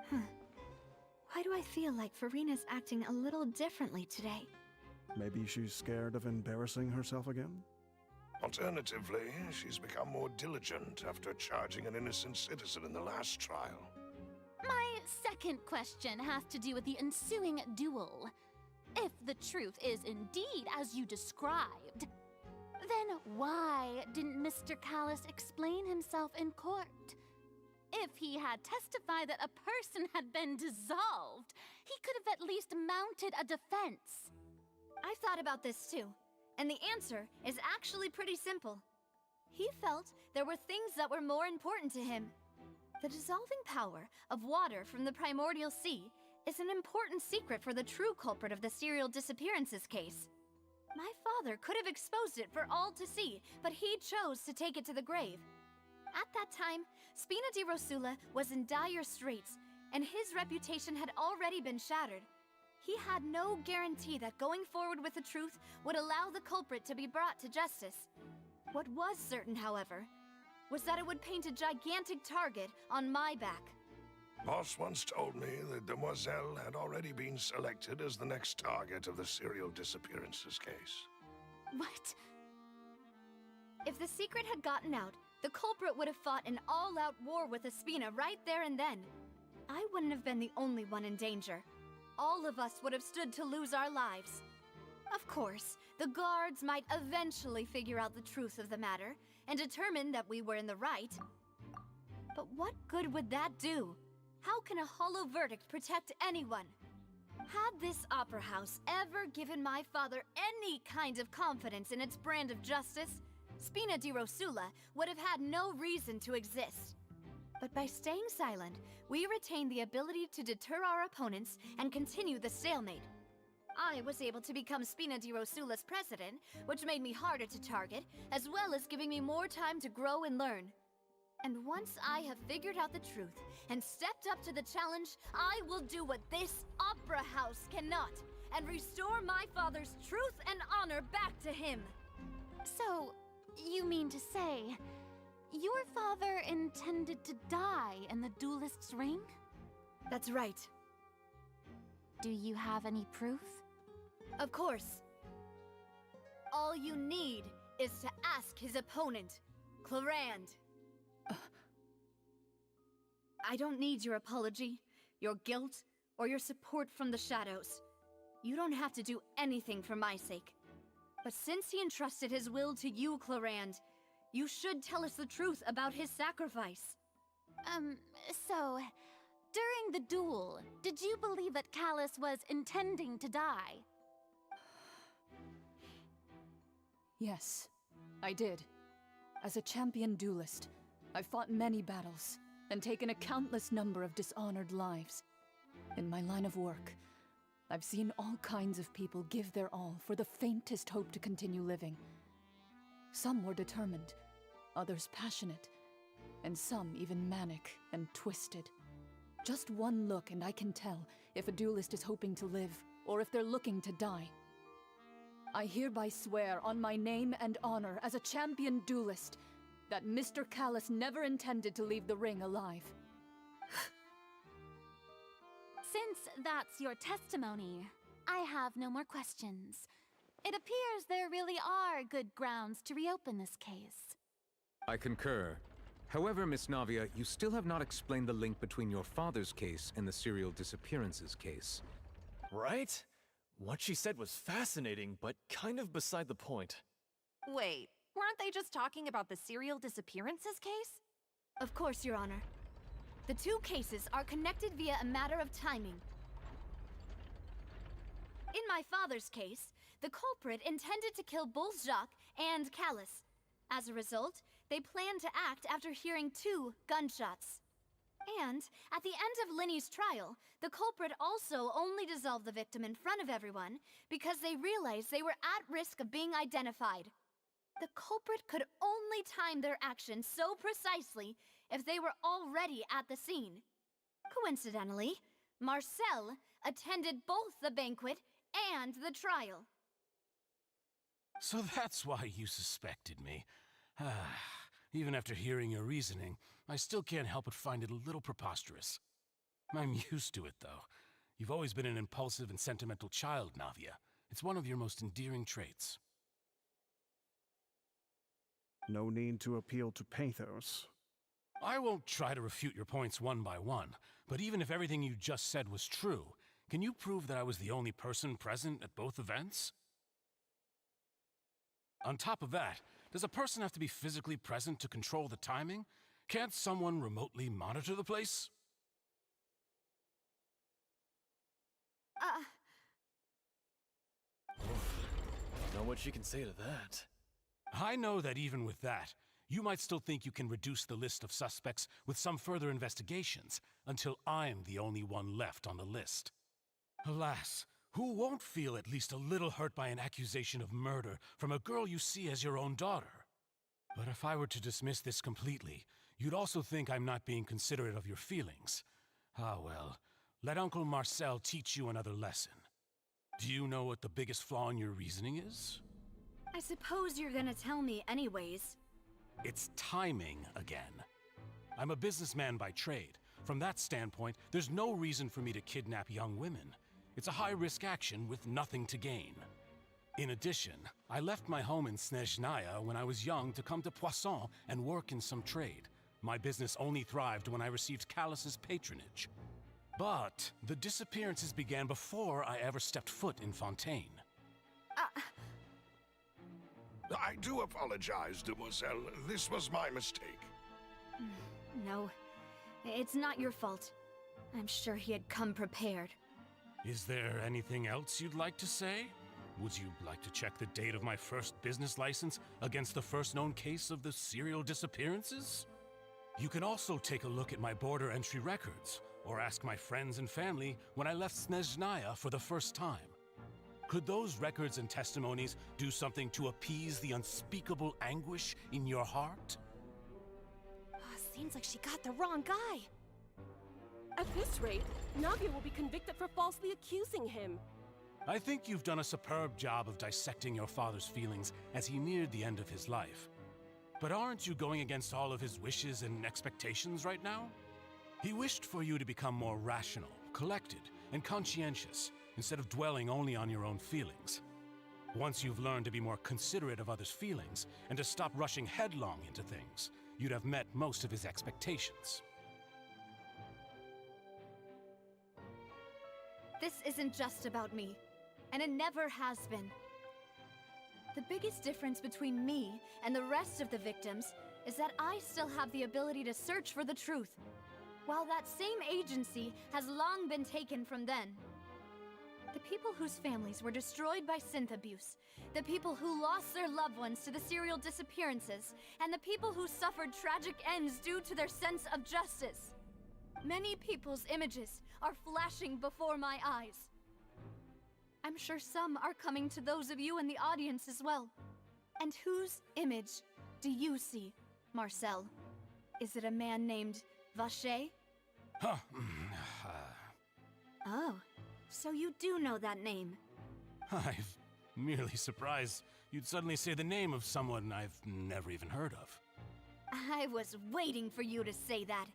Why do I feel like Farina's acting a little differently today? Maybe she's scared of embarrassing herself again? Alternatively, she's become more diligent after charging an innocent citizen in the last trial. My second question has to do with the ensuing duel. If the truth is indeed as you described, then why didn't Mr. Callus explain himself in court? If he had testified that a person had been dissolved, he could have at least mounted a defense. I've thought about this too, and the answer is actually pretty simple. He felt there were things that were more important to him. The dissolving power of water from the primordial sea is an important secret for the true culprit of the serial disappearances case. My father could have exposed it for all to see, but he chose to take it to the grave. At that time, Spina di Rosula was in dire straits, and his reputation had already been shattered. He had no guarantee that going forward with the truth would allow the culprit to be brought to justice. What was certain, however, was that it would paint a gigantic target on my back. Boss once told me that Demoiselle had already been selected as the next target of the serial disappearances case. What? If the secret had gotten out, the culprit would have fought an all-out war with Espina right there and then. I wouldn't have been the only one in danger. All of us would have stood to lose our lives. Of course, the guards might eventually figure out the truth of the matter and determine that we were in the right. But what good would that do? How can a hollow verdict protect anyone? Had this opera house ever given my father any kind of confidence in its brand of justice, Spina di Rosula would have had no reason to exist. But by staying silent, we retain the ability to deter our opponents and continue the stalemate. I was able to become Spina di Rosula's president, which made me harder to target, as well as giving me more time to grow and learn. And once I have figured out the truth and stepped up to the challenge, I will do what this opera house cannot, and restore my father's truth and honor back to him. So, you mean to say, your father intended to die in the duelist's ring? That's right. Do you have any proof? Of course. All you need is to ask his opponent, Clarand. I don't need your apology, your guilt, or your support from the shadows. You don't have to do anything for my sake. But since he entrusted his will to you, Clarand, you should tell us the truth about his sacrifice. So, during the duel, did you believe that Callus was intending to die? Yes, I did. As a champion duelist, I've fought many battles and taken a countless number of dishonored lives. In my line of work, I've seen all kinds of people give their all for the faintest hope to continue living. Some were determined, others passionate, and some even manic and twisted. Just one look and I can tell if a duelist is hoping to live or if they're looking to die. I hereby swear on my name and honor as a champion duelist that Mr. Callus never intended to leave the ring alive. Since that's your testimony, I have no more questions. It appears there really are good grounds to reopen this case. I concur. However, Miss Navia, you still have not explained the link between your father's case and the serial disappearances case. Right? What she said was fascinating, but kind of beside the point. Wait, weren't they just talking about the serial disappearances case? Of course, Your Honor. The two cases are connected via a matter of timing. In my father's case, the culprit intended to kill both Jacques and Callus. As a result, they planned to act after hearing 2 gunshots. And at the end of Linny's trial, the culprit also only dissolved the victim in front of everyone because they realized they were at risk of being identified. The culprit could only time their actions so precisely if they were already at the scene. Coincidentally, Marcel attended both the banquet and the trial. So that's why you suspected me. Even after hearing your reasoning, I still can't help but find it a little preposterous. I'm used to it, though. You've always been an impulsive and sentimental child, Navia. It's one of your most endearing traits. No need to appeal to pathos. I won't try to refute your points one by one, but even if everything you just said was true, can you prove that I was the only person present at both events? On top of that, does a person have to be physically present to control the timing? Can't someone remotely monitor the place? Don't know what she can say to that. I know that even with that, you might still think you can reduce the list of suspects with some further investigations, until I'm the only one left on the list. Alas, who won't feel at least a little hurt by an accusation of murder from a girl you see as your own daughter? But if I were to dismiss this completely, you'd also think I'm not being considerate of your feelings. Ah well, let Uncle Marcel teach you another lesson. Do you know what the biggest flaw in your reasoning is? I suppose you're gonna tell me anyways. It's timing again. I'm a businessman by trade. From that standpoint, there's no reason for me to kidnap young women. It's a high-risk action with nothing to gain. In addition, I left my home in Snezhnaya when I was young to come to Poisson and work in some trade. My business only thrived when I received Callus's patronage. But the disappearances began before I ever stepped foot in Fontaine. I do apologize, demoiselle. This was my mistake. No, it's not your fault. I'm sure he had come prepared. Is there anything else you'd like to say? Would you like to check the date of my first business license against the first known case of the serial disappearances? You can also take a look at my border entry records, or ask my friends and family when I left Snezhnaya for the first time. Could those records and testimonies do something to appease the unspeakable anguish in your heart? Seems like she got the wrong guy. At this rate, Navia will be convicted for falsely accusing him. I think you've done a superb job of dissecting your father's feelings as he neared the end of his life. But aren't you going against all of his wishes and expectations right now? He wished for you to become more rational, collected, and conscientious, instead of dwelling only on your own feelings. Once you've learned to be more considerate of others' feelings, and to stop rushing headlong into things, you'd have met most of his expectations. This isn't just about me, and it never has been. The biggest difference between me and the rest of the victims is that I still have the ability to search for the truth, while that same agency has long been taken from them. The people whose families were destroyed by synth abuse, the people who lost their loved ones to the serial disappearances, and the people who suffered tragic ends due to their sense of justice. Many people's images are flashing before my eyes. I'm sure some are coming to those of you in the audience as well. And whose image do you see, Marcel? Is it a man named Vache? Huh. Oh, so you do know that name. I'm merely surprised you'd suddenly say the name of someone I've never even heard of. I was waiting for you to say that.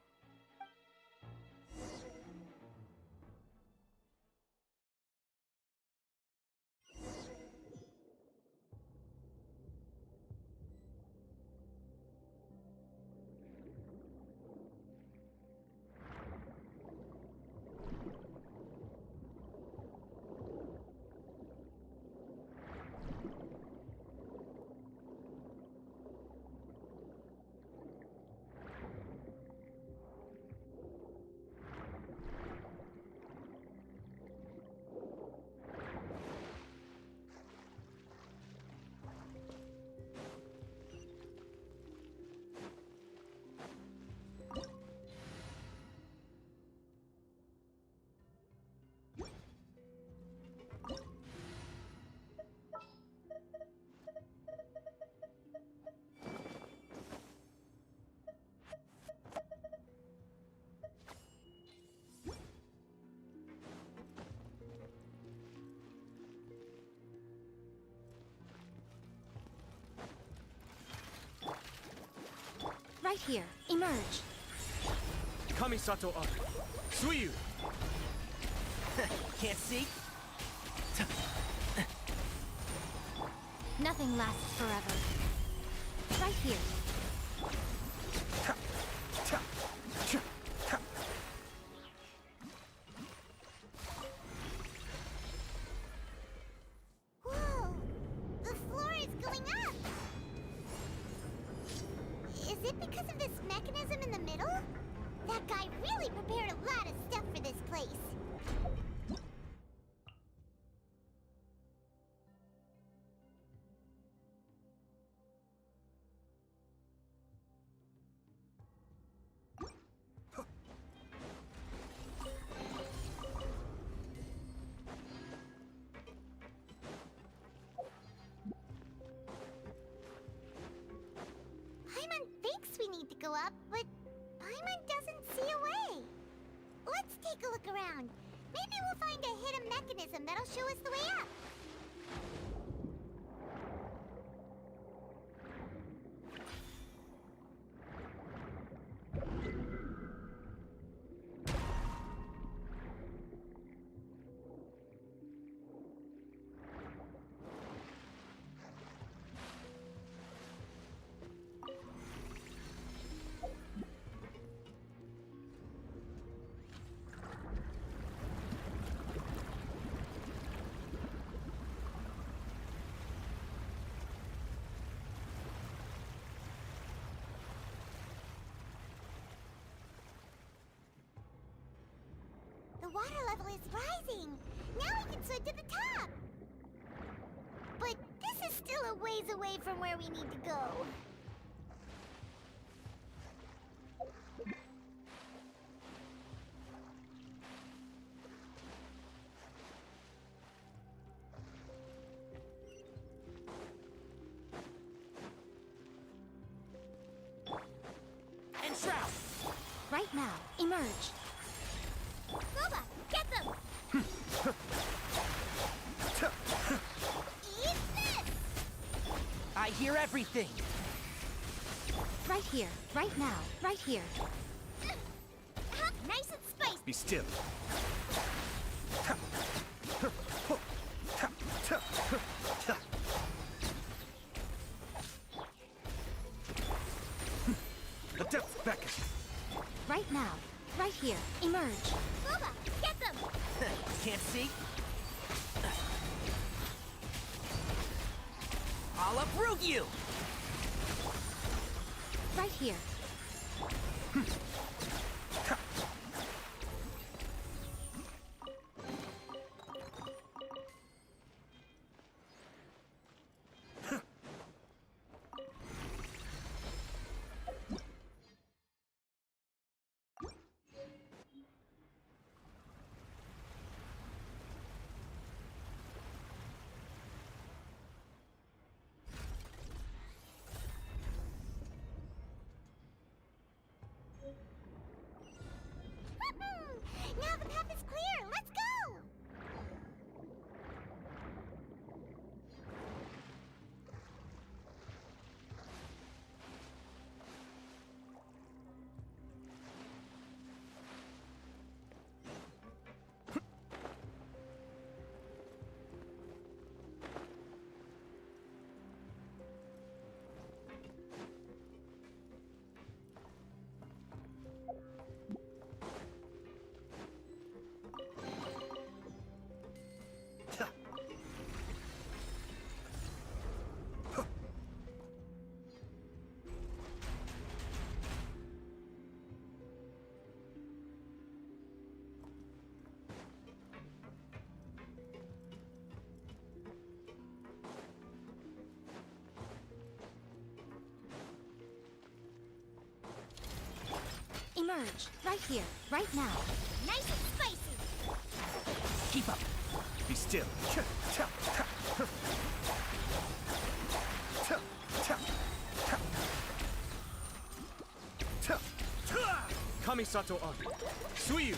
Right here. Emerge. Kamisato up. Suiyu! Can't see? Nothing lasts forever. Right here. Whoa! The floor is going up! Is it because of this mechanism in the middle? That guy really prepared a lot of stuff for this place. Paimon thinks we need to go up, but Paimon doesn't see a way. Let's look around. Maybe we'll find a hidden mechanism that'll show us the way up. The water level is rising. Now we can swim to the top. But this is still a ways away from where we need to go. And shroud! Right now, emerge. Boba, get them! Eat this! I hear everything! Right here, right now, right here. Nice and spicy! Be still. The depth beckons. Right now, right here, emerge. Boba, get them! Can't see? I'll uproot you! Right here. Now the path is clear! Let's go! Emerge, right here, right now. Nice and spicy! Keep up! Be still. Kamisato on. Suiyu!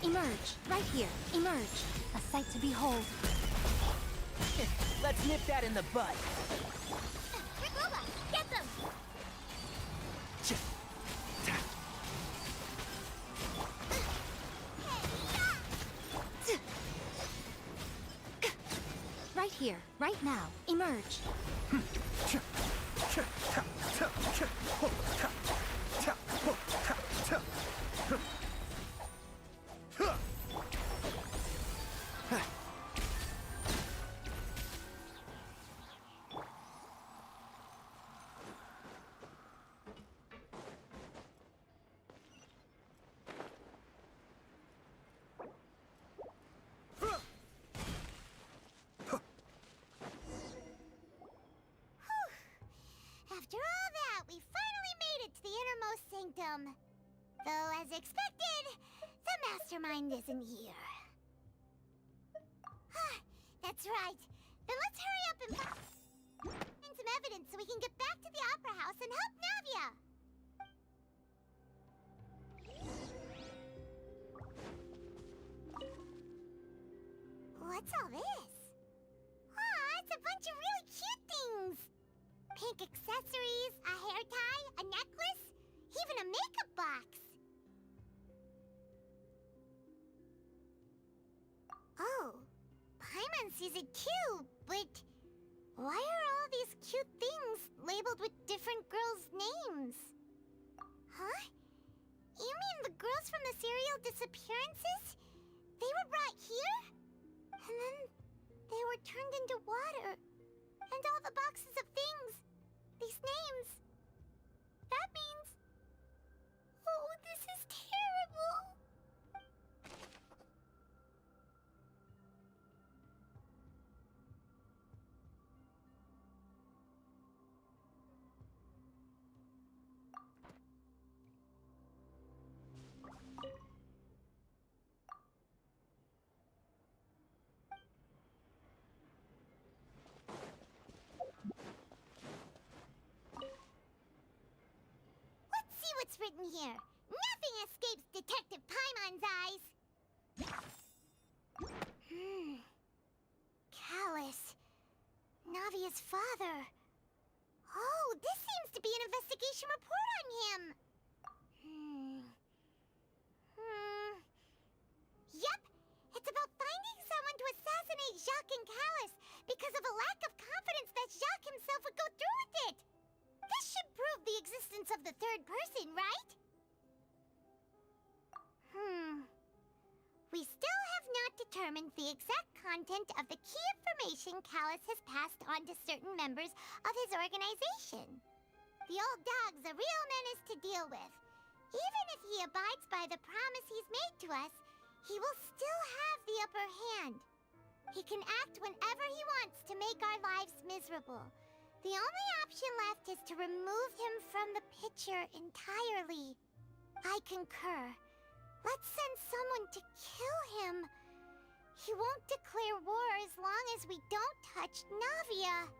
Emerge, right here, emerge. A sight to behold. Let's nip that in the bud! Boba, get them! Right here, right now, emerge. After all that, we finally made it to the innermost sanctum. Though, as expected, the mastermind isn't here. That's right. Then let's hurry up and find some evidence so we can get back to the Opera House and help Navia. What's all this? Aw, it's a bunch of really cute things! Pink accessories, a hair tie, a necklace, even a makeup box! Oh, Paimon sees it too, but why are all these cute things labeled with different girls' names? Huh? You mean the girls from the serial disappearances? They were brought here? And then they were turned into water. And all the boxes of things, these names. That means... Oh, this is terrible! What's written here? Nothing escapes Detective Paimon's eyes! Callus. Navia's father. Oh, this seems to be an investigation report on him! Yep! It's about finding someone to assassinate Jacques and Callus because of a lack of confidence that Jacques himself would go through with it! This should prove the existence of the third person, right? We still have not determined the exact content of the key information Callus has passed on to certain members of his organization. The old dog's a real menace to deal with. Even if he abides by the promise he's made to us, he will still have the upper hand. He can act whenever he wants to make our lives miserable. The only option left is to remove him from the picture entirely. I concur. Let's send someone to kill him. He won't declare war as long as we don't touch Navia.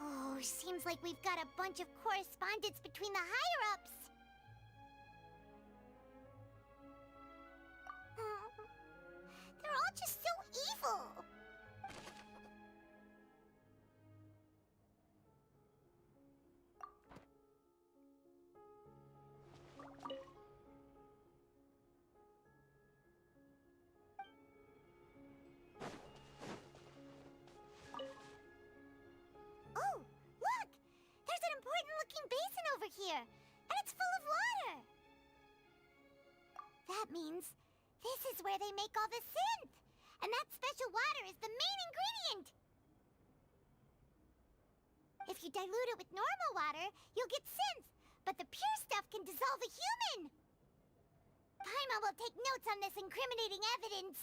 Oh, seems like we've got a bunch of correspondence between the higher-ups. They're all just so evil. Here, and it's full of water. That means this is where they make all the synth, and that special water is the main ingredient. If you dilute it with normal water, you'll get synth, but the pure stuff can dissolve a human. Paimon will take notes on this incriminating evidence.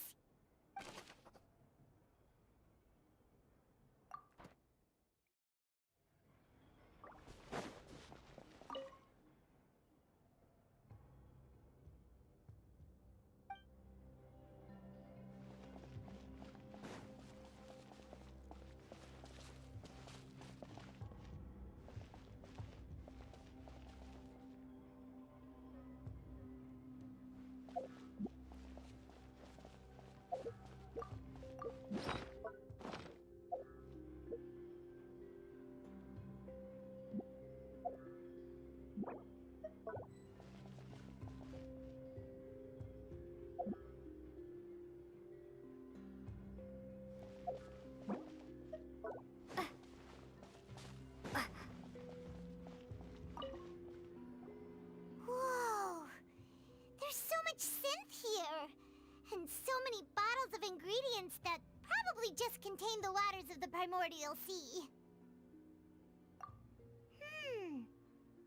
And so many bottles of ingredients that probably just contain the waters of the primordial sea.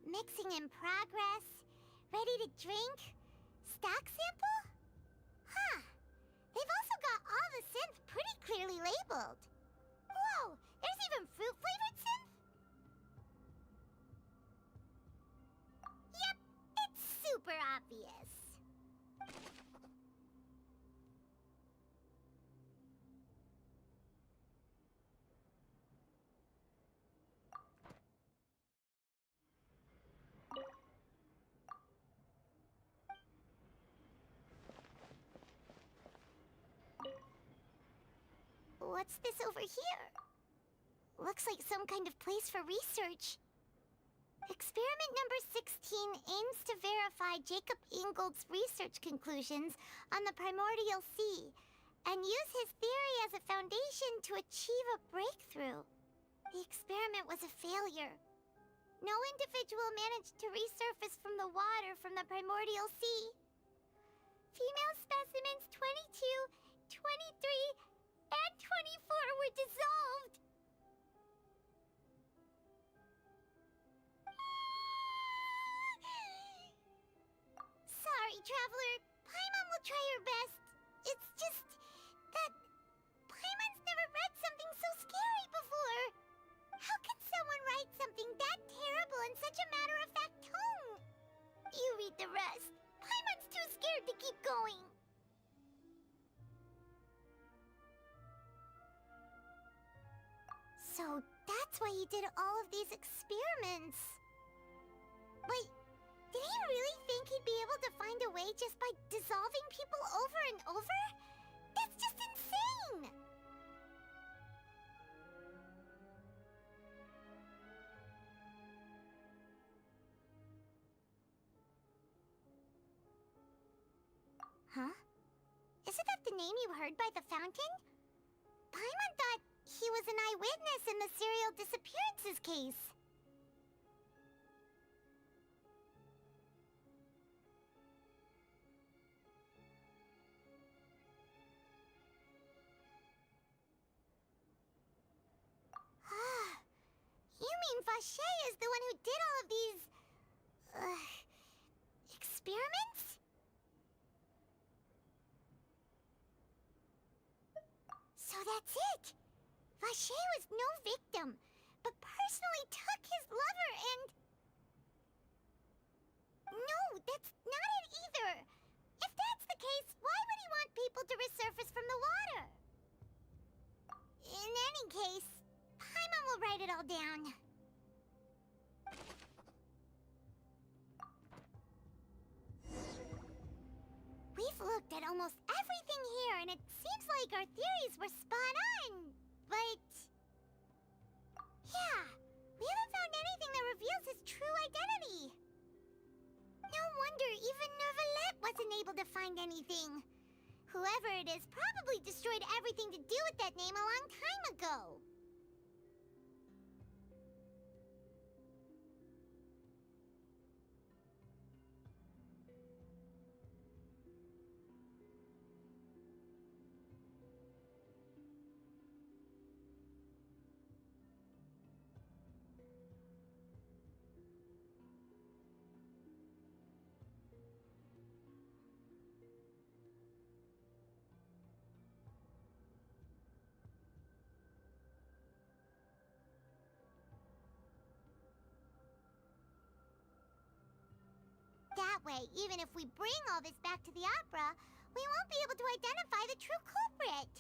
Mixing in progress. Ready to drink? Stock sample? Huh. They've also got all the synth pretty clearly labeled. Whoa, there's even fruit-flavored synth? Yep, it's super obvious. What's this over here? Looks like some kind of place for research. Experiment number 16 aims to verify Jacob Ingold's research conclusions on the primordial sea and use his theory as a foundation to achieve a breakthrough. The experiment was a failure. No individual managed to resurface from the water from the primordial sea. Female specimens 22, 23, and 24 were dissolved. Sorry, Traveler. Paimon will try her best. It's just that Paimon's never read something so scary before. How could someone write something that terrible in such a matter-of-fact tone? You read the rest. Paimon's too scared to keep going. So that's why he did all of these experiments. But did he really think he'd be able to find a way just by dissolving people over and over? That's just insane! Huh? Isn't that the name you heard by the fountain? Paimon thought he was an eyewitness in the serial disappearances case. You mean Vache is the one who did all of these... experiments? So that's it! Vache was no victim, but personally took his lover and... No, that's not it either! If that's the case, why would he want people to resurface from the water? In any case, Paimon will write it all down. We've looked at almost everything here, and it seems like our theories were spot on. But... yeah, we haven't found anything that reveals his true identity. No wonder even Neuvillette wasn't able to find anything. Whoever it is probably destroyed everything to do with that name a long time ago. That way, even if we bring all this back to the opera, we won't be able to identify the true culprit.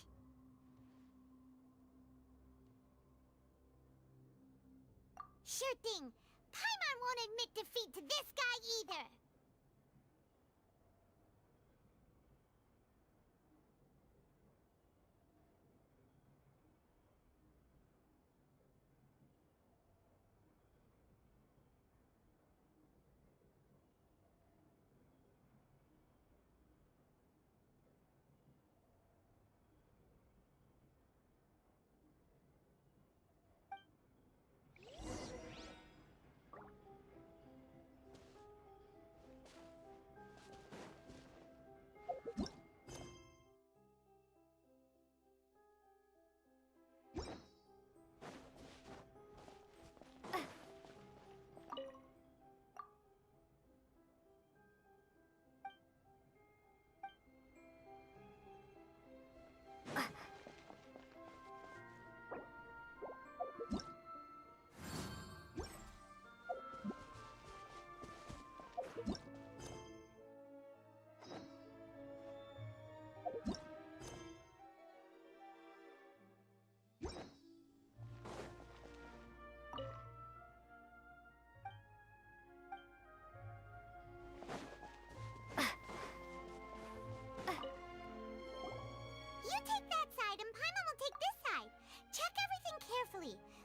Sure thing. Paimon won't admit defeat to this guy either.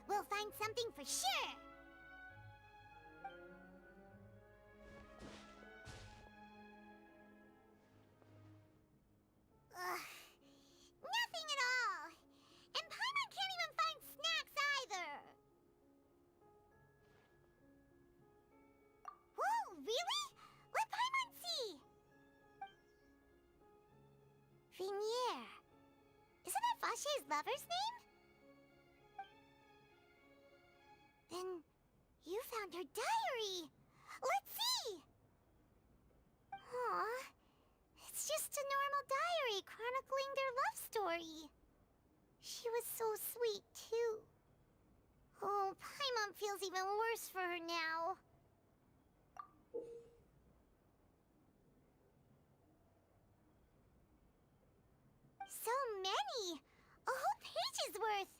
We'll find something for sure! Ugh. Nothing at all! And Paimon can't even find snacks either! Whoa, really? Let Paimon see! Vinier. Isn't that Vache's lover's name? Then you found her diary! Let's see! Aw, it's just a normal diary chronicling their love story. She was so sweet, too. Oh, Paimon feels even worse for her now. So many! A whole page's worth!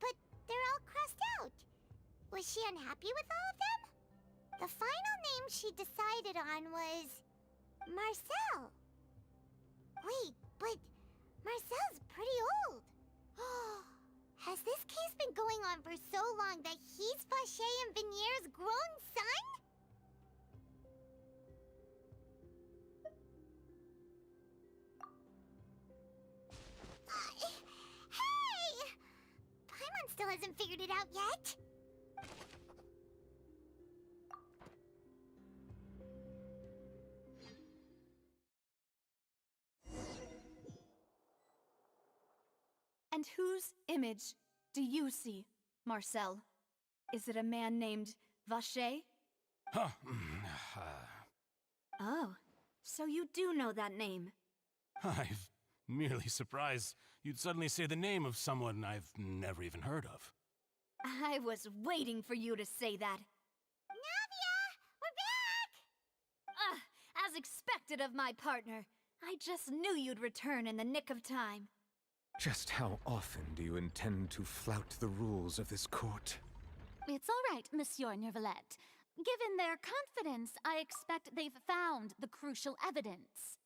But they're all crossed out. Was she unhappy with all of them? The final name she decided on was... Marcel. Wait, but Marcel's pretty old. Has this case been going on for so long that he's Vache and Vinier's grown son? Hey! Paimon still hasn't figured it out yet. And whose image do you see, Marcel? Is it a man named Vache? Huh. Oh, so you do know that name. I'm merely surprised you'd suddenly say the name of someone I've never even heard of. I was waiting for you to say that. Navia! We're back! As expected of my partner. I just knew you'd return in the nick of time. Just how often do you intend to flout the rules of this court? It's all right, Monsieur Nervalette. Given their confidence, I expect they've found the crucial evidence.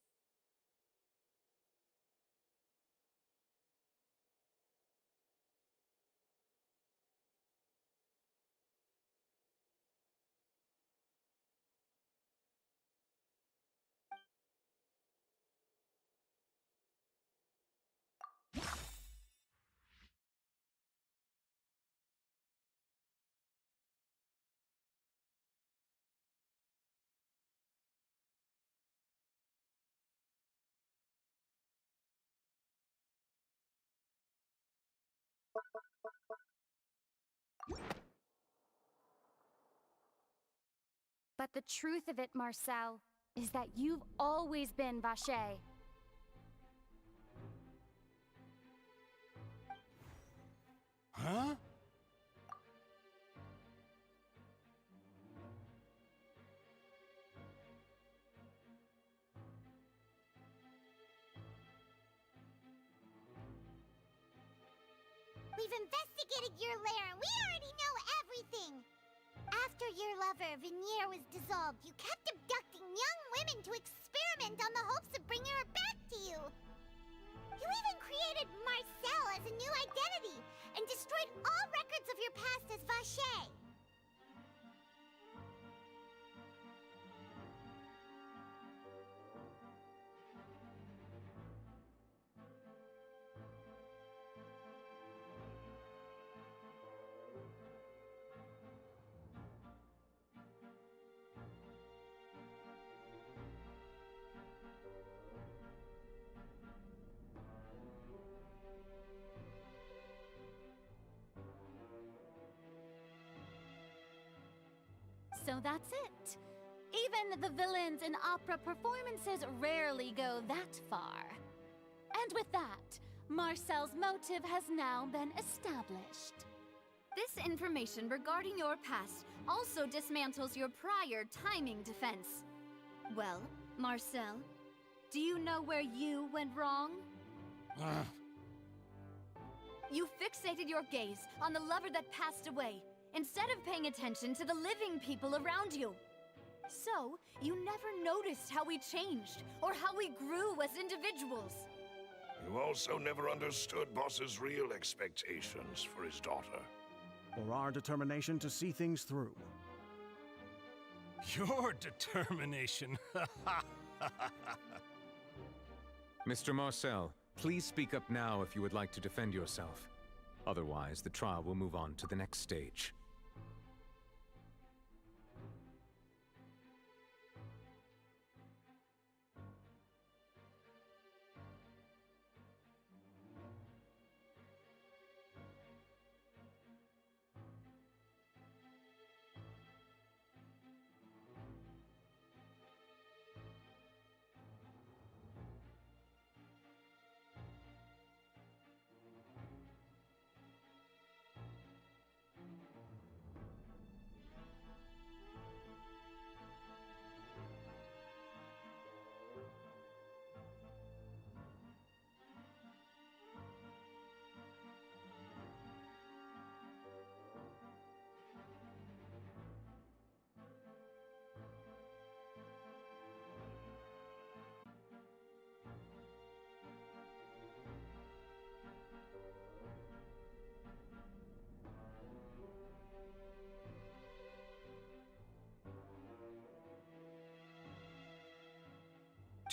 But the truth of it, Marcel, is that you've always been Vache. Huh? We've investigated your lair and we already know everything! After your lover, Vinier, was dissolved, you kept abducting young women to experiment on the hopes of bringing her back to you! You even created Marcel as a new identity and destroyed all records of your past as Vache! So that's it. Even the villains in opera performances rarely go that far. And with that, Marcel's motive has now been established. This information regarding your past also dismantles your prior timing defense. Well, Marcel, do you know where you went wrong? You fixated your gaze on the lover that passed away, instead of paying attention to the living people around you. So, you never noticed how we changed, or how we grew as individuals. You also never understood Boss's real expectations for his daughter. or our determination to see things through. Your determination. Mr. Marcel, please speak up now if you would like to defend yourself. Otherwise, the trial will move on to the next stage.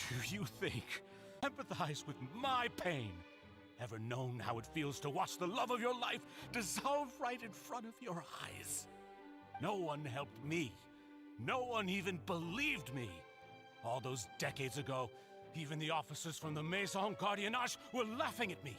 Do you think? Empathize with my pain. Ever known how it feels to watch the love of your life dissolve right in front of your eyes? No one helped me. No one even believed me. All those decades ago, even the officers from the Maison Gardiennage were laughing at me.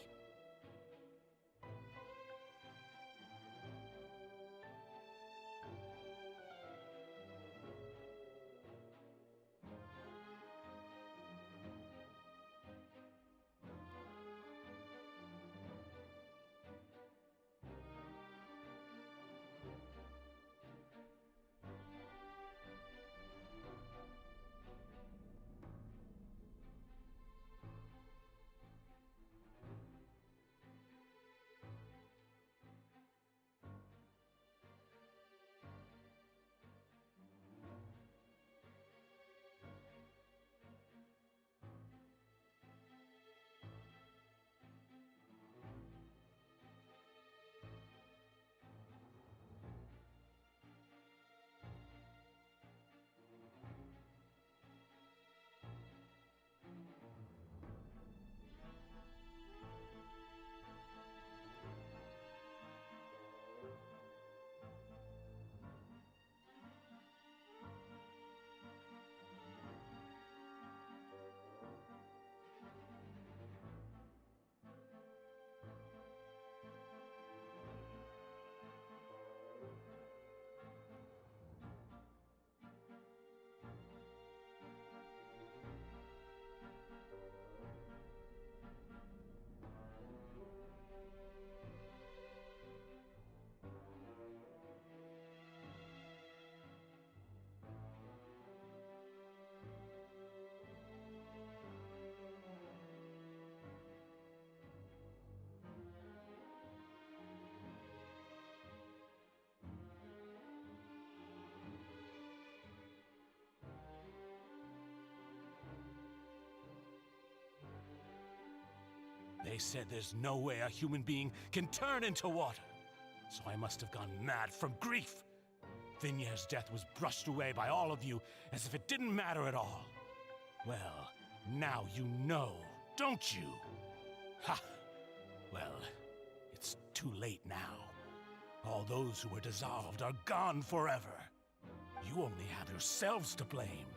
They said there's no way a human being can turn into water. So I must have gone mad from grief. Vignier's death was brushed away by all of you as if it didn't matter at all. Well, now you know, don't you? Ha! Well, it's too late now. All those who were dissolved are gone forever. You only have yourselves to blame.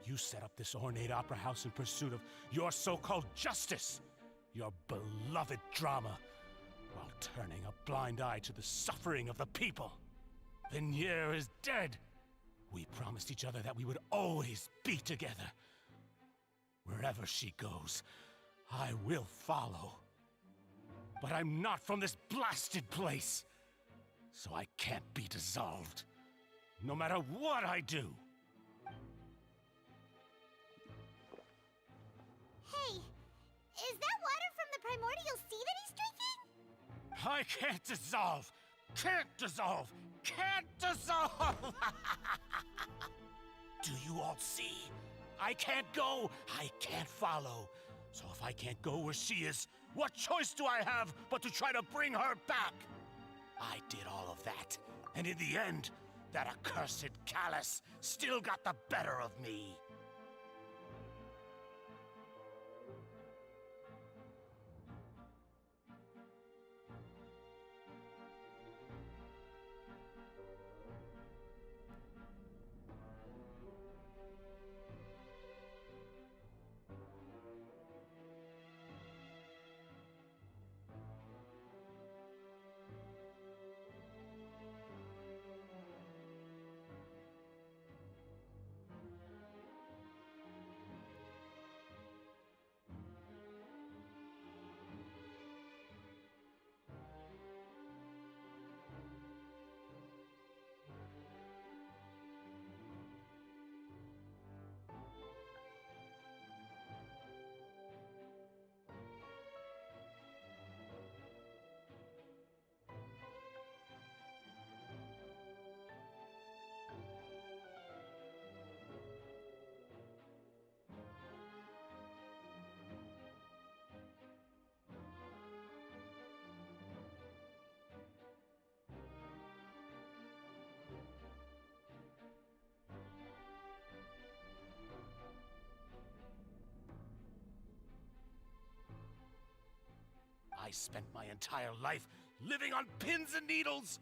You set up this ornate opera house in pursuit of your so-called justice, your beloved drama, while turning a blind eye to the suffering of the people. Vignier is dead. We promised each other that we would always be together. Wherever she goes, I will follow. But I'm not from this blasted place, so I can't be dissolved, no matter what I do. Hey, is that water from the primordial sea that he's drinking? I can't dissolve! Can't dissolve! Can't dissolve! Do you all see? I can't go, I can't follow. So if I can't go where she is, what choice do I have but to try to bring her back? I did all And in the end, that accursed Callus still got the better of me. I spent my entire life living on pins and needles,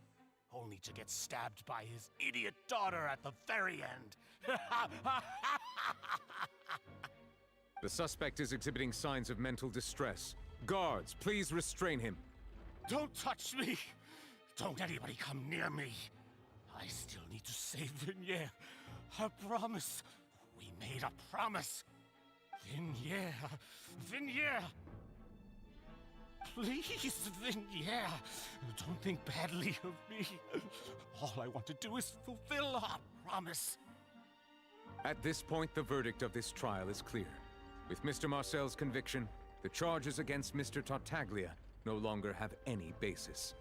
only to get stabbed by his idiot daughter at the very end. The suspect is exhibiting signs of mental distress. Guards, please restrain him. Don't touch me! Don't anybody come near me! I still need to save Vignere. A promise. We made a promise. Vignere. Vignere! Please, Vignere, don't think badly of me. All I want to do is fulfill our promise. At this point, the verdict of this trial is clear. With Mr. Marcel's conviction, the charges against Mr. Tartaglia no longer have any basis.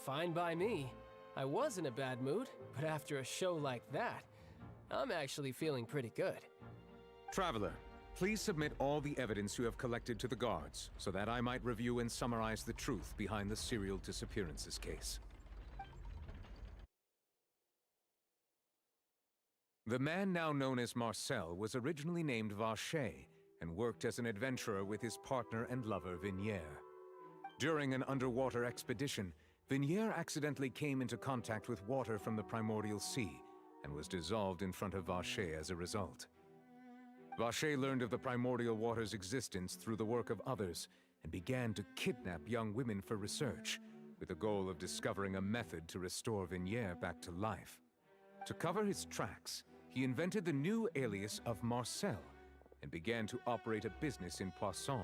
Fine by me. I was in a bad mood, but after a show like that, I'm actually feeling pretty good. Traveler, please submit all the evidence you have collected to the guards, so that I might review and summarize the truth behind the serial disappearances case. The man now known as Marcel was originally named Vache and worked as an adventurer with his partner and lover Vignere. During an underwater expedition, Vignere accidentally came into contact with water from the primordial sea and was dissolved in front of Vache as a result. Vache learned of the primordial water's existence through the work of others and began to kidnap young women for research, with the goal of discovering a method to restore Vignere back to life. To cover his tracks, he invented the new alias of Marcel and began to operate a business in Poisson.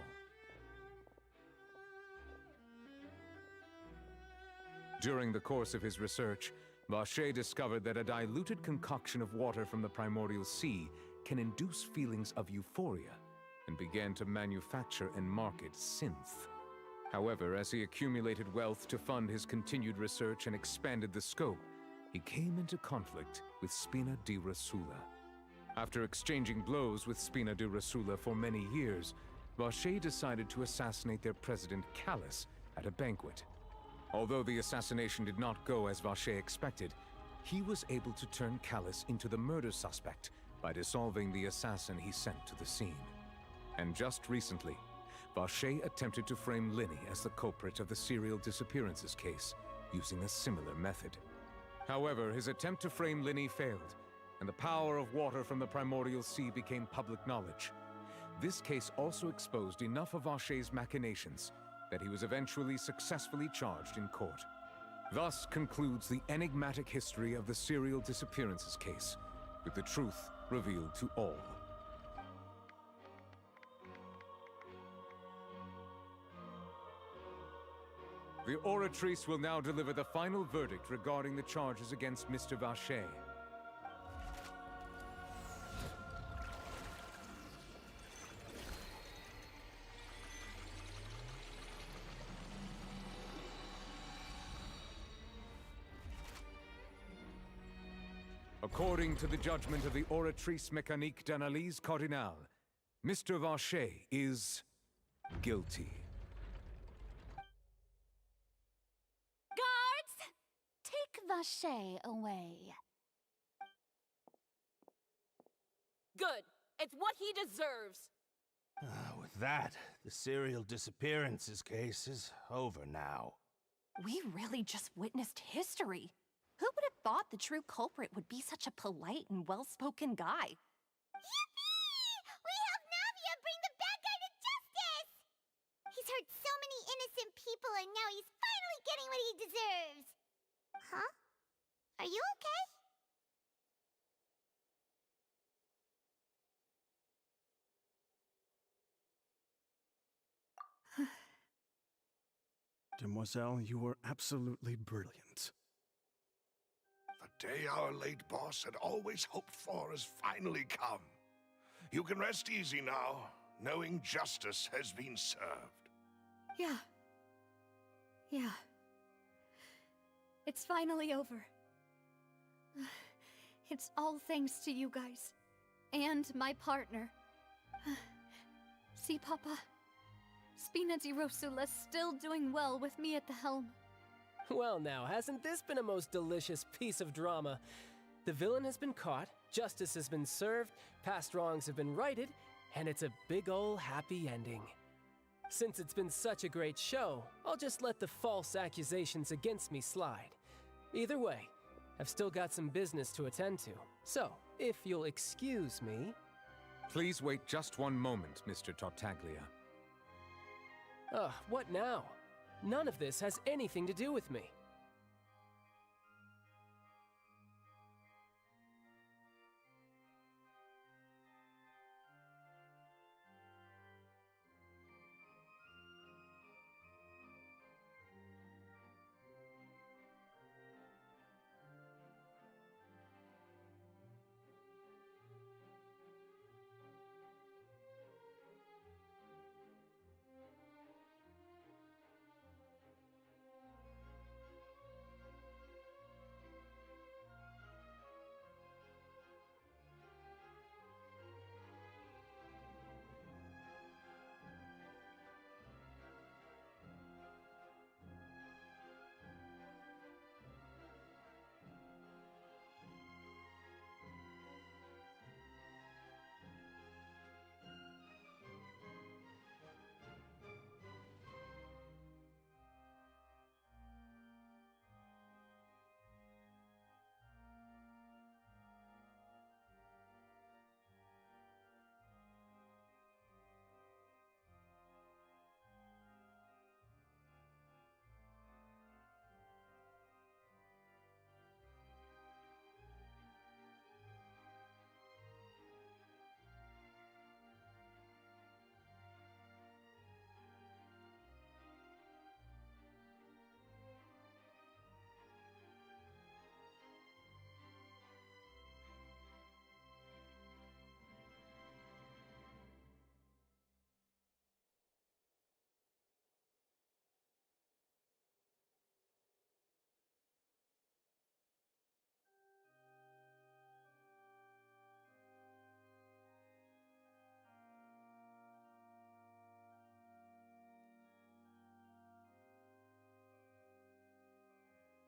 During the course of his research, Vache discovered that a diluted concoction of water from the primordial sea can induce feelings of euphoria, and began to manufacture and market synth. However, as he accumulated wealth to fund his continued research and expanded the scope, he came into conflict with Spina di Rosula. After exchanging blows with Spina di Rosula for many years, Vache decided to assassinate their president Callus at a banquet. Although the assassination did not go as Vache expected, he was able to turn Callus into the murder suspect by dissolving the assassin he sent to the scene. And just recently, Vache attempted to frame Linny as the culprit of the serial disappearances case, using a similar method. However, his attempt to frame Linny failed, and the power of water from the primordial sea became public knowledge. This case also exposed enough of Vache's machinations that he was eventually successfully charged in court. Thus concludes the enigmatic history of the serial disappearances case, with the truth revealed to all. The Oratrice will now deliver the final verdict regarding the charges against Mr. Vache. According to the judgment of the Oratrice Mécanique d'Analyse Cardinale, Mr. Vache is guilty. Guards! Take Vache away. Good. It's what he deserves. With that, the serial disappearances case is over now. We really just witnessed history. Who would have thought the true culprit would be such a polite and well-spoken guy? Yippee! We helped Navia bring the bad guy to justice! He's hurt so many innocent people and now he's finally getting what he deserves! Huh? Are you okay? Demoiselle, you were absolutely brilliant. The day our late boss had always hoped for has finally come. You can rest easy now, knowing justice has been served. Yeah. Yeah. It's finally over. It's all thanks to you guys. And my partner. See, Papa? Spina di Rosula's still doing well with me at the helm. Well now, hasn't this been a most delicious piece of drama? The villain has been caught, justice has been served, past wrongs have been righted, and it's a big ol' happy ending. Since it's been such a great show, I'll just let the false accusations against me slide. Either way, I've still got some business to attend to, so if you'll excuse me... Please wait just one moment, Mr. Tartaglia. Ugh, what now? None of this has anything to do with me.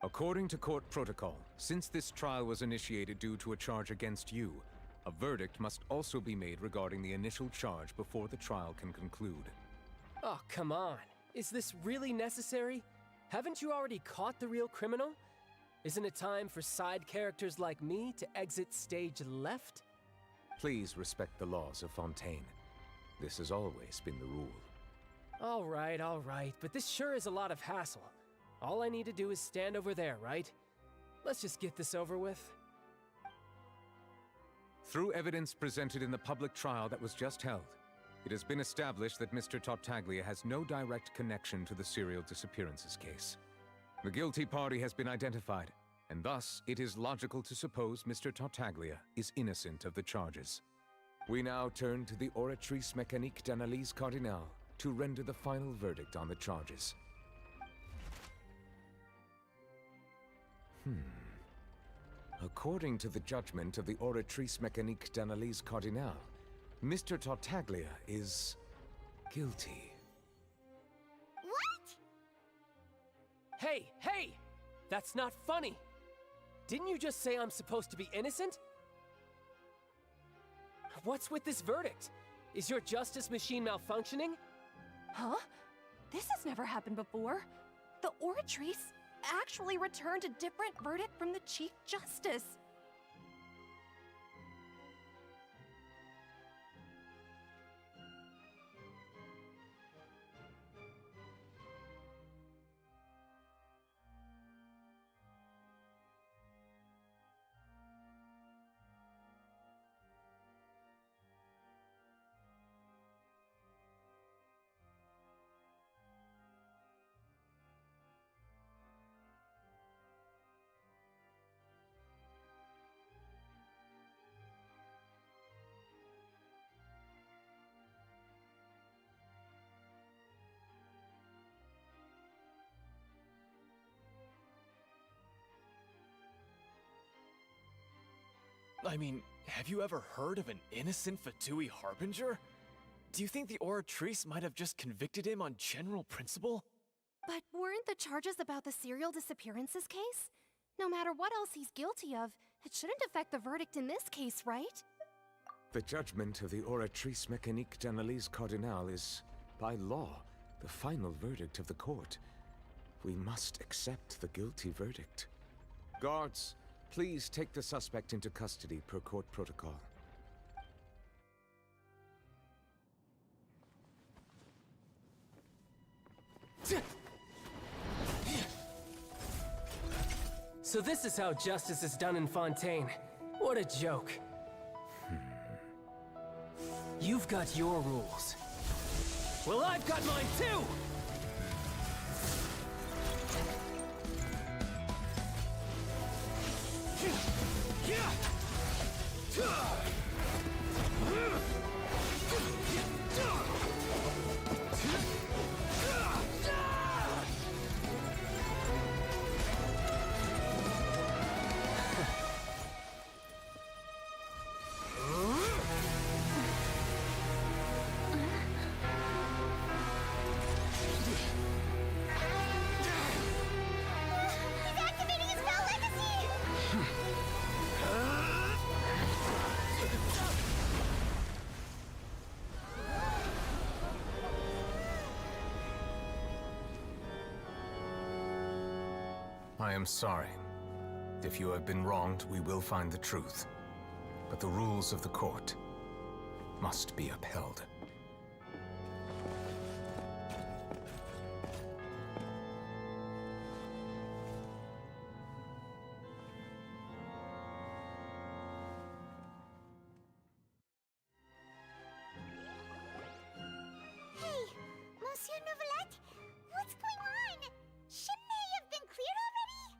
According to court protocol, since this trial was initiated due to a charge against you, a verdict must also be made regarding the initial charge before the trial can conclude. Oh, come on. Is this really necessary? Haven't you already caught the real criminal? Isn't it time for side characters like me to exit stage left? Please respect the laws of Fontaine. This has always been the rule. All right, but this sure is a lot of hassle. All I need to do is stand over there, right? Let's just get this over with. Through evidence presented in the public trial that was just held, it has been established that Mr. Tartaglia has no direct connection to the serial disappearances case. The guilty party has been identified, and thus it is logical to suppose Mr. Tartaglia is innocent of the charges. We now turn to the Oratrice Mécanique d'Analyse Cardinale to render the final verdict on the charges. According to the judgment of the Oratrice Mécanique d'Analyse Cardinale, Mr. Tartaglia is guilty. What? Hey! That's not funny! Didn't you just say I'm supposed to be innocent? What's with this verdict? Is your justice machine malfunctioning? Huh? This has never happened before. The Oratrice actually returned a different verdict from the Chief Justice. I mean, have you ever heard of an innocent Fatui Harbinger? Do you think the Oratrice might have just convicted him on general principle? But weren't the charges about the serial disappearances case? No matter what else he's guilty of, it shouldn't affect the verdict in this case, right? The judgment of the Oratrice Mécanique d'Analyse Cardinal is, by law, the final verdict of the court. We must accept the guilty verdict. Guards, please take the suspect into custody per court protocol. So this is how justice is done in Fontaine. What a joke. You've got your rules. Well, I've got mine too! He's activating his spell legacy! I am sorry. If you have been wronged, we will find the truth. But the rules of the court must be upheld. Hey, Monsieur Novelette, what's going on? Shouldn't they have been cleared already?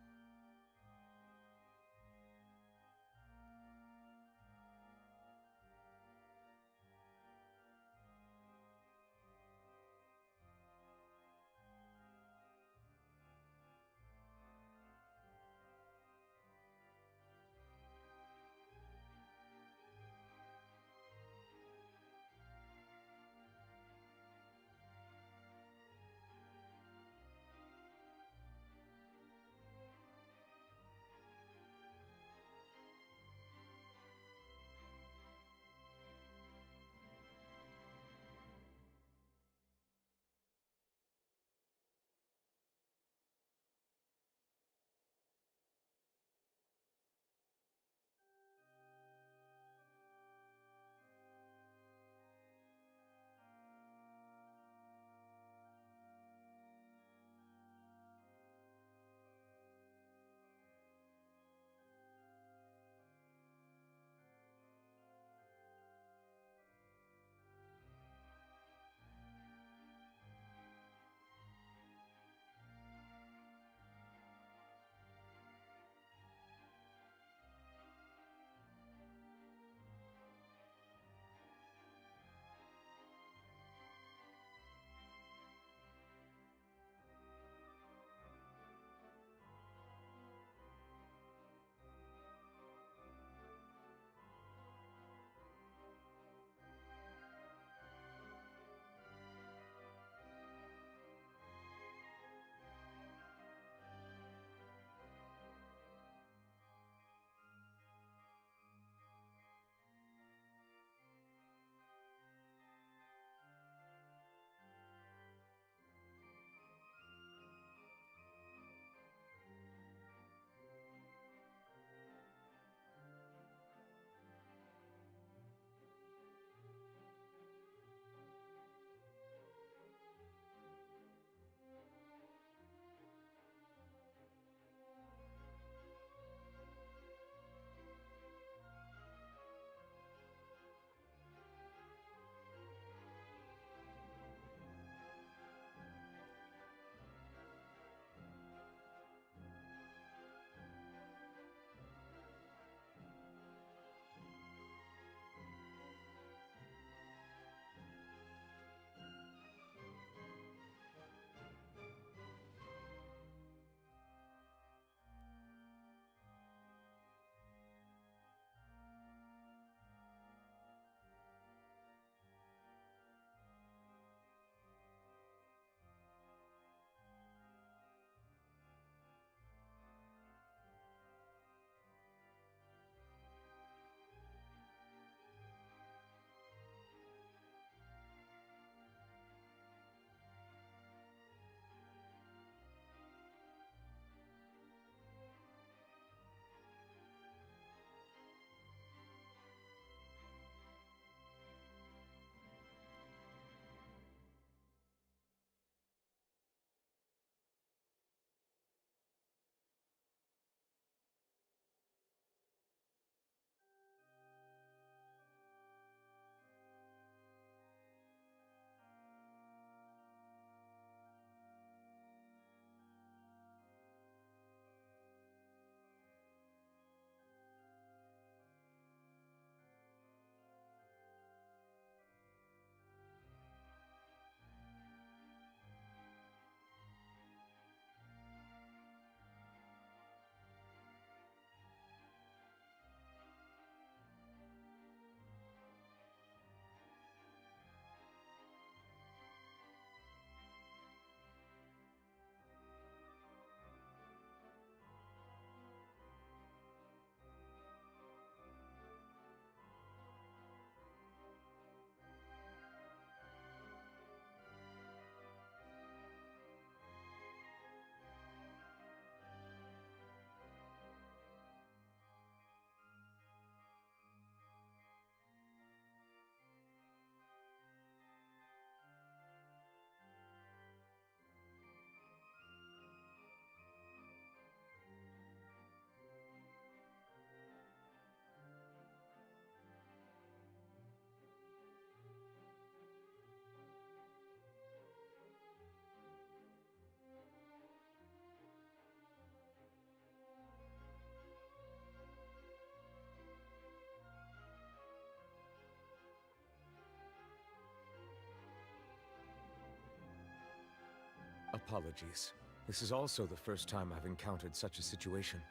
apologies. This is also the first time I've encountered such a situation.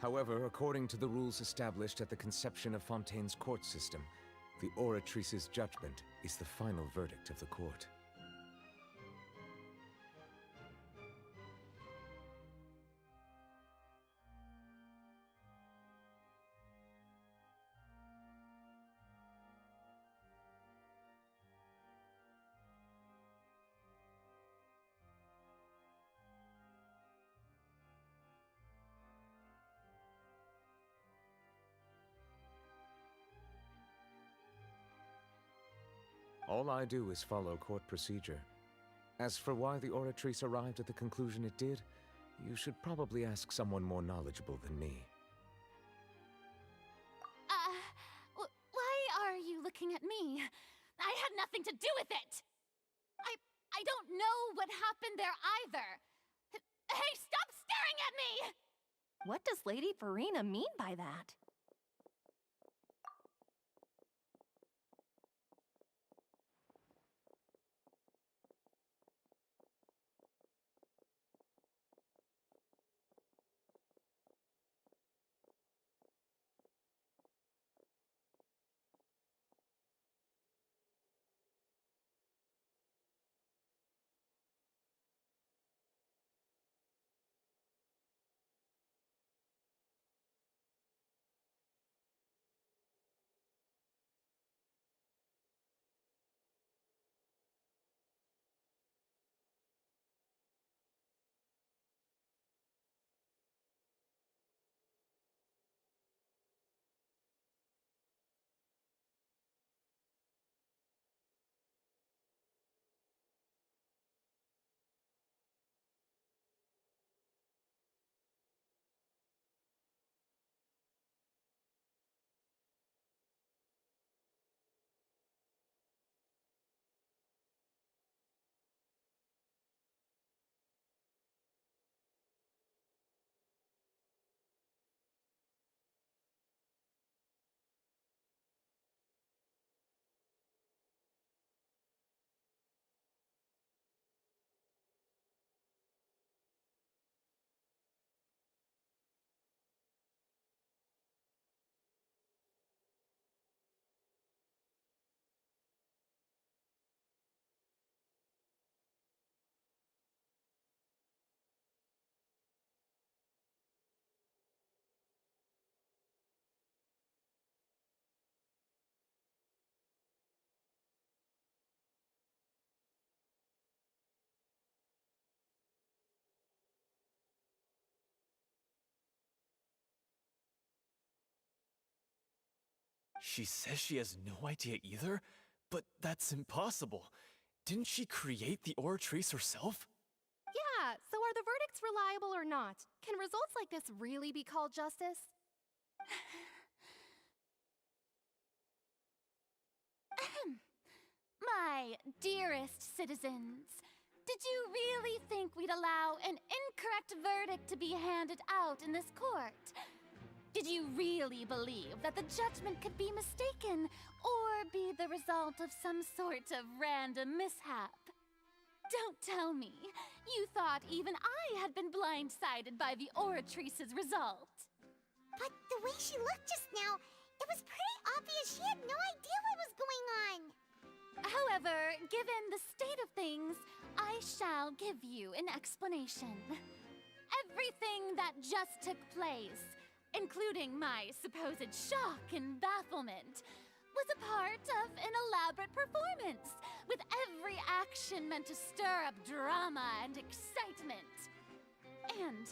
However, according to the rules established at the conception of Fontaine's court system, the Oratrice's judgment is the final verdict of the court. All I do is follow court procedure. As for why the Oratrice arrived at the conclusion it did, you should probably ask someone more knowledgeable than me. Why are you looking at me? I had nothing to do with it! I don't know what happened there either! Hey, stop staring at me! What does Lady Farina mean by that? She says she has no idea either? But that's impossible. Didn't she create the Oratrice herself? Yeah, so are the verdicts reliable or not? Can results like this really be called justice? My dearest citizens, did you really think we'd allow an incorrect verdict to be handed out in this court? Did you really believe that the judgment could be mistaken or be the result of some sort of random mishap? Don't tell me you thought even I had been blindsided by the Oratrice's result. But the way she looked just now, it was pretty obvious she had no idea what was going on. However, given the state of things, I shall give you an explanation. Everything that just took place, including my supposed shock and bafflement, was a part of an elaborate performance, with every action meant to stir up drama and excitement. And,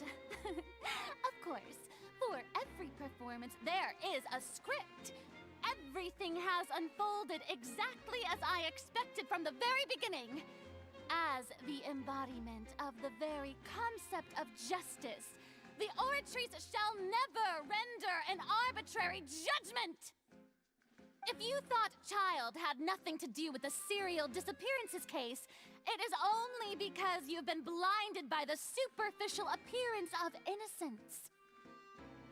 of course, for every performance there is a script. Everything has unfolded exactly as I expected from the very beginning. As the embodiment of the very concept of justice, the Oratrice shall never render an arbitrary judgment! If you thought Child had nothing to do with the serial disappearances case, it is only because you've been blinded by the superficial appearance of innocence.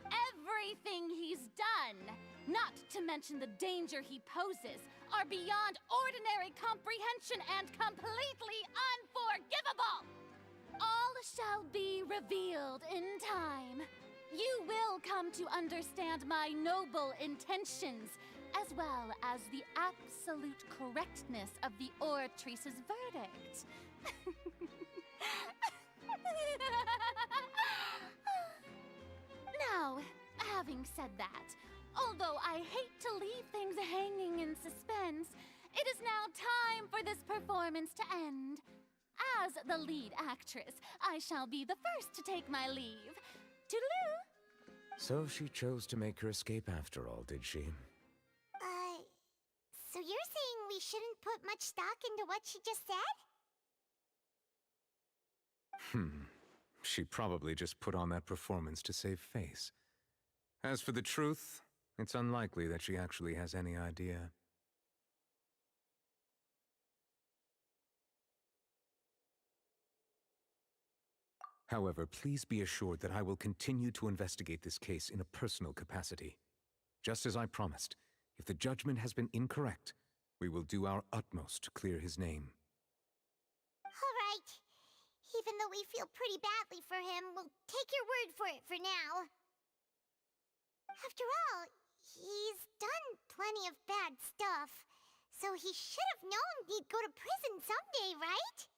Everything he's done, not to mention the danger he poses, are beyond ordinary comprehension and completely unforgivable! All shall be revealed in time. You will come to understand my noble intentions, as well as the absolute correctness of the Oratrice's verdict. Now, having said that, although I hate to leave things hanging in suspense, it is now time for this performance to end. As the lead actress, I shall be the first to take my leave. Toodaloo! So she chose to make her escape after all, did she? So you're saying we shouldn't put much stock into what she just said? She probably just put on that performance to save face. As for the truth, it's unlikely that she actually has any idea. However, please be assured that I will continue to investigate this case in a personal capacity. Just as I promised, if the judgment has been incorrect, we will do our utmost to clear his name. All right. Even though we feel pretty badly for him, we'll take your word for it for now. After all, he's done plenty of bad stuff, so he should have known he'd go to prison someday, right?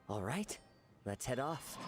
All right, let's head off.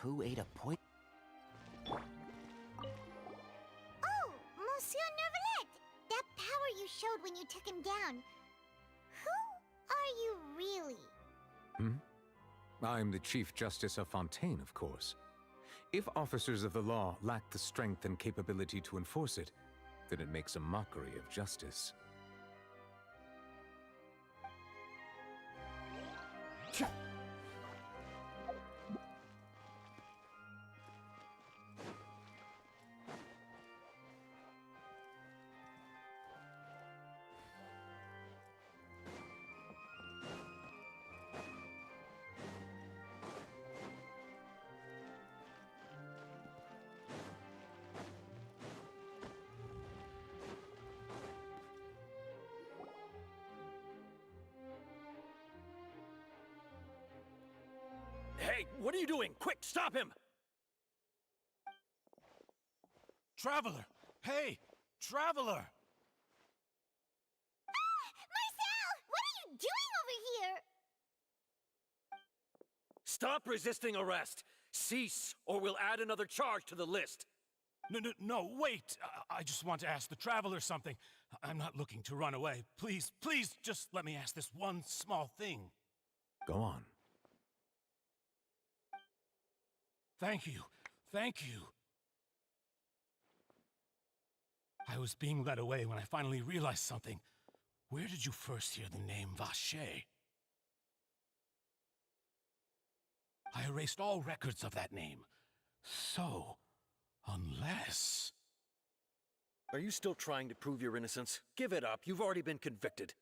Who ate a point? Oh, Monsieur Neuvillette! That power you showed when you took him down. Who are you I'm the Chief Justice of Fontaine, of course. If officers of the law lack the strength and capability to enforce it, then it makes a mockery of justice. Hey, what are you doing? Quick, stop him! Traveler! Hey! Traveler! Marcel! What are you doing over here? Stop resisting arrest! Cease, or we'll add another charge to the list! No, wait! I just want to ask the Traveler something. I'm not looking to run away. Please, please, just let me ask this one small thing. Go on. Thank you. Thank you. I was being led away when I finally realized something. Where did you first hear the name Vache? I erased all records of that name. So, unless... Are you still trying to prove your innocence? Give it up. You've already been convicted.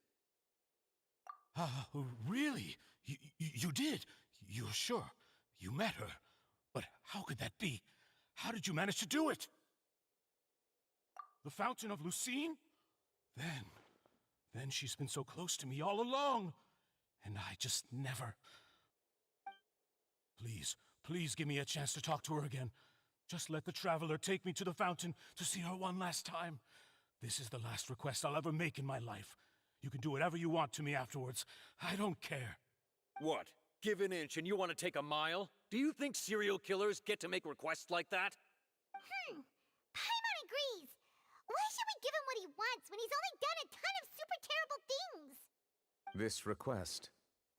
Really? You did? You're sure? You met her? But how could that be? How did you manage to do it? The Fountain of Lucine? Then she's been so close to me all along. And I just never... Please give me a chance to talk to her again. Just let the Traveler take me to the fountain to see her one last time. This is the last request I'll ever make in my life. You can do whatever you want to me afterwards. I don't care. What? Give an inch and you want to take a mile? Do you think serial killers get to make requests like that? Paimon agrees. Why should we give him what he wants when he's only done a ton of super terrible things? This request,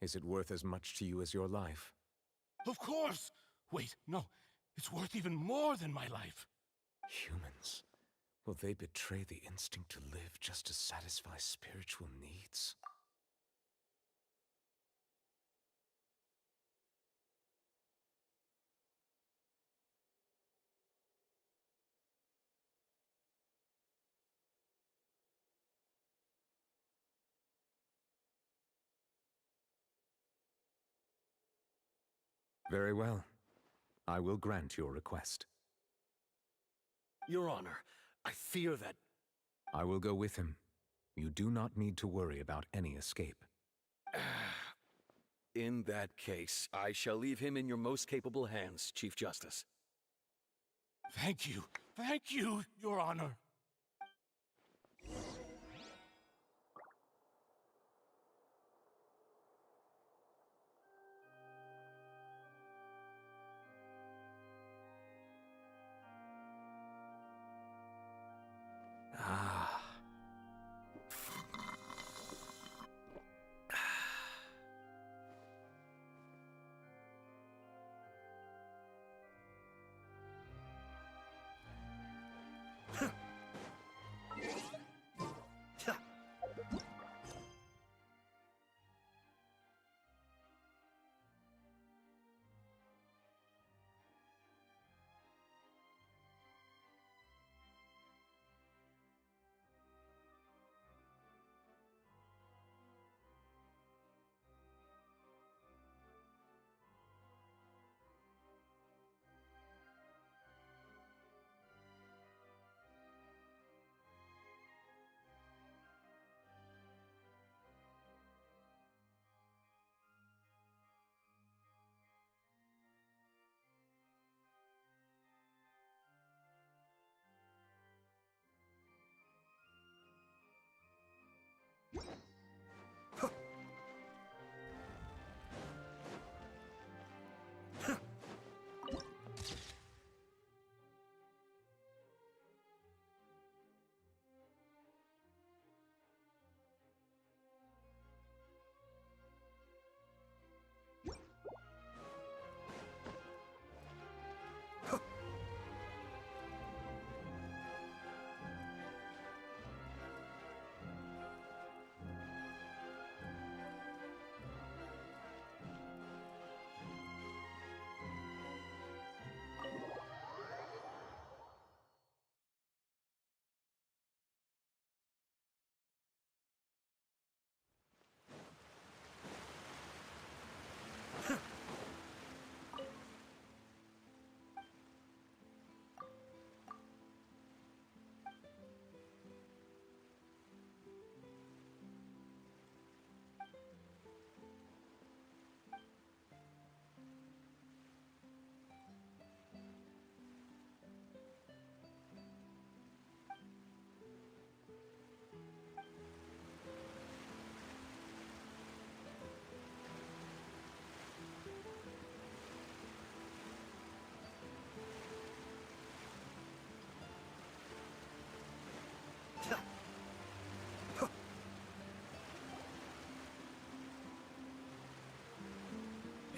is it worth as much to you as your life? Of course! Wait, no. It's worth even more than my life. Humans. Will they betray the instinct to live just to satisfy spiritual needs? Very well. I will grant your request. Your Honor, I fear that... I will go with him. You do not need to worry about any escape. In that case, I shall leave him in your most capable hands, Chief Justice. Thank you, Your Honor.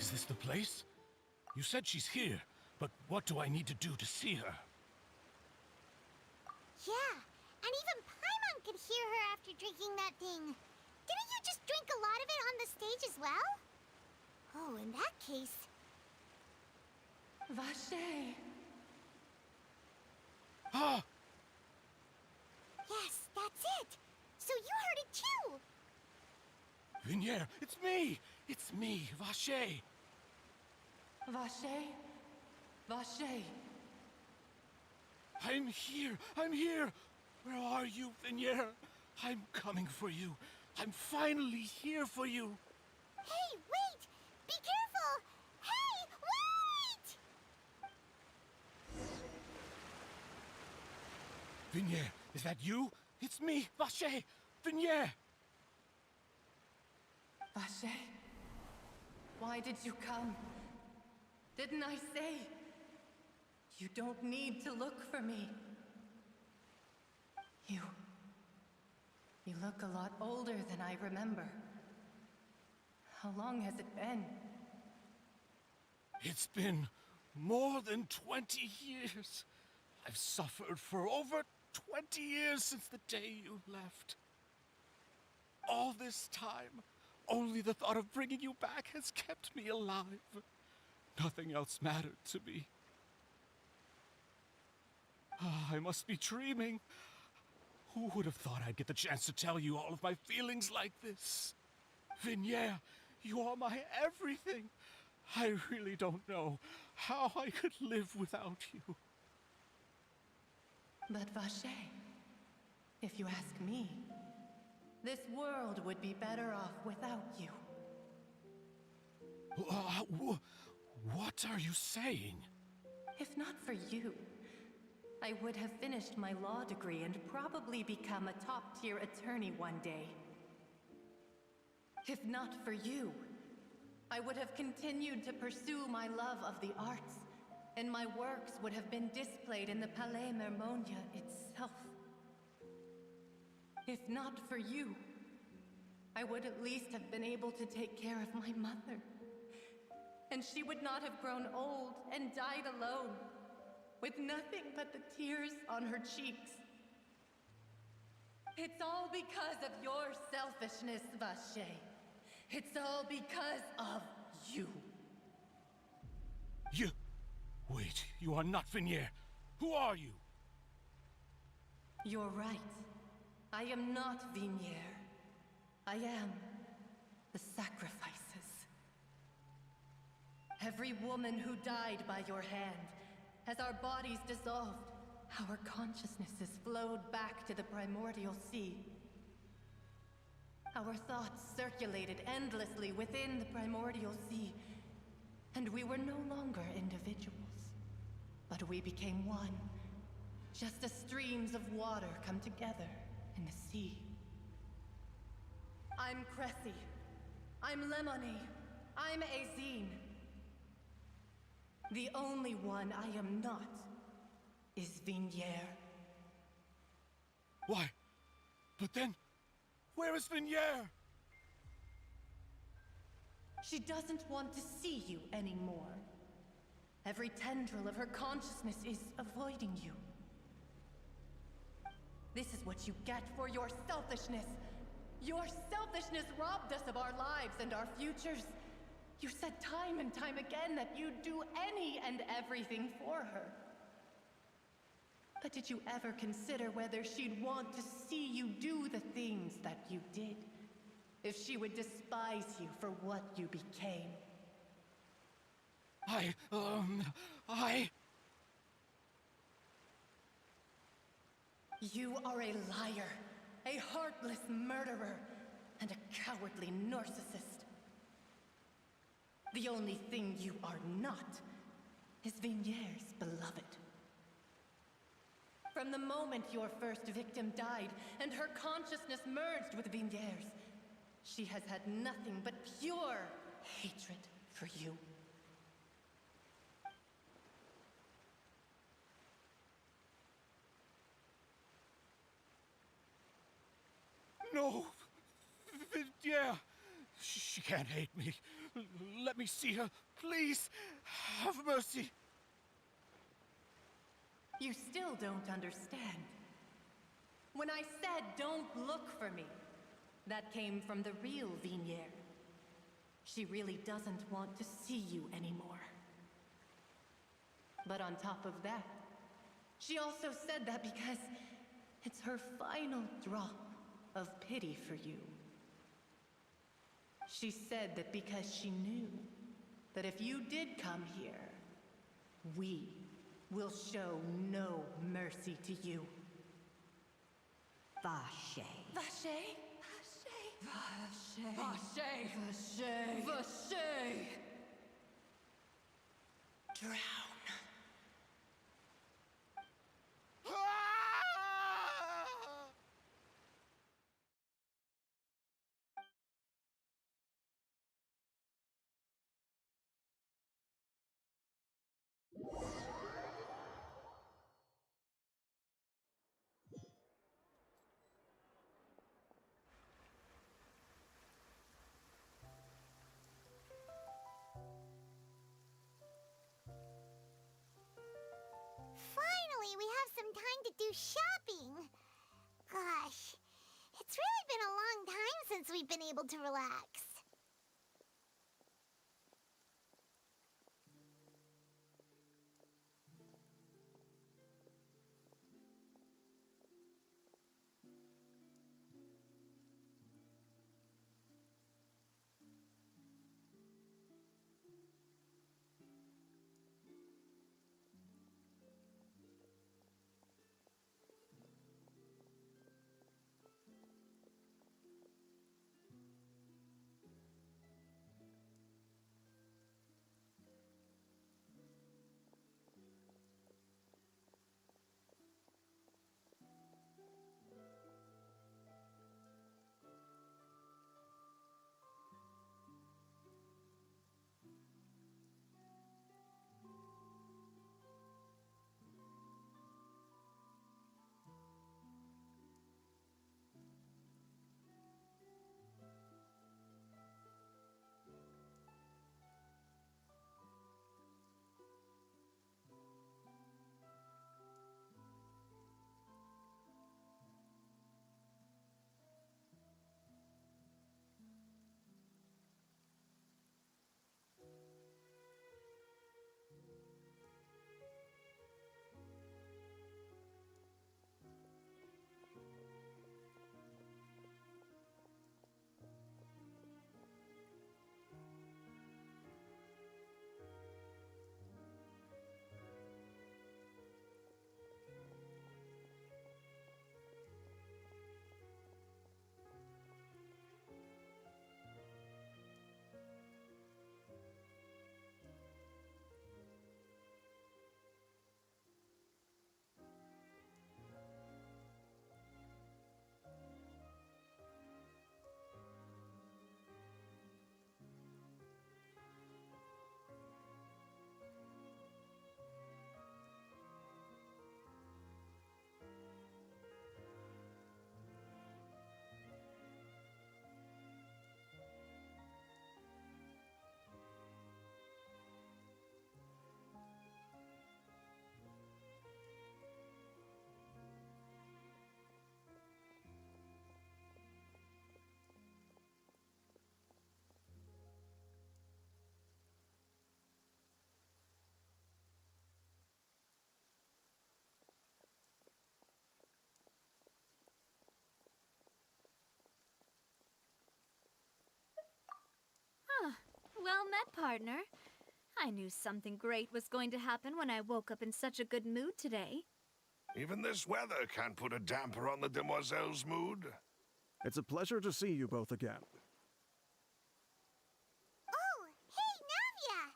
Is this the place? You said she's here, but what do I need to do to see her? Yeah, and even Paimon could hear her after drinking that thing. Didn't you just drink a lot of it on the stage as well? Oh, in that case... Vache. Ah! Yes, that's it. So you heard it too. Vignier, it's me! It's me, Vache! Vache? Vache. I'm here! I'm here! Where are you, Vignier? I'm coming for you. I'm finally here for you. Hey, wait! Be careful! Hey, wait! Vignier, is that you? It's me, Vache! Vignier! Vache? Why did you come? Didn't I say? You don't need to look for me. You look a lot older than I remember. How long has it been? It's been more than 20 years. I've suffered for over 20 years since the day you left. All this time, only the thought of bringing you back has kept me alive. Nothing else mattered to me. I must be dreaming. Who would have thought I'd get the chance to tell you all of my feelings like this? Vignier, you are my everything. I really don't know how I could live without you. But Vache, if you ask me, this world would be better off without you. What are you saying? If not for you, I would have finished my law degree and probably become a top-tier attorney one day. If not for you, I would have continued to pursue my love of the arts, and my works would have been displayed in the Palais Mermonia itself. If not for you, I would at least have been able to take care of my mother. And she would not have grown old and died alone, with nothing but the tears on her cheeks. It's all because of your selfishness, Vache. It's all because of you. You... Wait, you are not Vignier. Who are you? You're right. I am not Vignier. I am the sacrifices. Every woman who died by your hand, as our bodies dissolved, our consciousnesses flowed back to the primordial sea. Our thoughts circulated endlessly within the primordial sea, and we were no longer individuals, but we became one, just as streams of water come together in the sea. I'm Cressy. I'm Lemony. I'm Azine. The only one I am not is Vignier. Why? But then, where is Vignier? She doesn't want to see you anymore. Every tendril of her consciousness is avoiding you. This is what you get for your selfishness. Your selfishness robbed us of our lives and our futures. You said time and time again that you'd do any and everything for her. But did you ever consider whether she'd want to see you do the things that you did? If she would despise you for what you became? You are a liar, a heartless murderer, and a cowardly narcissist. The only thing you are not is Vignier's beloved. From the moment your first victim died and her consciousness merged with Vignier's, she has had nothing but pure hatred for you. No! Vignier! She can't hate me. Let me see her, please. Have mercy. You still don't understand. When I said don't look for me, that came from the real Vignere. She really doesn't want to see you anymore. But on top of that, she also said that because it's her final drop of pity for you. She said that because she knew that if you did come here, we will show no mercy to you. Vache. Vache? Vache. Vache. Vache. Vache. Drown. Finally, we have some time to do shopping. Gosh, it's really been a long time since we've been able to relax. Well met, partner. I knew something great was going to happen when I woke up in such a good mood today. Even this weather can't put a damper on the demoiselle's mood. It's a pleasure to see you both again. Oh, hey, Navia!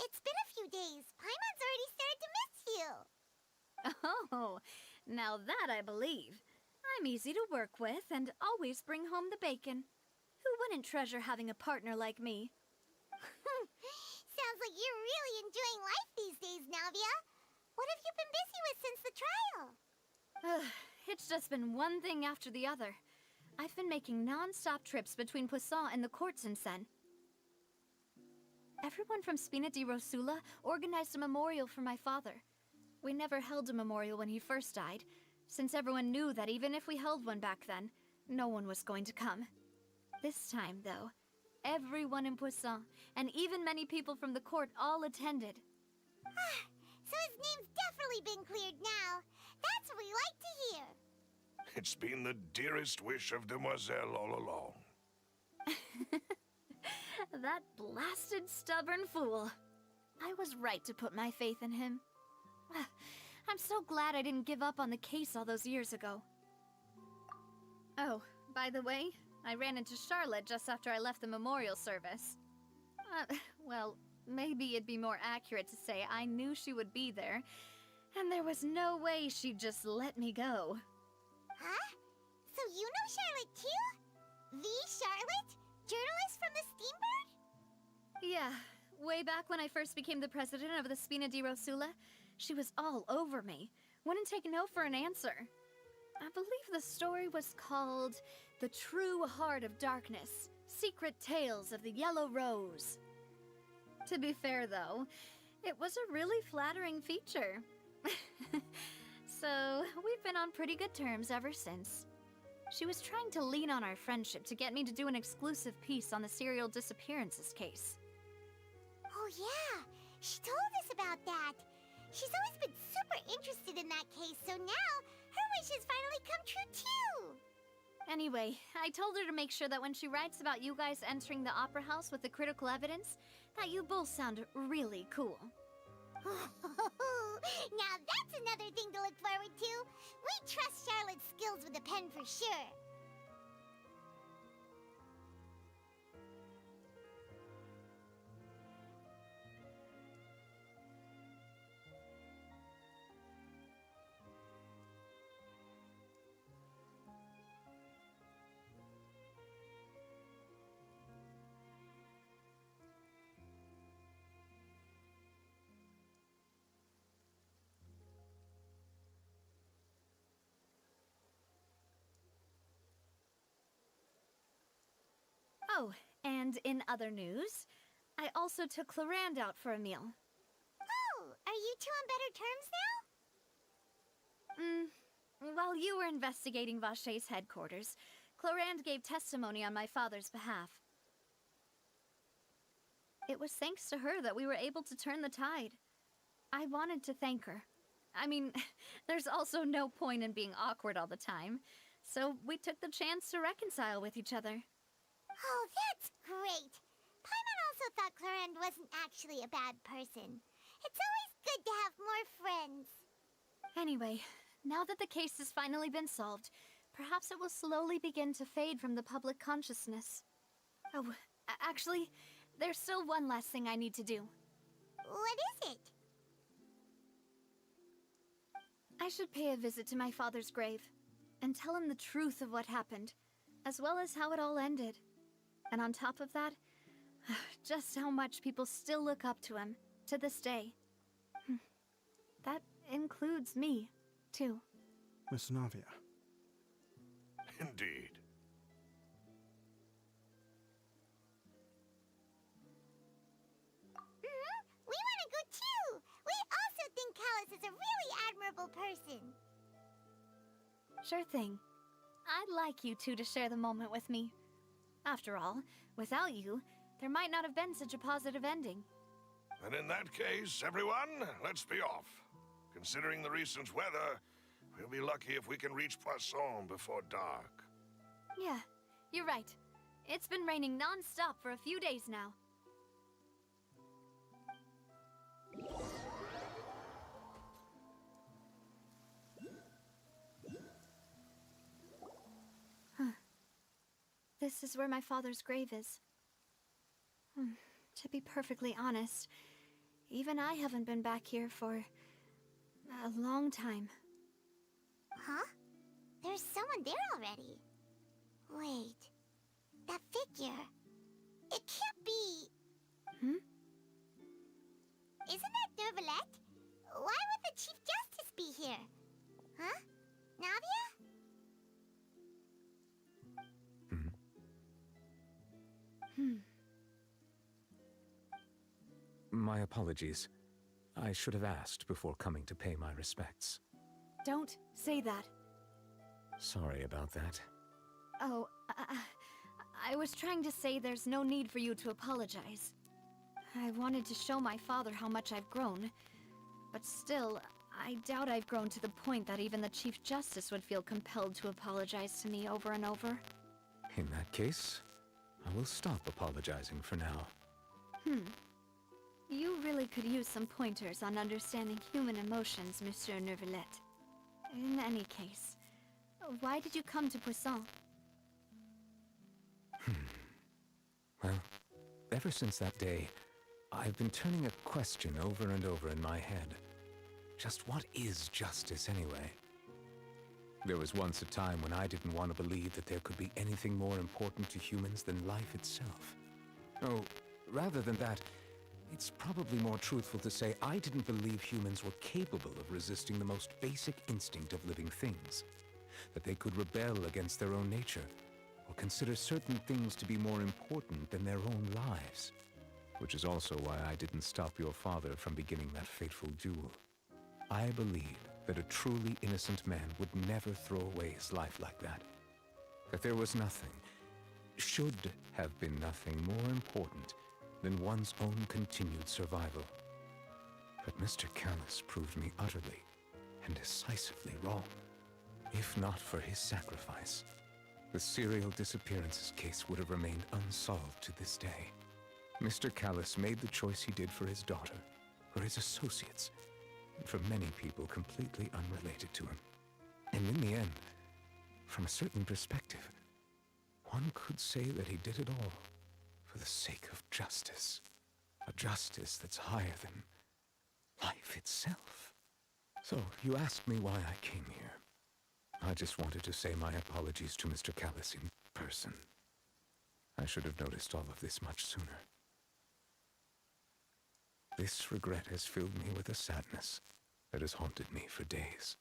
It's been a few days. Paimon's already started to miss you. Oh, now that I believe. I'm easy to work with and always bring home the bacon. Who wouldn't treasure having a partner like me? Sounds like you're really enjoying life these days, Navia. What have you been busy with since the trial? It's just been one thing after the other. I've been making non-stop trips between Poisson and the courts in Sen. Everyone from Spina di Rosula organized a memorial for my father. We never held a memorial when he first died, since everyone knew that even if we held one back then, no one was going to come. This time, though, everyone in Poisson, and even many people from the court, all attended. So his name's definitely been cleared now. That's what we like to hear. It's been the dearest wish of Demoiselle all along. That blasted stubborn fool. I was right to put my faith in him. I'm so glad I didn't give up on the case all those years ago. Oh, by the way, I ran into Charlotte just after I left the memorial service. Well, maybe it'd be more accurate to say I knew she would be there, and there was no way she'd just let me go. Huh? So you know Charlotte too? The Charlotte? Journalist from the Steambird? Yeah, way back when I first became the president of the Spina di Rosula, she was all over me. Wouldn't take no for an answer. I believe the story was called The True Heart of Darkness, Secret Tales of the Yellow Rose. To be fair, though, it was a really flattering feature. So, we've been on pretty good terms ever since. She was trying to lean on our friendship to get me to do an exclusive piece on the serial disappearances case. Oh yeah, she told us about that. She's always been super interested in that case, so now her wish has finally come true too. Anyway, I told her to make sure that when she writes about you guys entering the opera house with the critical evidence, that you both sound really cool. Now that's another thing to look forward to. We trust Charlotte's skills with a pen for sure. Oh, and in other news, I also took Clarand out for a meal. Oh, are you two on better terms now? While you were investigating Vashay's headquarters, Clarand gave testimony on my father's behalf. It was thanks to her that we were able to turn the tide. I wanted to thank her. I mean, there's also no point in being awkward all the time, so we took the chance to reconcile with each other. Oh, that's great. Paimon also thought Clarend wasn't actually a bad person. It's always good to have more friends. Anyway, now that the case has finally been solved, perhaps it will slowly begin to fade from the public consciousness. Oh, actually, there's still one last thing I need to do. What is it? I should pay a visit to my father's grave, and tell him the truth of what happened, as well as how it all ended. And on top of that, just how much people still look up to him, to this day. That includes me, too. Miss Navia. Indeed. We want to go too! We also think Callus is a really admirable person. Sure thing. I'd like you two to share the moment with me. After all, without you, there might not have been such a positive ending. And in that case, everyone, let's be off. Considering the recent weather, we'll be lucky if we can reach Poisson before dark. Yeah, you're right. It's been raining non-stop for a few days now. This is where my father's grave is. To be perfectly honest, even I haven't been back here for a long time. Huh? There's someone there already. Wait, that figure. It can't be. Isn't that Nervalette? Why would the Chief Justice be here? Huh? Navia? apologies. I should have asked before coming to pay my respects. Don't say that. Sorry about that. Oh, I was trying to say there's no need for you to apologize. I wanted to show my father how much I've grown, but still, I doubt I've grown to the point that even the Chief Justice would feel compelled to apologize to me over and over. In that case, I will stop apologizing for now. You really could use some pointers on understanding human emotions, Monsieur Neuvillette. In any case, why did you come to Poisson? Well, ever since that day, I've been turning a question over and over in my head. Just what is justice anyway? There was once a time when I didn't want to believe that there could be anything more important to humans than life itself. Oh, rather than that, it's probably more truthful to say I didn't believe humans were capable of resisting the most basic instinct of living things. That they could rebel against their own nature, or consider certain things to be more important than their own lives. Which is also why I didn't stop your father from beginning that fateful duel. I believe that a truly innocent man would never throw away his life like that. That there was nothing, should have been nothing more important than one's own continued survival. But Mr. Callus proved me utterly and decisively wrong. If not for his sacrifice, the serial disappearances case would have remained unsolved to this day. Mr. Callus made the choice he did for his daughter, for his associates, and for many people completely unrelated to him. And in the end, from a certain perspective, one could say that he did it all for the sake of justice. A justice that's higher than life itself. So, you asked me why I came here. I just wanted to say my apologies to Mr. Callus in person. I should have noticed all of this much sooner. This regret has filled me with a sadness that has haunted me for days.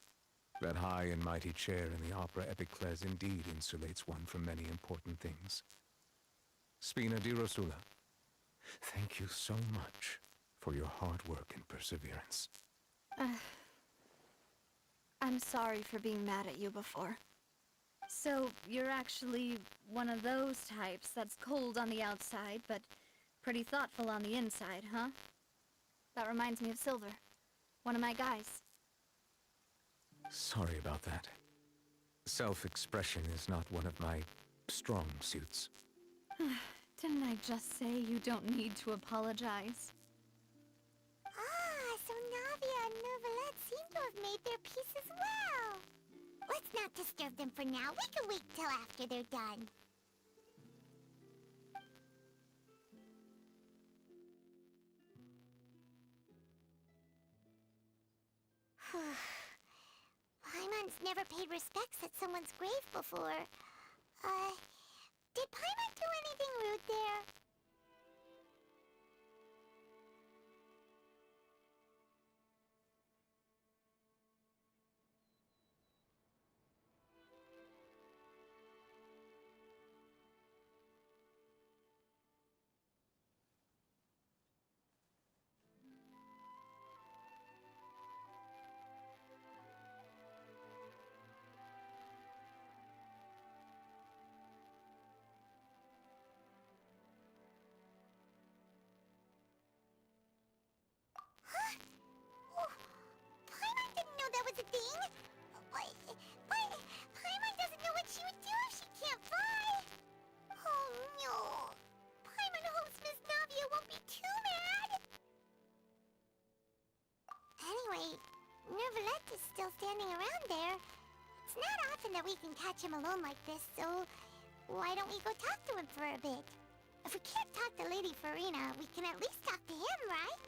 That high and mighty chair in the opera Epiclese indeed insulates one from many important things. Spina di Rosula, thank you so much for your hard work and perseverance. I'm sorry for being mad at you before. So, you're actually one of those types that's cold on the outside, but pretty thoughtful on the inside, huh? That reminds me of Silver, one of my guys. Sorry about that. Self-expression is not one of my strong suits. Didn't I just say you don't need to apologize? Ah, so Navia and Neuvillette seem to have made their peace as well. Let's not disturb them for now. We can wait till after they're done. Paimon's never paid respects at someone's grave before. Did Paimon do anything rude there? Paimon didn't know that was a thing. But Paimon doesn't know what she would do if she can't fly. Oh no. Paimon hopes Miss Navia won't be too mad. Anyway, Neuvillette is still standing around there. It's not often that we can catch him alone like this, so why don't we go talk to him for a bit? If we can't talk to Lady Farina, we can at least talk to him, right?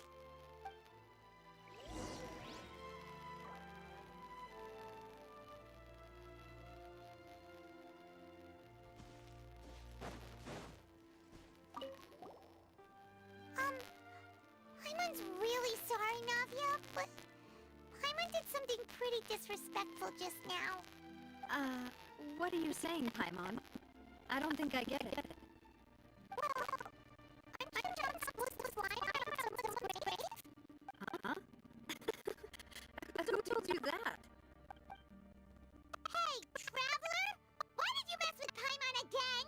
Paimon's really sorry, Navia, but Paimon did something pretty disrespectful just now. What are you saying, Paimon? I don't think I get it. Well, I'm sure Jones was lying about someone's grave. do that? Hey, Traveler! Why did you mess with Paimon again?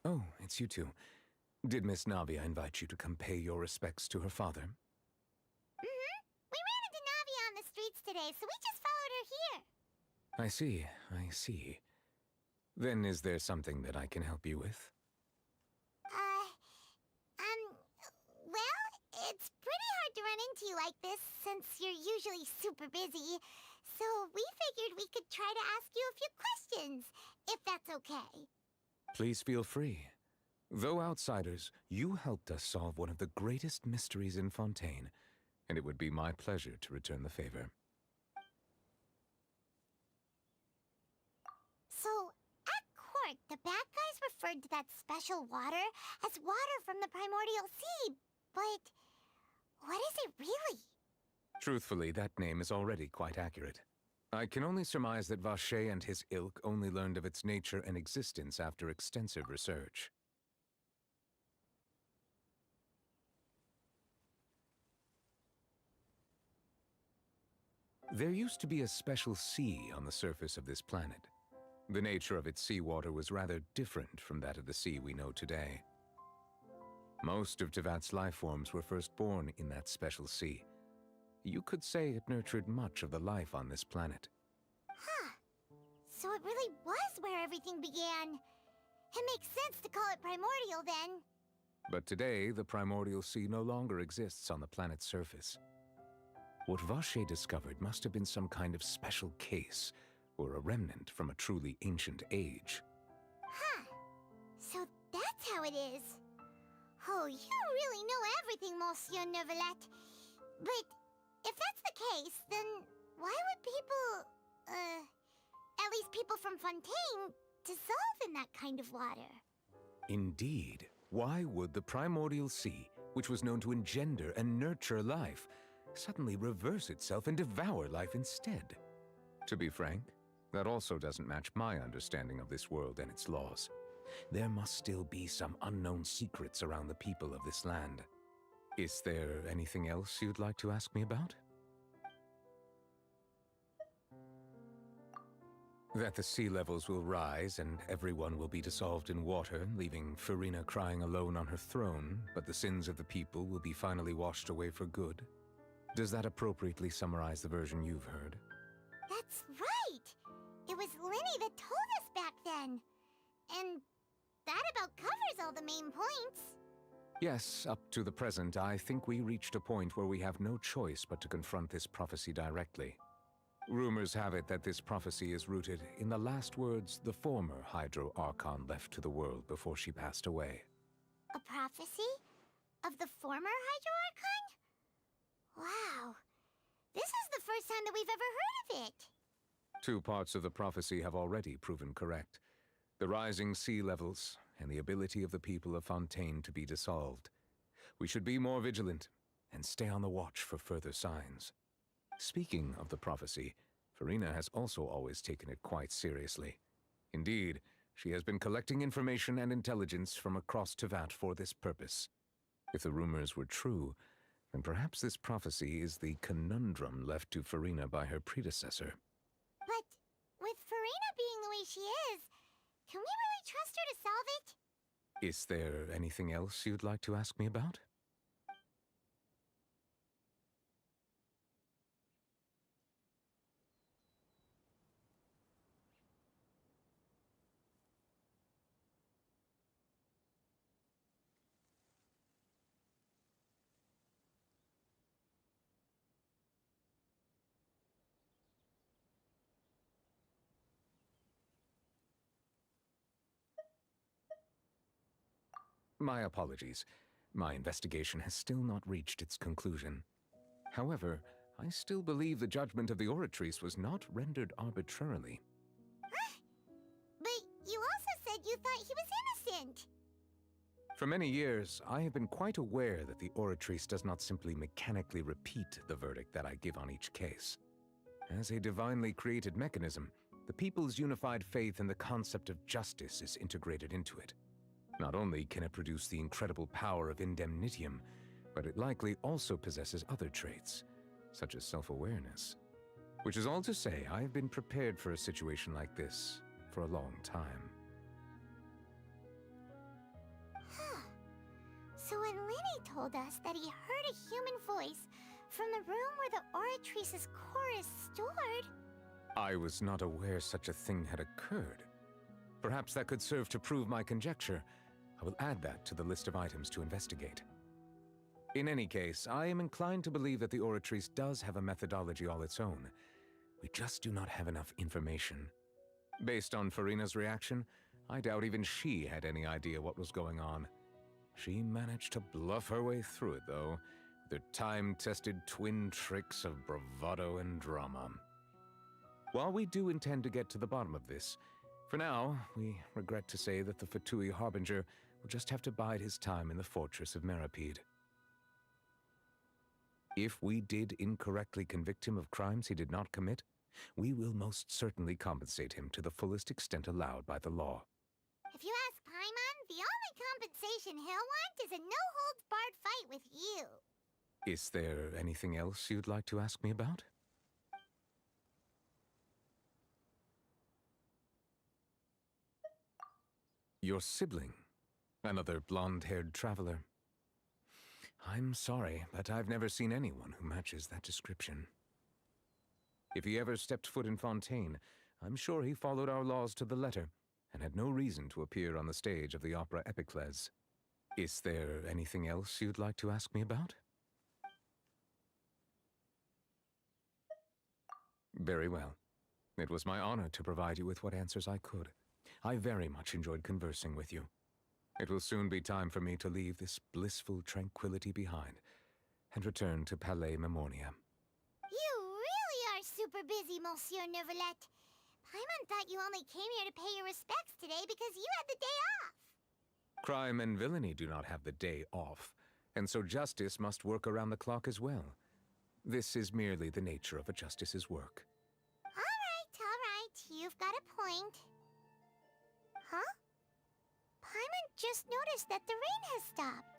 Oh, it's you two. Did Miss Navia invite you to come pay your respects to her father? Mm-hmm. We ran into Navia on the streets today, so we just followed her here. I see, I see. Then is there something that I can help you with? Well, it's pretty hard to run into you like this since you're usually super busy. So we figured we could try to ask you a few questions, if that's okay. Please feel free. Though outsiders, you helped us solve one of the greatest mysteries in Fontaine, and it would be my pleasure to return the favor. So, at court, the bad guys referred to that special water as water from the primordial sea, but what is it really? Truthfully, that name is already quite accurate. I can only surmise that Vache and his ilk only learned of its nature and existence after extensive research. There used to be a special sea on the surface of this planet. The nature of its seawater was rather different from that of the sea we know today. Most of Tevat's life forms were first born in that special sea. You could say it nurtured much of the life on this planet. Huh. So it really was where everything began. It makes sense to call it primordial then. But today, the primordial sea no longer exists on the planet's surface. What Vache discovered must have been some kind of special case, or a remnant from a truly ancient age. Huh. So that's how it is. Oh, you really know everything, Monsieur Neuvillette. But if that's the case, then why would people, at least people from Fontaine, dissolve in that kind of water? Indeed. Why would the primordial sea, which was known to engender and nurture life, suddenly reverse itself and devour life instead? To be frank, that also doesn't match my understanding of this world and its laws. There must still be some unknown secrets around the people of this land. Is there anything else you'd like to ask me about? That the sea levels will rise and everyone will be dissolved in water, leaving Farina crying alone on her throne, but the sins of the people will be finally washed away for good. Does that appropriately summarize the version you've heard? That's right! It was Linny that told us back then. And that about covers all the main points. Yes, up to the present, I think we reached a point where we have no choice but to confront this prophecy directly. Rumors have it that this prophecy is rooted in the last words the former Hydro Archon left to the world before she passed away. A prophecy? Of the former Hydro Archon? Wow. This is the first time that we've ever heard of it. 2 parts of the prophecy have already proven correct. The rising sea levels, and the ability of the people of Fontaine to be dissolved. We should be more vigilant, and stay on the watch for further signs. Speaking of the prophecy, Farina has also always taken it quite seriously. Indeed, she has been collecting information and intelligence from across Tevat for this purpose. If the rumors were true, then perhaps this prophecy is the conundrum left to Farina by her predecessor. But with Farina being the way she is, can we really trust her to solve it? Is there anything else you'd like to ask me about? My apologies. My investigation has still not reached its conclusion. However, I still believe the judgment of the Oratrice was not rendered arbitrarily. Huh? But you also said you thought he was innocent. For many years, I have been quite aware that the Oratrice does not simply mechanically repeat the verdict that I give on each case. As a divinely created mechanism, the people's unified faith in the concept of justice is integrated into it. Not only can it produce the incredible power of indemnitium, but it likely also possesses other traits, such as self-awareness. Which is all to say, I have been prepared for a situation like this for a long time. Huh. So when Linny told us that he heard a human voice from the room where the Oratrice's core is stored... I was not aware such a thing had occurred. Perhaps that could serve to prove my conjecture. I will add that to the list of items to investigate. In any case, I am inclined to believe that the Oratrice does have a methodology all its own. We just do not have enough information. Based on Farina's reaction, I doubt even she had any idea what was going on. She managed to bluff her way through it, though, with her time-tested twin tricks of bravado and drama. While we do intend to get to the bottom of this, for now, we regret to say that the Fatui Harbinger will just have to bide his time in the fortress of Meripede. If we did incorrectly convict him of crimes he did not commit, we will most certainly compensate him to the fullest extent allowed by the law. If you ask Paimon, the only compensation he'll want is a no-holds-barred fight with you. Is there anything else you'd like to ask me about? Your sibling, another blonde-haired traveler. I'm sorry, but I've never seen anyone who matches that description. If he ever stepped foot in Fontaine, I'm sure he followed our laws to the letter, and had no reason to appear on the stage of the opera Epicles. Is there anything else you'd like to ask me about? Very well. It was my honor to provide you with what answers I could. I very much enjoyed conversing with you. It will soon be time for me to leave this blissful tranquility behind and return to Palais Memoria. You really are super busy, Monsieur Neuvillette. Paimon thought you only came here to pay your respects today because you had the day off. Crime and villainy do not have the day off, and so justice must work around the clock as well. This is merely the nature of a justice's work. All right. You've got a point. Huh? Paimon just noticed that the rain has stopped.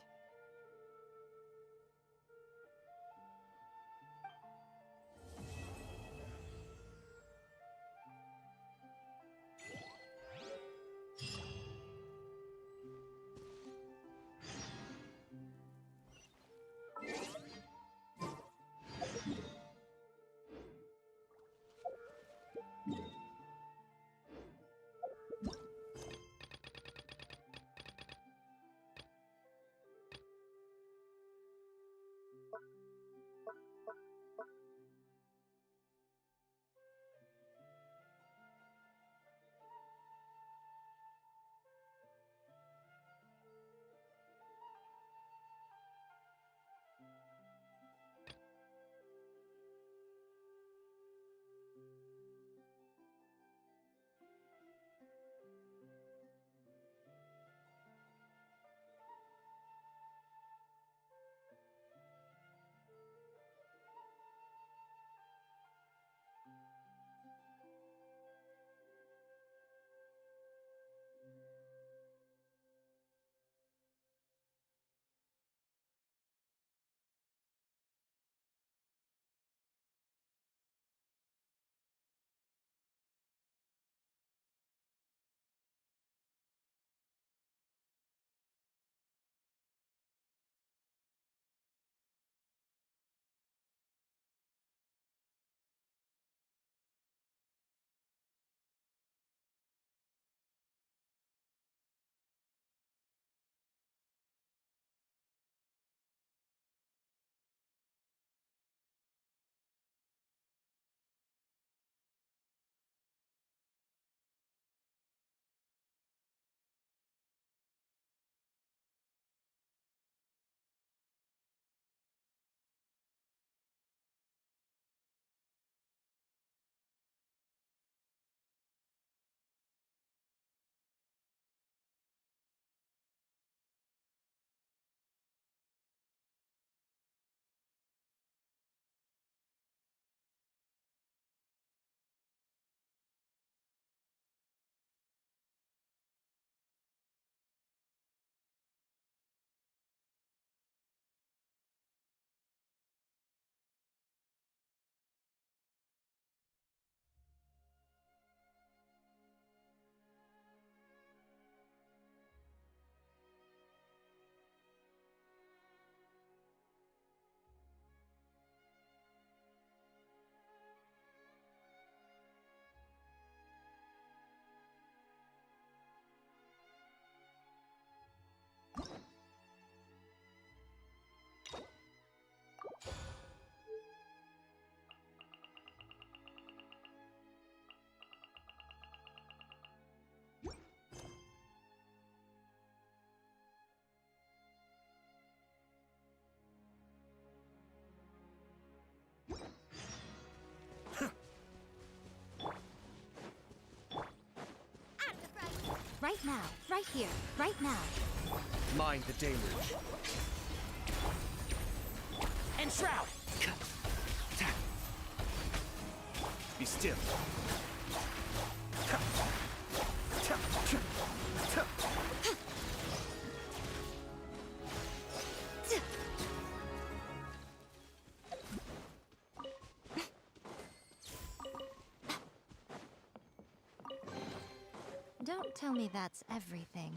Right now, right here, right now. Mind the deluge. And Shroud! Be still. Don't tell me that's everything.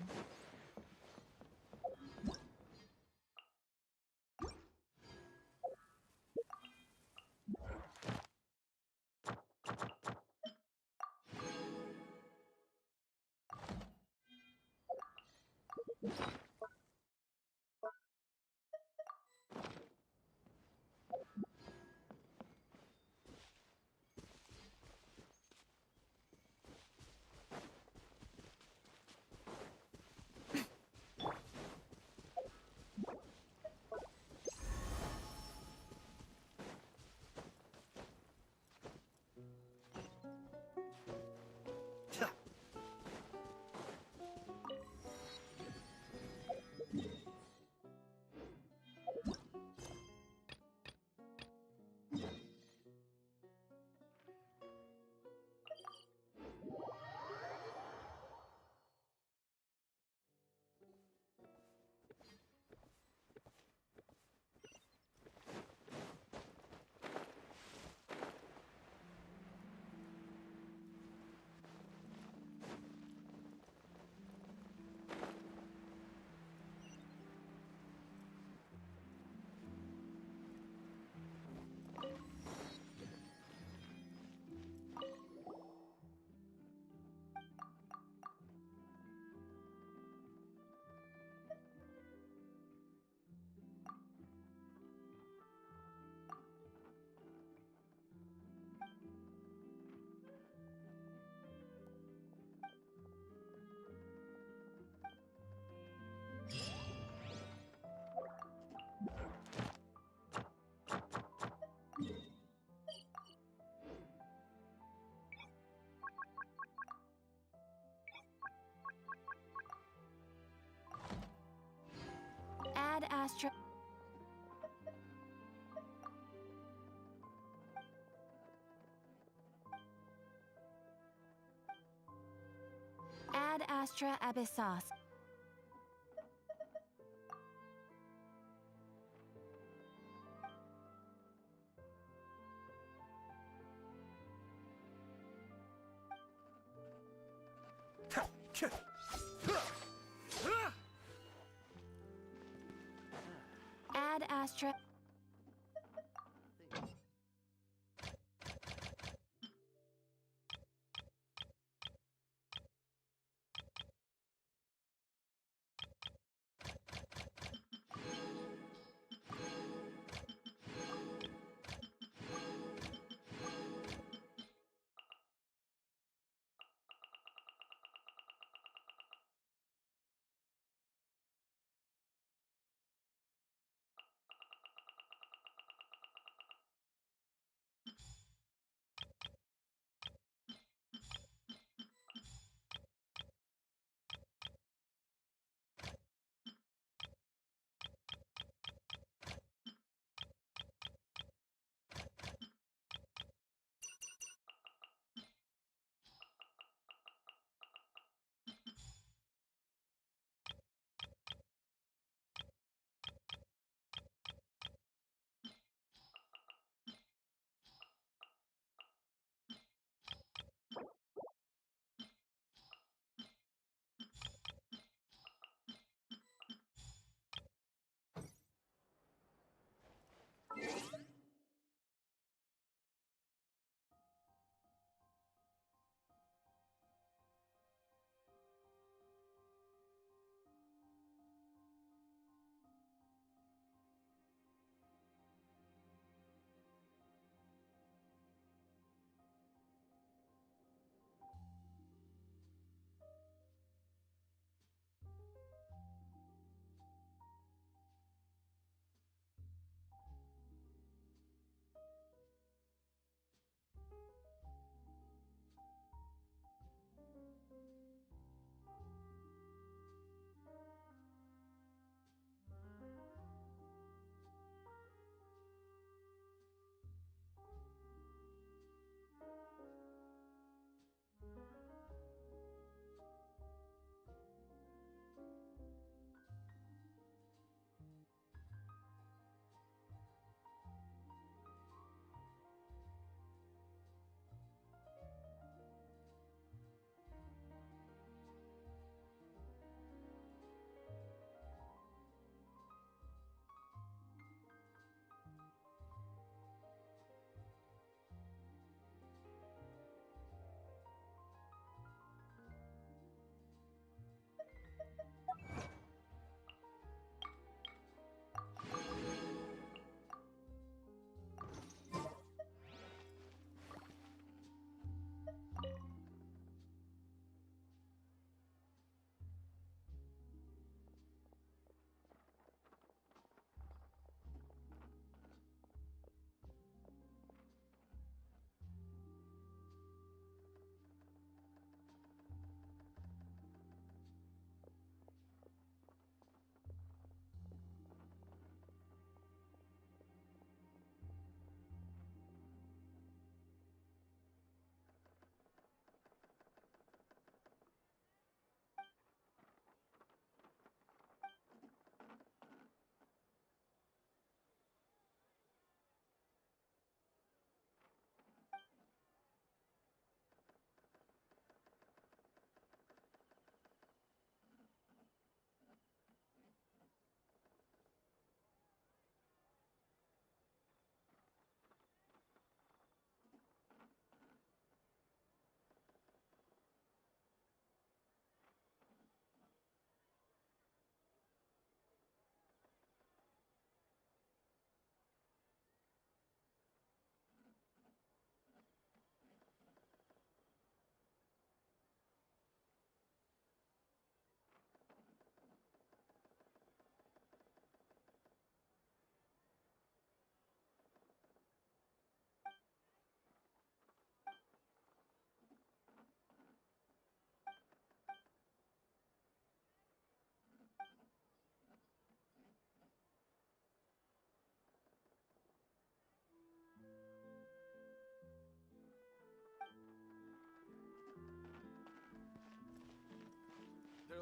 Astra. Ad Astra Abyssos. Ad Astra.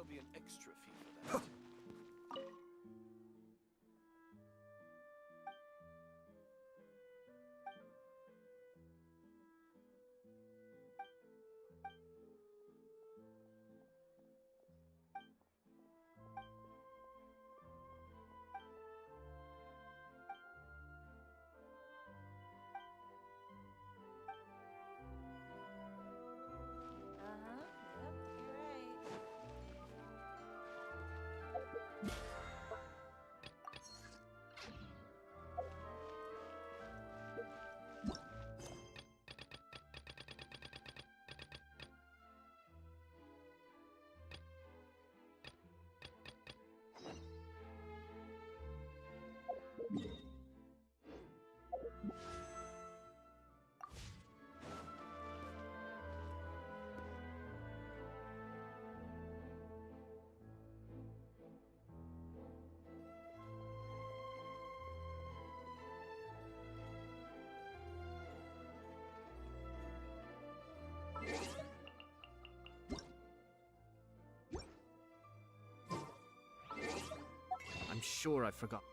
be an extra fee for that. I'm sure I forgot.